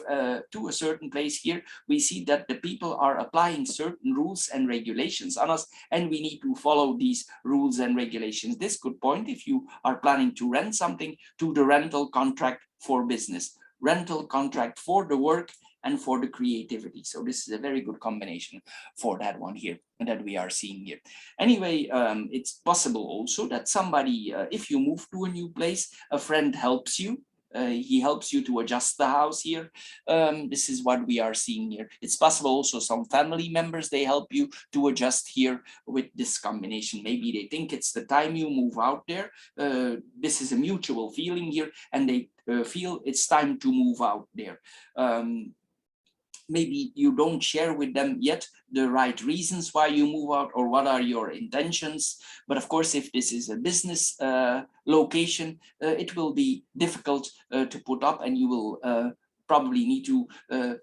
to a certain place here, we see that the people are applying certain rules and regulations on us, and we need to follow these rules and regulations. This could point, if you are planning to rent something, to the rental contract for business, rental contract for the work and for the creativity. So this is a very good combination for that one here that we are seeing here. Anyway, it's possible also that somebody, if you move to a new place, a friend helps you. He helps you to adjust the house here. This is what we are seeing here. It's possible also some family members, they help you to adjust here with this combination. Maybe they think it's the time you move out there. This is a mutual feeling here, and they feel it's time to move out there. Maybe you don't share with them yet the right reasons why you move out or what are your intentions. But of course, if this is a business location, it will be difficult to put up, and you will probably need to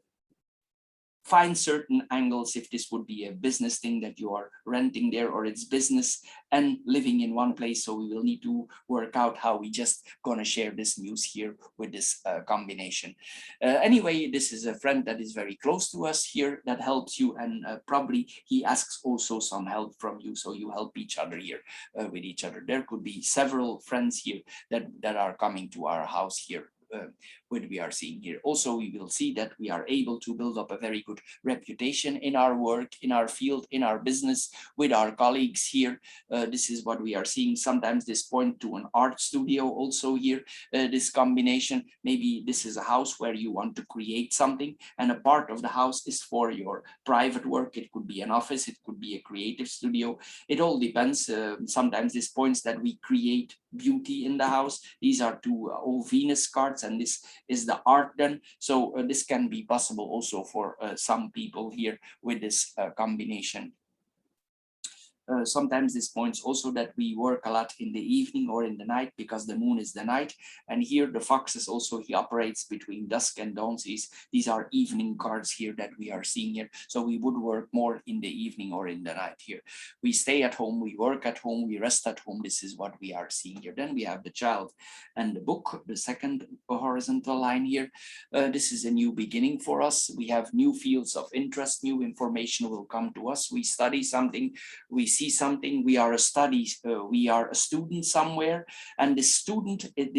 find certain angles if this would be a business thing that you are renting there, or it's business and living in one place. So we will need to work out how we just gonna share this news here with this combination. Anyway, this is a friend that is very close to us here that helps you, and probably he asks also some help from you, so you help each other here with each other. There could be several friends here that are coming to our house here. What we are seeing here. Also, we will see that we are able to build up a very good reputation in our work, in our field, in our business, with our colleagues here. This is what we are seeing. Sometimes this point to an art studio also here, this combination. Maybe this is a house where you want to create something, and a part of the house is for your private work. It could be an office, it could be a creative studio. It all depends. Sometimes this points that we create beauty in the house. These are two old Venus cards, and this is the art then. So this can be possible also for some people here with this combination. Sometimes this points also that we work a lot in the evening or in the night, because the moon is the night. And here the fox is also, he operates between dusk and dawn. So these are evening cards here that we are seeing here. So we would work more in the evening or in the night here. We stay at home, we work at home, we rest at home. This is what we are seeing here. Then we have the child and the book, the second horizontal line here. This is a new beginning for us. We have new fields of interest, new information will come to us. We study something, we see something, we are a student somewhere, and this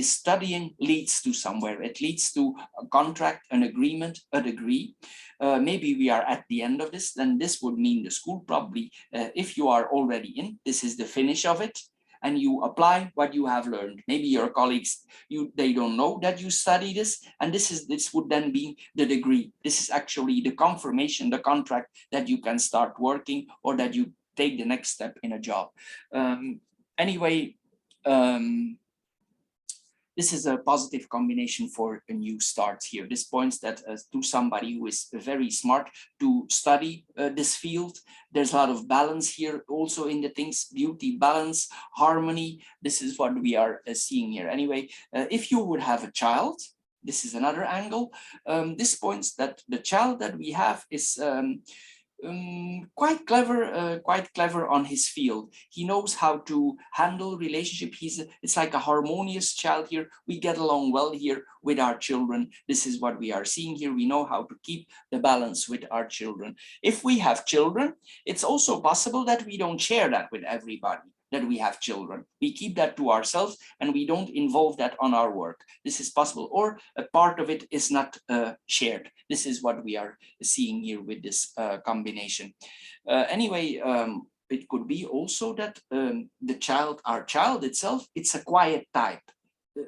studying leads to somewhere. It leads to a contract, an agreement, a degree. Maybe we are at the end of this, then this would mean the school probably, if you are already in, this is the finish of it, and you apply what you have learned. Maybe your colleagues, they don't know that you study this, and this would then be the degree. This is actually the confirmation, the contract that you can start working, or that you take the next step in a job. Anyway, this is a positive combination for a new start here. This points that to somebody who is very smart to study this field. There's a lot of balance here also in the things, beauty, balance, harmony. This is what we are seeing here. Anyway, if you would have a child, this is another angle. This points that the child that we have is quite clever on his field. He knows how to handle relationship. It's like a harmonious child here. We get along well here with our children. This is what we are seeing here. We know how to keep the balance with our children. If we have children, it's also possible that we don't share that with everybody, that we have children. We keep that to ourselves, and we don't involve that on our work. This is possible, or a part of it is not shared. This is what we are seeing here with this combination. Anyway, it could be also that our child itself, it's a quiet type.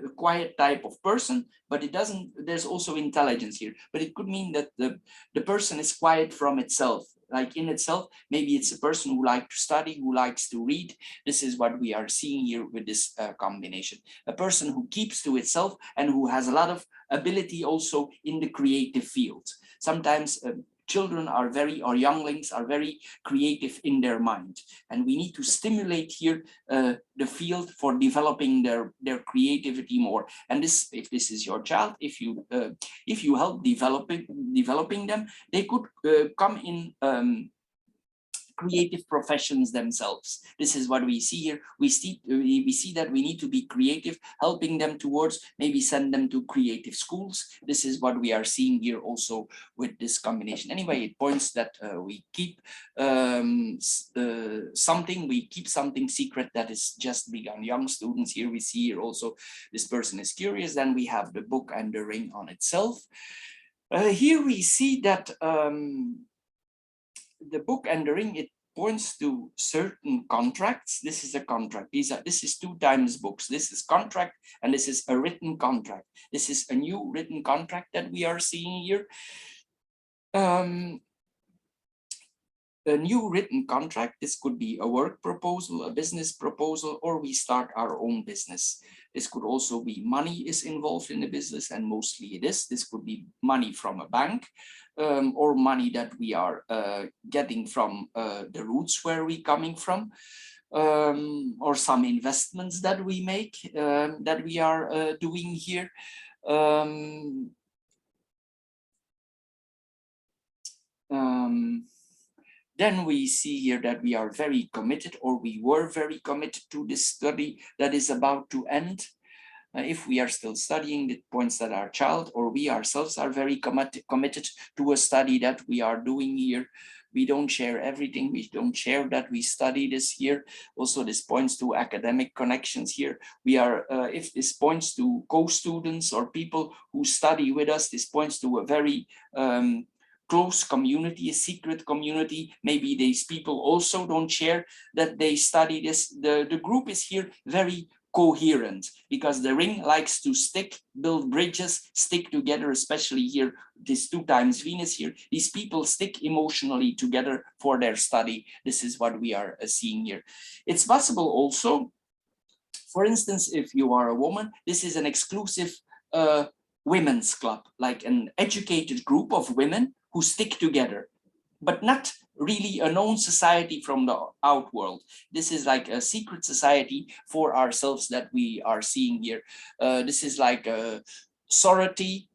a quiet type of person, but it doesn't, there's also intelligence here, but it could mean that the person is quiet from itself, like in itself. Maybe it's a person who likes to study, who likes to read. This is what we are seeing here with this combination. A person who keeps to itself and who has a lot of ability also in the creative field. Sometimes children are very, or younglings are very creative in their mind, and we need to stimulate here the field for developing their creativity more. And this, if this is your child, if you help developing them, they could come in creative professions themselves. This is what we see here. We see that we need to be creative, helping them towards, maybe send them to creative schools. This is what we are seeing here also with this combination. Anyway, it points that we keep something secret that is just begun. Young students, here we see here also this person is curious. Then we have the book and the ring on itself. Here we see that the book and the ring, it points to certain contracts. This is a contract. This is 2 times books. This is contract, and this is a written contract. This is a new written contract that we are seeing here. A new written contract. This could be a work proposal, a business proposal, or we start our own business. This could also be money is involved in the business, and mostly it is. This could be money from a bank, or money that we are getting from the roots where we're coming from, or some investments that we make, that we are doing here. Then we see here that we are very committed, or we were very committed to this study that is about to end. If we are still studying, it points that our child or we ourselves are very committed to a study that we are doing here. We don't share everything. We don't share that we study this here. Also, this points to academic connections here. We are, if this points to co-students or people who study with us, this points to a very close community, a secret community. Maybe these people also don't share that they study this. The group is here very coherent, because the ring likes to stick, build bridges, stick together, especially here, this 2 times Venus here. These people stick emotionally together for their study. This is what we are seeing here. It's possible also, for instance, if you are a woman, this is an exclusive women's club, like an educated group of women who stick together, but not really a known society from the outworld. This is like a secret society for ourselves that we are seeing here. This is like a sorority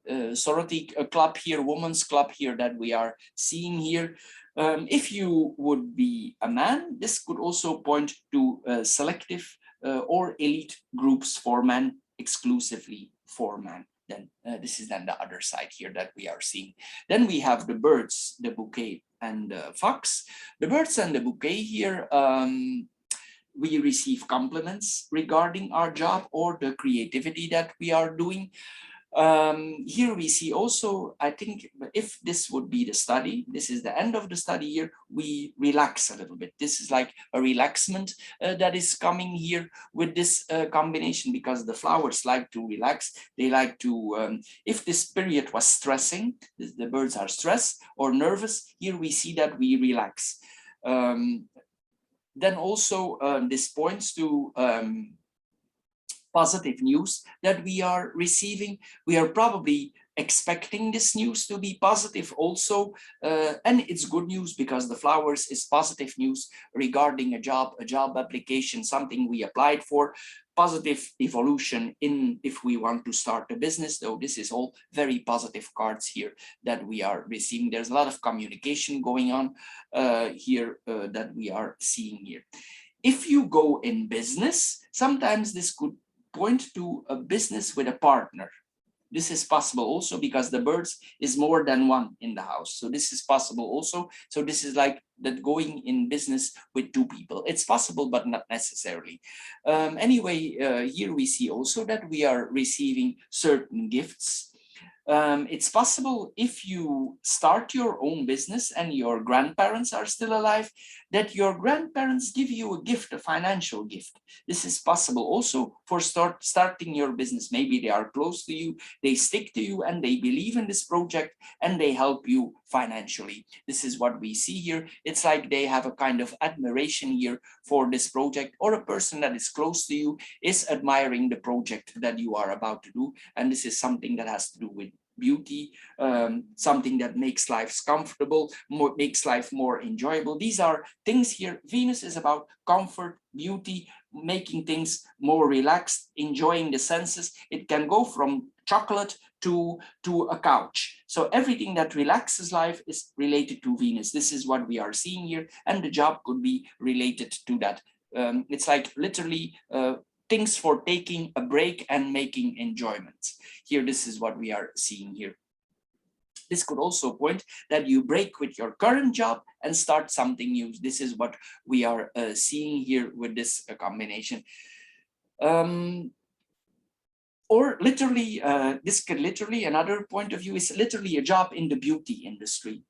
club here, women's club here that we are seeing here. If you would be a man, this could also point to selective or elite groups for men, exclusively for men. Then this is then the other side here that we are seeing. Then we have the birds, the bouquet, and the fox. The birds and the bouquet here, we receive compliments regarding our job or the creativity that we are doing. Here we see also, I think, if this would be the study, this is the end of the study here, we relax a little bit. This is like a relaxment that is coming here with this combination, because the flowers like to relax. They like to, if this period was stressing, the birds are stressed or nervous, here we see that we relax. Then also this points to positive news that we are receiving. We are probably expecting this news to be positive also, and it's good news because the flowers is positive news regarding a job application, something we applied for, positive evolution in if we want to start a business. Though this is all very positive cards here that we are receiving. There's a lot of communication going on here that we are seeing here. If you go in business, sometimes this could point to a business with a partner. This is possible also because the birds is more than one in the house. So this is possible also. So this is like that going in business with 2 people. It's possible, but not necessarily. Anyway, here we see also that we are receiving certain gifts. It's possible if you start your own business and your grandparents are still alive, that your grandparents give you a gift, a financial gift. This is possible also for starting your business. Maybe they are close to you, they stick to you, and they believe in this project, and they help you financially. This is what we see here. It's like they have a kind of admiration here for this project, or a person that is close to you is admiring the project that you are about to do. And this is something that has to do with beauty, something that makes life comfortable, makes life more enjoyable. These are things here. Venus is about comfort, beauty, making things more relaxed, enjoying the senses. It can go from chocolate to a couch. So everything that relaxes life is related to Venus. This is what we are seeing here, and the job could be related to that. It's like literally things for taking a break and making enjoyments. Here, this is what we are seeing here. This could also point that you break with your current job and start something new. This is what we are seeing here with this combination. Or literally, this could literally, another point of view is literally a job in the beauty industry.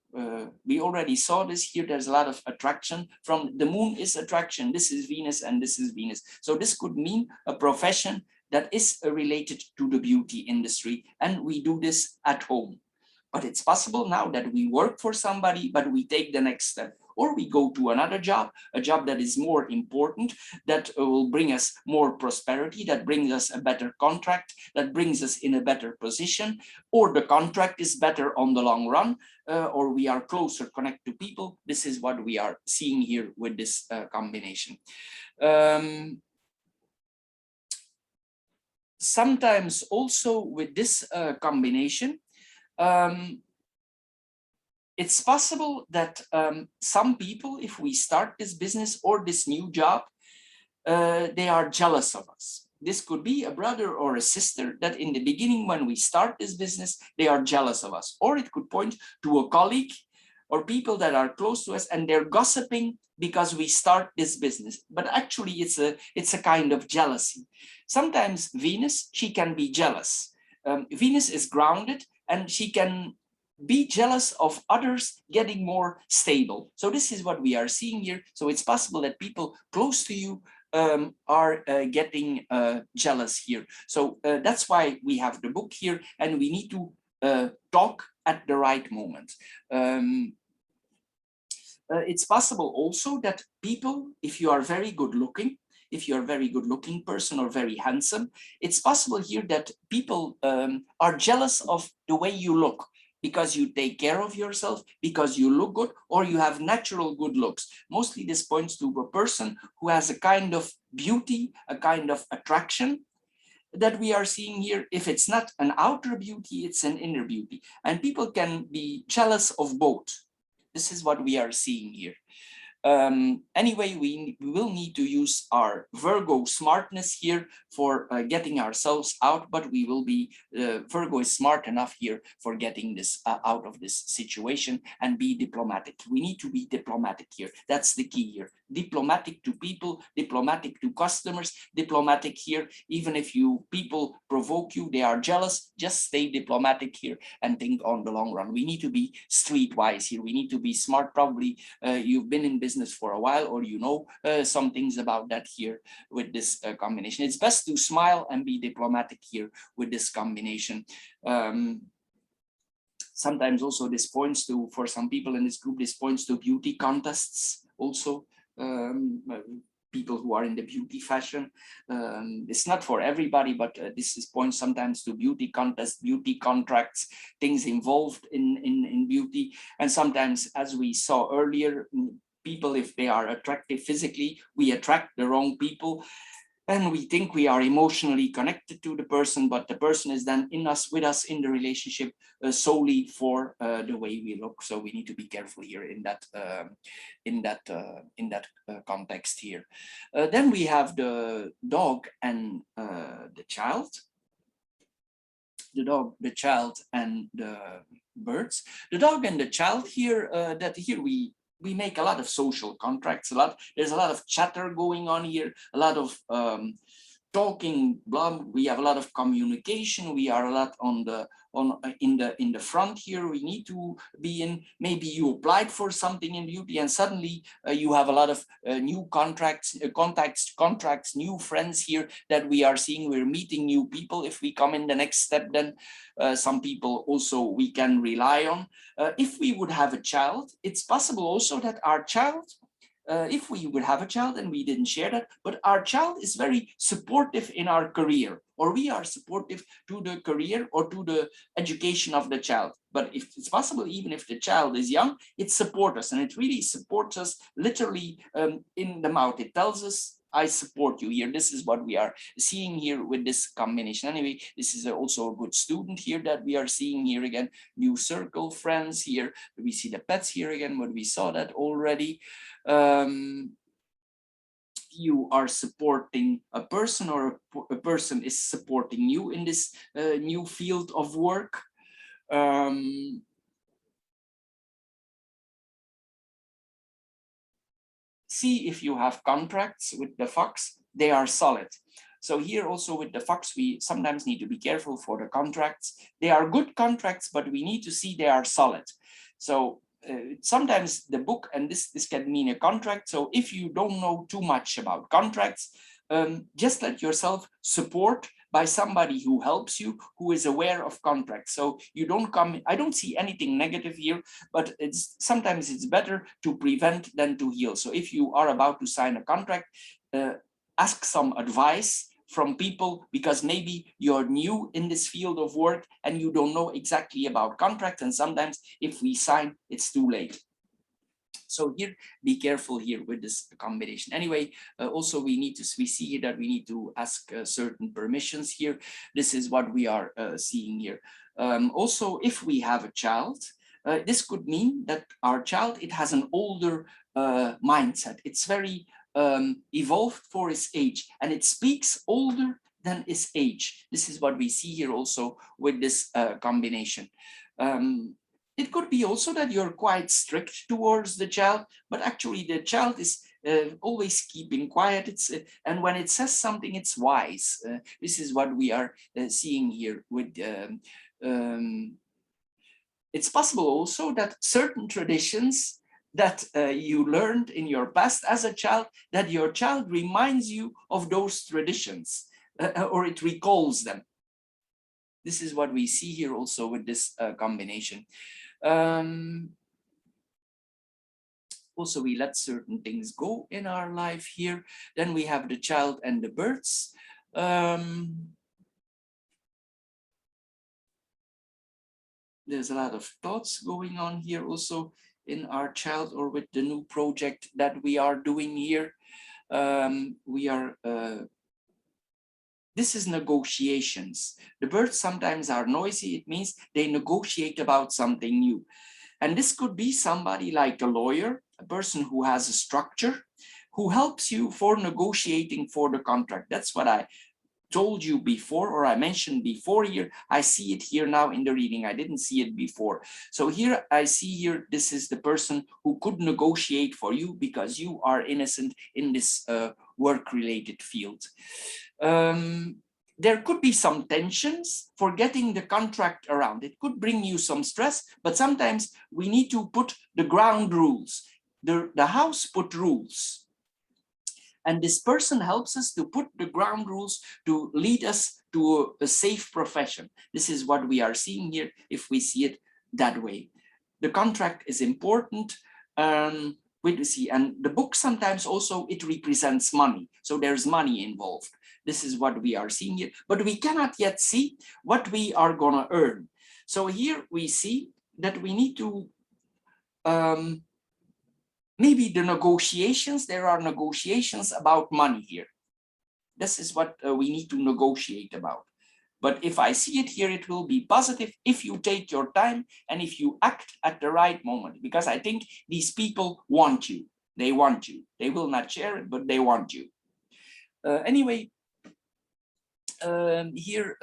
We already saw this here. There's a lot of attraction from the moon is attraction. This is Venus and this is Venus. So this could mean a profession that is related to the beauty industry. And we do this at home. But it's possible now that we work for somebody, but we take the next step, or we go to another job, a job that is more important, that will bring us more prosperity, that brings us a better contract, that brings us in a better position, or the contract is better on the long run, or we are closer connected to people. This is what we are seeing here with this combination. Sometimes also with this combination, it's possible that some people, if we start this business or this new job, they are jealous of us. This could be a brother or a sister that in the beginning, when we start this business, they are jealous of us. Or it could point to a colleague or people that are close to us, and they're gossiping because we start this business. But actually, it's a kind of jealousy. Sometimes Venus, she can be jealous. Venus is grounded, and she can be jealous of others getting more stable. So this is what we are seeing here. So it's possible that people close to you are getting jealous here. So that's why we have the book here, and we need to talk at the right moment. It's possible also that people, if you are very good looking, if you're a very good looking person or very handsome, it's possible here that people are jealous of the way you look, because you take care of yourself, because you look good, or you have natural good looks. Mostly this points to a person who has a kind of beauty, a kind of attraction that we are seeing here. If it's not an outer beauty, it's an inner beauty. And people can be jealous of both. This is what we are seeing here. Anyway, we will need to use our Virgo smartness here for getting ourselves out, but we will be, Virgo is smart enough here for getting this out of this situation and be diplomatic. We need to be diplomatic here. That's the key here. Diplomatic to people, diplomatic to customers, diplomatic here. Even if people provoke you, they are jealous, just stay diplomatic here and think on the long run. We need to be streetwise here. We need to be smart. Probably you've been in business for a while, or you know some things about that here with this combination. It's best to smile and be diplomatic here with this combination. Sometimes also this points to, for some people in this group, this points to beauty contests also. People who are in the beauty fashion. It's not for everybody, but this is points sometimes to beauty contests, beauty contracts, things involved in beauty. And sometimes, as we saw earlier, people, if they are attractive physically, we attract the wrong people. And we think we are emotionally connected to the person, but the person is then with us in the relationship solely for the way we look. So we need to be careful here in that context here. Then we have the dog and the child. The dog, the child, and the birds. The dog and the child here. We make a lot of social contracts, there's a lot of chatter going on here, a lot of talking, blah, we have a lot of communication, we are a lot on the in the front here. We need to be in, maybe you applied for something in beauty and suddenly you have a lot of new contracts, contracts, new friends here that we are seeing. We're meeting new people. If we come in the next step, then some people also we can rely on. If we would have a child, it's possible also that our child, if we would have a child, and we didn't share that, but our child is very supportive in our career, or we are supportive to the career or to the education of the child. But if it's possible, even if the child is young, it supports us, and it really supports us literally in the mouth. It tells us, I support you here. This is what we are seeing here with this combination. Anyway, this is also a good student here that we are seeing here again. New circle, friends here. We see the pets here again, but we saw that already. You are supporting a person, or a person is supporting you in this new field of work. See if you have contracts with the fox, they are solid. So here also with the fox, we sometimes need to be careful for the contracts. They are good contracts, but we need to see they are solid. So sometimes the book, and this can mean a contract. So if you don't know too much about contracts, just let yourself support by somebody who helps you, who is aware of contracts. So you don't come, I don't see anything negative here, but sometimes it's better to prevent than to heal. So if you are about to sign a contract, ask some advice from people, because maybe you're new in this field of work and you don't know exactly about contracts. And sometimes if we sign, it's too late. So here, be careful here with this combination. Anyway, also we see here that we need to ask certain permissions here. This is what we are seeing here. Also, if we have a child, this could mean that our child, it has an older mindset. It's very evolved for its age, and it speaks older than its age. This is what we see here also with this combination. It could be also that you're quite strict towards the child, but actually the child is always keeping quiet. And when it says something, it's wise. This is what we are seeing here with it's possible also that certain traditions that you learned in your past as a child, that your child reminds you of those traditions, or it recalls them. This is what we see here also with this combination. Also, we let certain things go in our life here. Then we have the child and the birds. There's a lot of thoughts going on here also in our child, or with the new project that we are doing here. This is negotiations. The birds sometimes are noisy. It means they negotiate about something new. And this could be somebody like a lawyer, a person who has a structure, who helps you for negotiating for the contract. That's what I told you before, or I mentioned before here. I see it here now in the reading. I didn't see it before. So here I see here, this is the person who could negotiate for you because you are innocent in this work-related field. There could be some tensions for getting the contract around. It could bring you some stress, but sometimes we need to put the ground rules. The house put rules. And this person helps us to put the ground rules to lead us to a safe profession. This is what we are seeing here, if we see it that way. The contract is important. And the book sometimes also, it represents money. So there's money involved. This is what we are seeing here, but we cannot yet see what we are gonna earn. So here we see that we need to, maybe the negotiations, there are negotiations about money here. This is what we need to negotiate about. But if I see it here, it will be positive if you take your time and if you act at the right moment, because I think these people want you. They want you. They will not share it, but they want you. Anyway, here,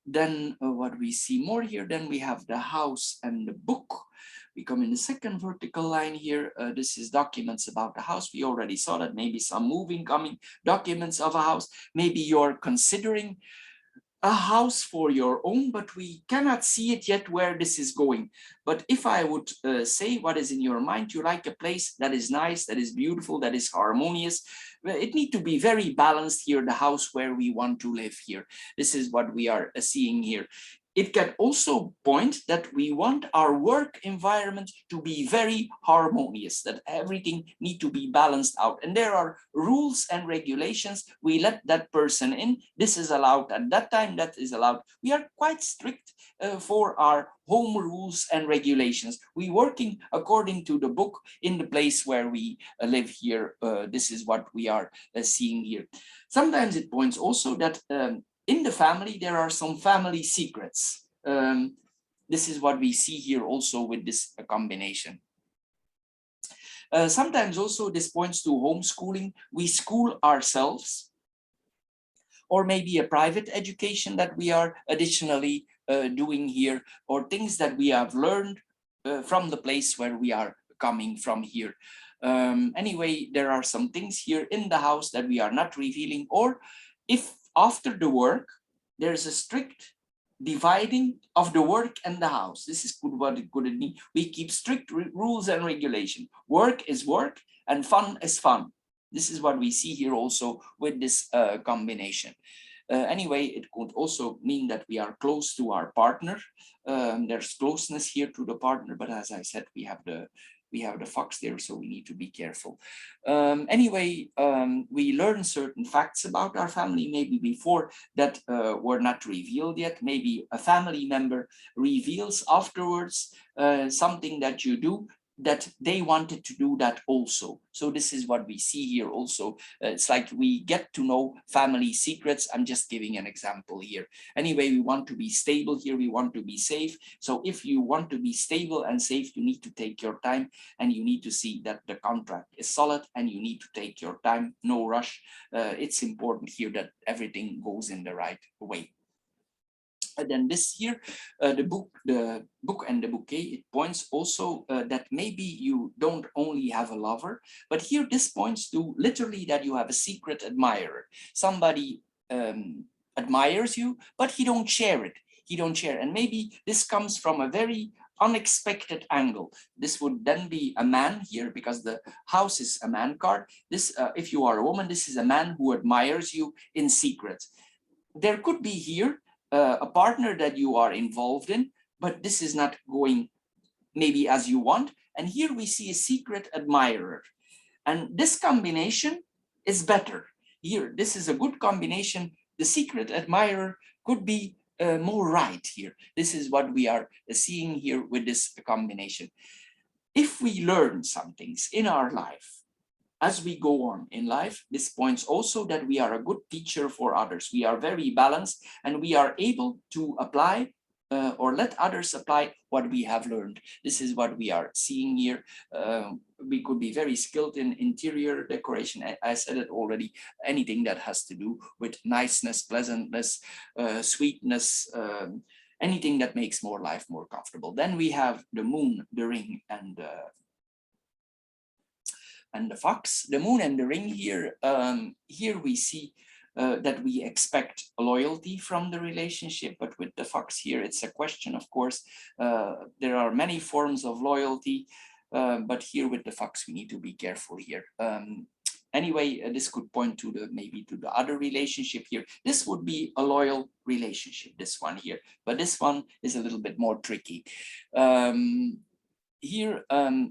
then what we see more here, then we have the house and the book. We come in the second vertical line here. This is documents about the house. We already saw that, maybe some moving coming, documents of a house. Maybe you're considering a house for your own, but we cannot see it yet where this is going. But if I would say what is in your mind, you like a place that is nice, that is beautiful, that is harmonious. It needs to be very balanced here, the house where we want to live here. This is what we are seeing here. It can also point that we want our work environment to be very harmonious, that everything need to be balanced out. And there are rules and regulations. We let that person in. This is allowed at that time, that is allowed. We are quite strict for our home rules and regulations. We working according to the book in the place where we live here. This is what we are seeing here. Sometimes it points also that in the family, there are some family secrets. This is what we see here also with this combination. Sometimes also this points to homeschooling. We school ourselves, or maybe a private education that we are additionally doing here, or things that we have learned from the place where we are coming from here. Anyway, there are some things here in the house that we are not revealing, or if after the work, there's a strict dividing of the work and the house. This is what it could mean. We keep strict rules and regulation. Work is work and fun is fun. This is what we see here also with this combination. Anyway, it could also mean that we are close to our partner. There's closeness here to the partner, but as I said, we have the fox there, so we need to be careful. Anyway, we learn certain facts about our family, maybe before that were not revealed yet. Maybe a family member reveals afterwards something that you do, that they wanted to do that also. So this is what we see here also. It's like we get to know family secrets. I'm just giving an example here. Anyway, we want to be stable here. We want to be safe. So if you want to be stable and safe, you need to take your time, and you need to see that the contract is solid, and you need to take your time, no rush. It's important here that everything goes in the right way. And then this here, the book and the bouquet, it points also that maybe you don't only have a lover, but here this points to literally that you have a secret admirer. Somebody admires you, but he don't share it. He don't share. And maybe this comes from a very unexpected angle. This would then be a man here, because the house is a man card. This, if you are a woman, this is a man who admires you in secret. There could be here a partner that you are involved in, but this is not going maybe as you want. And here we see a secret admirer. And this combination is better. Here, this is a good combination. The secret admirer could be more right here. This is what we are seeing here with this combination. If we learn some things in our life, as we go on in life, this points also that we are a good teacher for others. We are very balanced, and we are able to apply or let others apply what we have learned. This is what we are seeing here. We could be very skilled in interior decoration. I said it already, anything that has to do with niceness, pleasantness, sweetness, anything that makes more life more comfortable. Then we have the moon, the ring, and the fox. The moon and the ring here, here we see that we expect loyalty from the relationship, but with the fox here, it's a question, of course. There are many forms of loyalty, but here with the fox, we need to be careful here. Anyway, this could point to maybe to the other relationship here. This would be a loyal relationship, this one here, but this one is a little bit more tricky. Here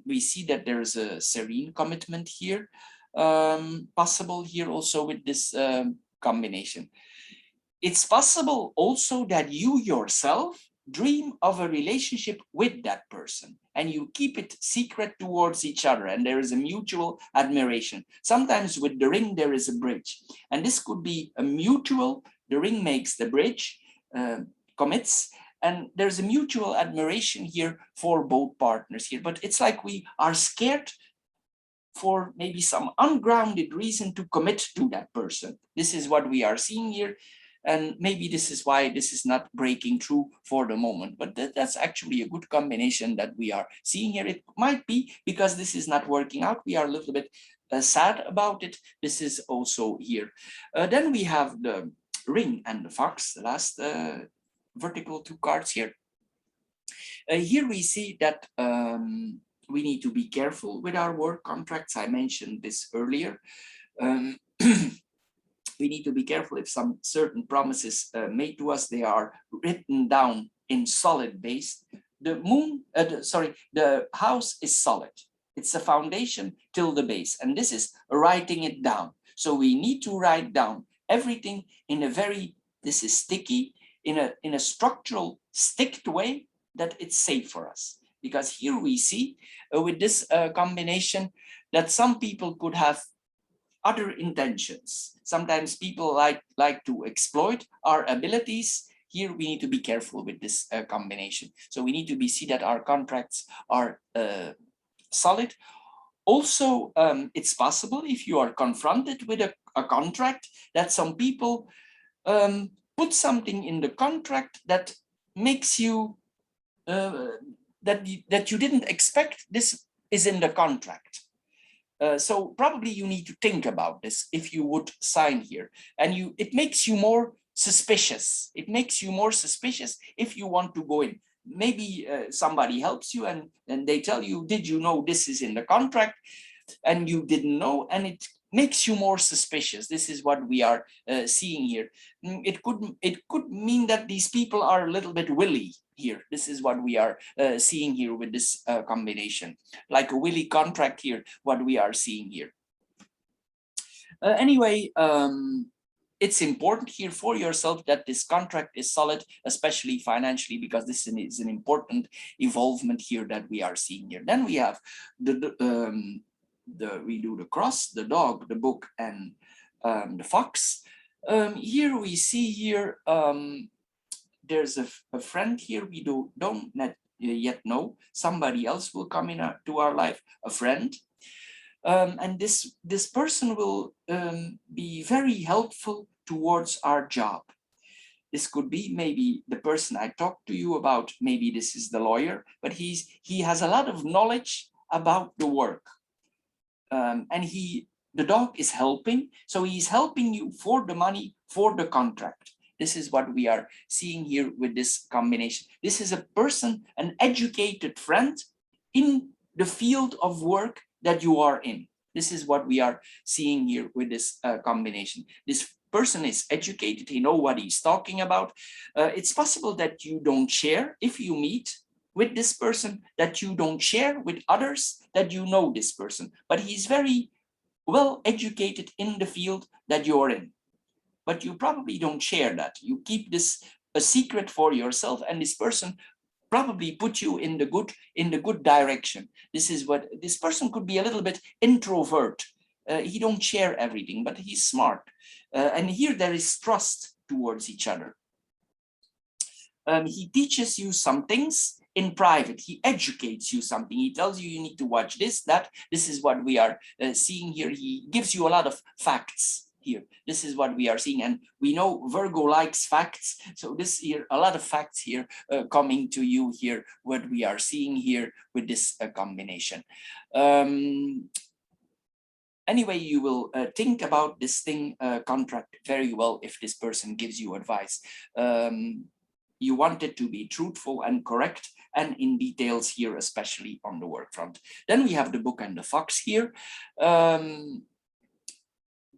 we see that there's a serene commitment here, possible here also with this combination. It's possible also that you yourself dream of a relationship with that person, and you keep it secret towards each other, and there is a mutual admiration. Sometimes with the ring there is a bridge, and this could be a mutual, the ring makes the bridge, commits, and there's a mutual admiration here for both partners here. But it's like we are scared for maybe some ungrounded reason to commit to that person. This is what we are seeing here. And maybe this is why this is not breaking through for the moment, but that's actually a good combination that we are seeing here. It might be because this is not working out. We are a little bit sad about it. This is also here. Then we have the ring and the fox, the last vertical two cards here. Here we see that we need to be careful with our work contracts. I mentioned this earlier. We need to be careful if some certain promises made to us, they are written down in solid base. The moon, the house is solid. It's a foundation till the base, and this is writing it down. So we need to write down everything in a very, this is sticky, in a structural, sticked way that it's safe for us. Because here we see with this combination that some people could have other intentions. Sometimes people like to exploit our abilities. Here we need to be careful with this combination. So we need to see that our contracts are solid. Also, it's possible if you are confronted with a contract that some people put something in the contract that makes you that you didn't expect. This is in the contract. So probably you need to think about this if you would sign here, and it makes you more suspicious. It makes you more suspicious if you want to go in. Maybe somebody helps you and they tell you, did you know this is in the contract? And you didn't know, and it makes you more suspicious. This is what we are seeing here. It could mean that these people are a little bit willy here. This is what we are seeing here with this combination, like a willy contract here, what we are seeing here. Anyway, it's important here for yourself that this contract is solid, especially financially, because this is an important involvement here that we are seeing here. Then we have we do the cross, the dog, the book, and the fox. Here we see here there's a friend here we don't yet know. Somebody else will come to our life, a friend, and this person will be very helpful towards our job. This could be maybe the person I talked to you about. Maybe this is the lawyer, but he has a lot of knowledge about the work. And the dog is helping, so he's helping you for the money, for the contract. This is what we are seeing here with this combination. This is a person, an educated friend in the field of work that you are in. This is what we are seeing here with this combination. This person is educated, he knows what he's talking about. It's possible that you don't share if you meet with this person, that you don't share with others that you know this person, but he's very well educated in the field that you're in. But you probably don't share that. You keep this a secret for yourself, and this person probably put you in the good direction. This is what this person could be, a little bit introvert. He don't share everything, but he's smart. And here there is trust towards each other. He teaches you some things in private. He educates you something. He tells you need to watch this, that. This is what we are seeing here. He gives you a lot of facts here. This is what we are seeing, and we know Virgo likes facts. So this here, a lot of facts here coming to you here, what we are seeing here with this combination. Anyway, you will think about this thing contract very well if this person gives you advice. You want it to be truthful and correct, and in details here, especially on the work front. Then we have the book and the fox here.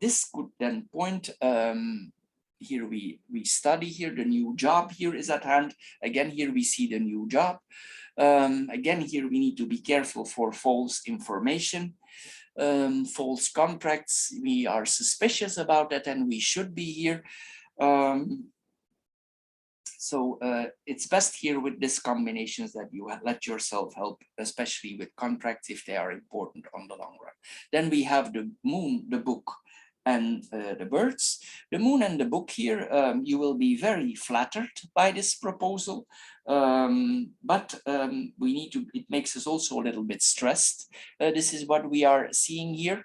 This could then point, here we study here, the new job here is at hand. Again, here we see the new job. Again, here we need to be careful for false information, false contracts. We are suspicious about that, and we should be here. So it's best here with these combinations that you let yourself help, especially with contracts if they are important on the long run. Then we have the moon, the book, and the birds. The moon and the book here, you will be very flattered by this proposal, but we need to, it makes us also a little bit stressed. This is what we are seeing here.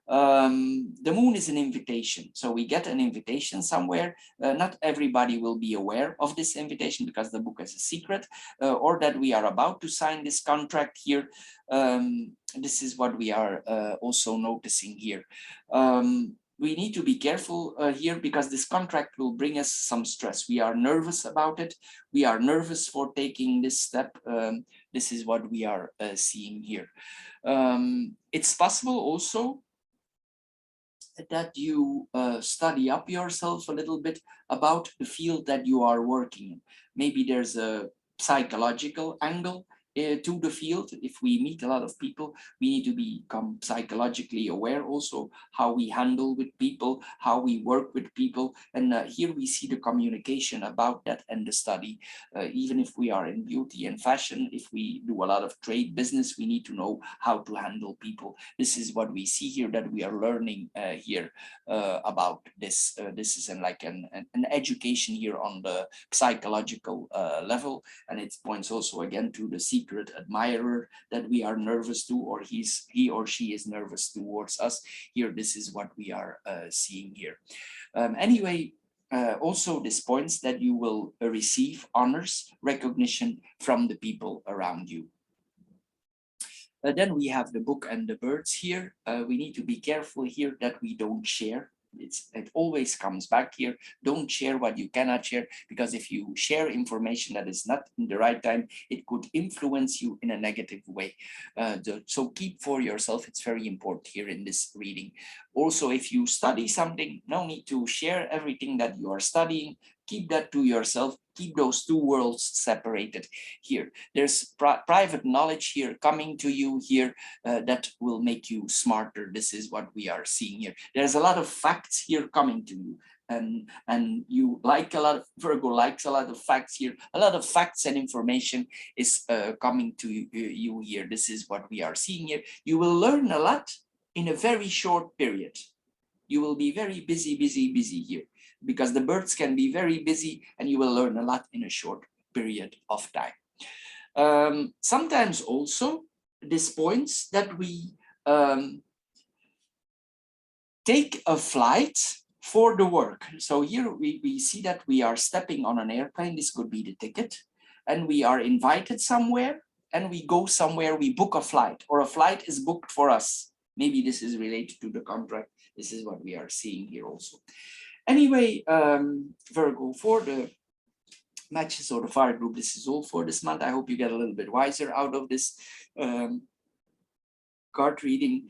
The moon is an invitation. So we get an invitation somewhere. Not everybody will be aware of this invitation because the book is a secret, or that we are about to sign this contract here. This is what we are also noticing here. We need to be careful here because this contract will bring us some stress. We are nervous about it. We are nervous for taking this step. This is what we are seeing here. It's possible also that you study up yourself a little bit about the field that you are working in. Maybe there's a psychological angle to the field. If we meet a lot of people, we need to become psychologically aware also how we handle with people, how we work with people. And here we see the communication about that and the study. Even if we are in beauty and fashion, if we do a lot of trade business, we need to know how to handle people. This is what we see here that we are learning here about this. This is like an education here on the psychological level. And it points also again to the secret admirer that we are nervous to, or he or she is nervous towards us. Here, this is what we are seeing here. Anyway, also this points that you will receive honors, recognition from the people around you. Then we have the book and the birds here. We need to be careful here that we don't share. It always comes back here. Don't share what you cannot share, because if you share information that is not in the right time, it could influence you in a negative way. So keep for yourself. It's very important here in this reading. Also, if you study something, no need to share everything that you are studying. Keep that to yourself. Keep those two worlds separated here. There's private knowledge here coming to you here that will make you smarter. This is what we are seeing here. There's a lot of facts here coming to you. And you like a lot of, Virgo likes a lot of facts here. A lot of facts and information is coming to you here. This is what we are seeing here. You will learn a lot in a very short period. You will be very busy here, because the birds can be very busy and you will learn a lot in a short period of time. Sometimes also this points that we take a flight for the work. So here we see that we are stepping on an airplane. This could be the ticket, and we are invited somewhere and we go somewhere, we book a flight, or a flight is booked for us. Maybe this is related to the contract. This is what we are seeing here also. Anyway, Virgo, for the matches or the fire group, this is all for this month. I hope you get a little bit wiser out of this card reading.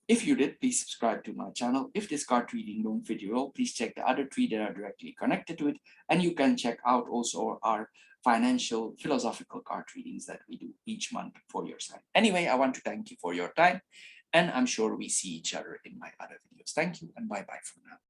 If you did, please subscribe to my channel. If this card reading don't fit you all, please check the other three that are directly connected to it. And you can check out also our financial philosophical card readings that we do each month for your sign. Anyway, I want to thank you for your time, and I'm sure we see each other in my other videos. Thank you, and bye-bye for now.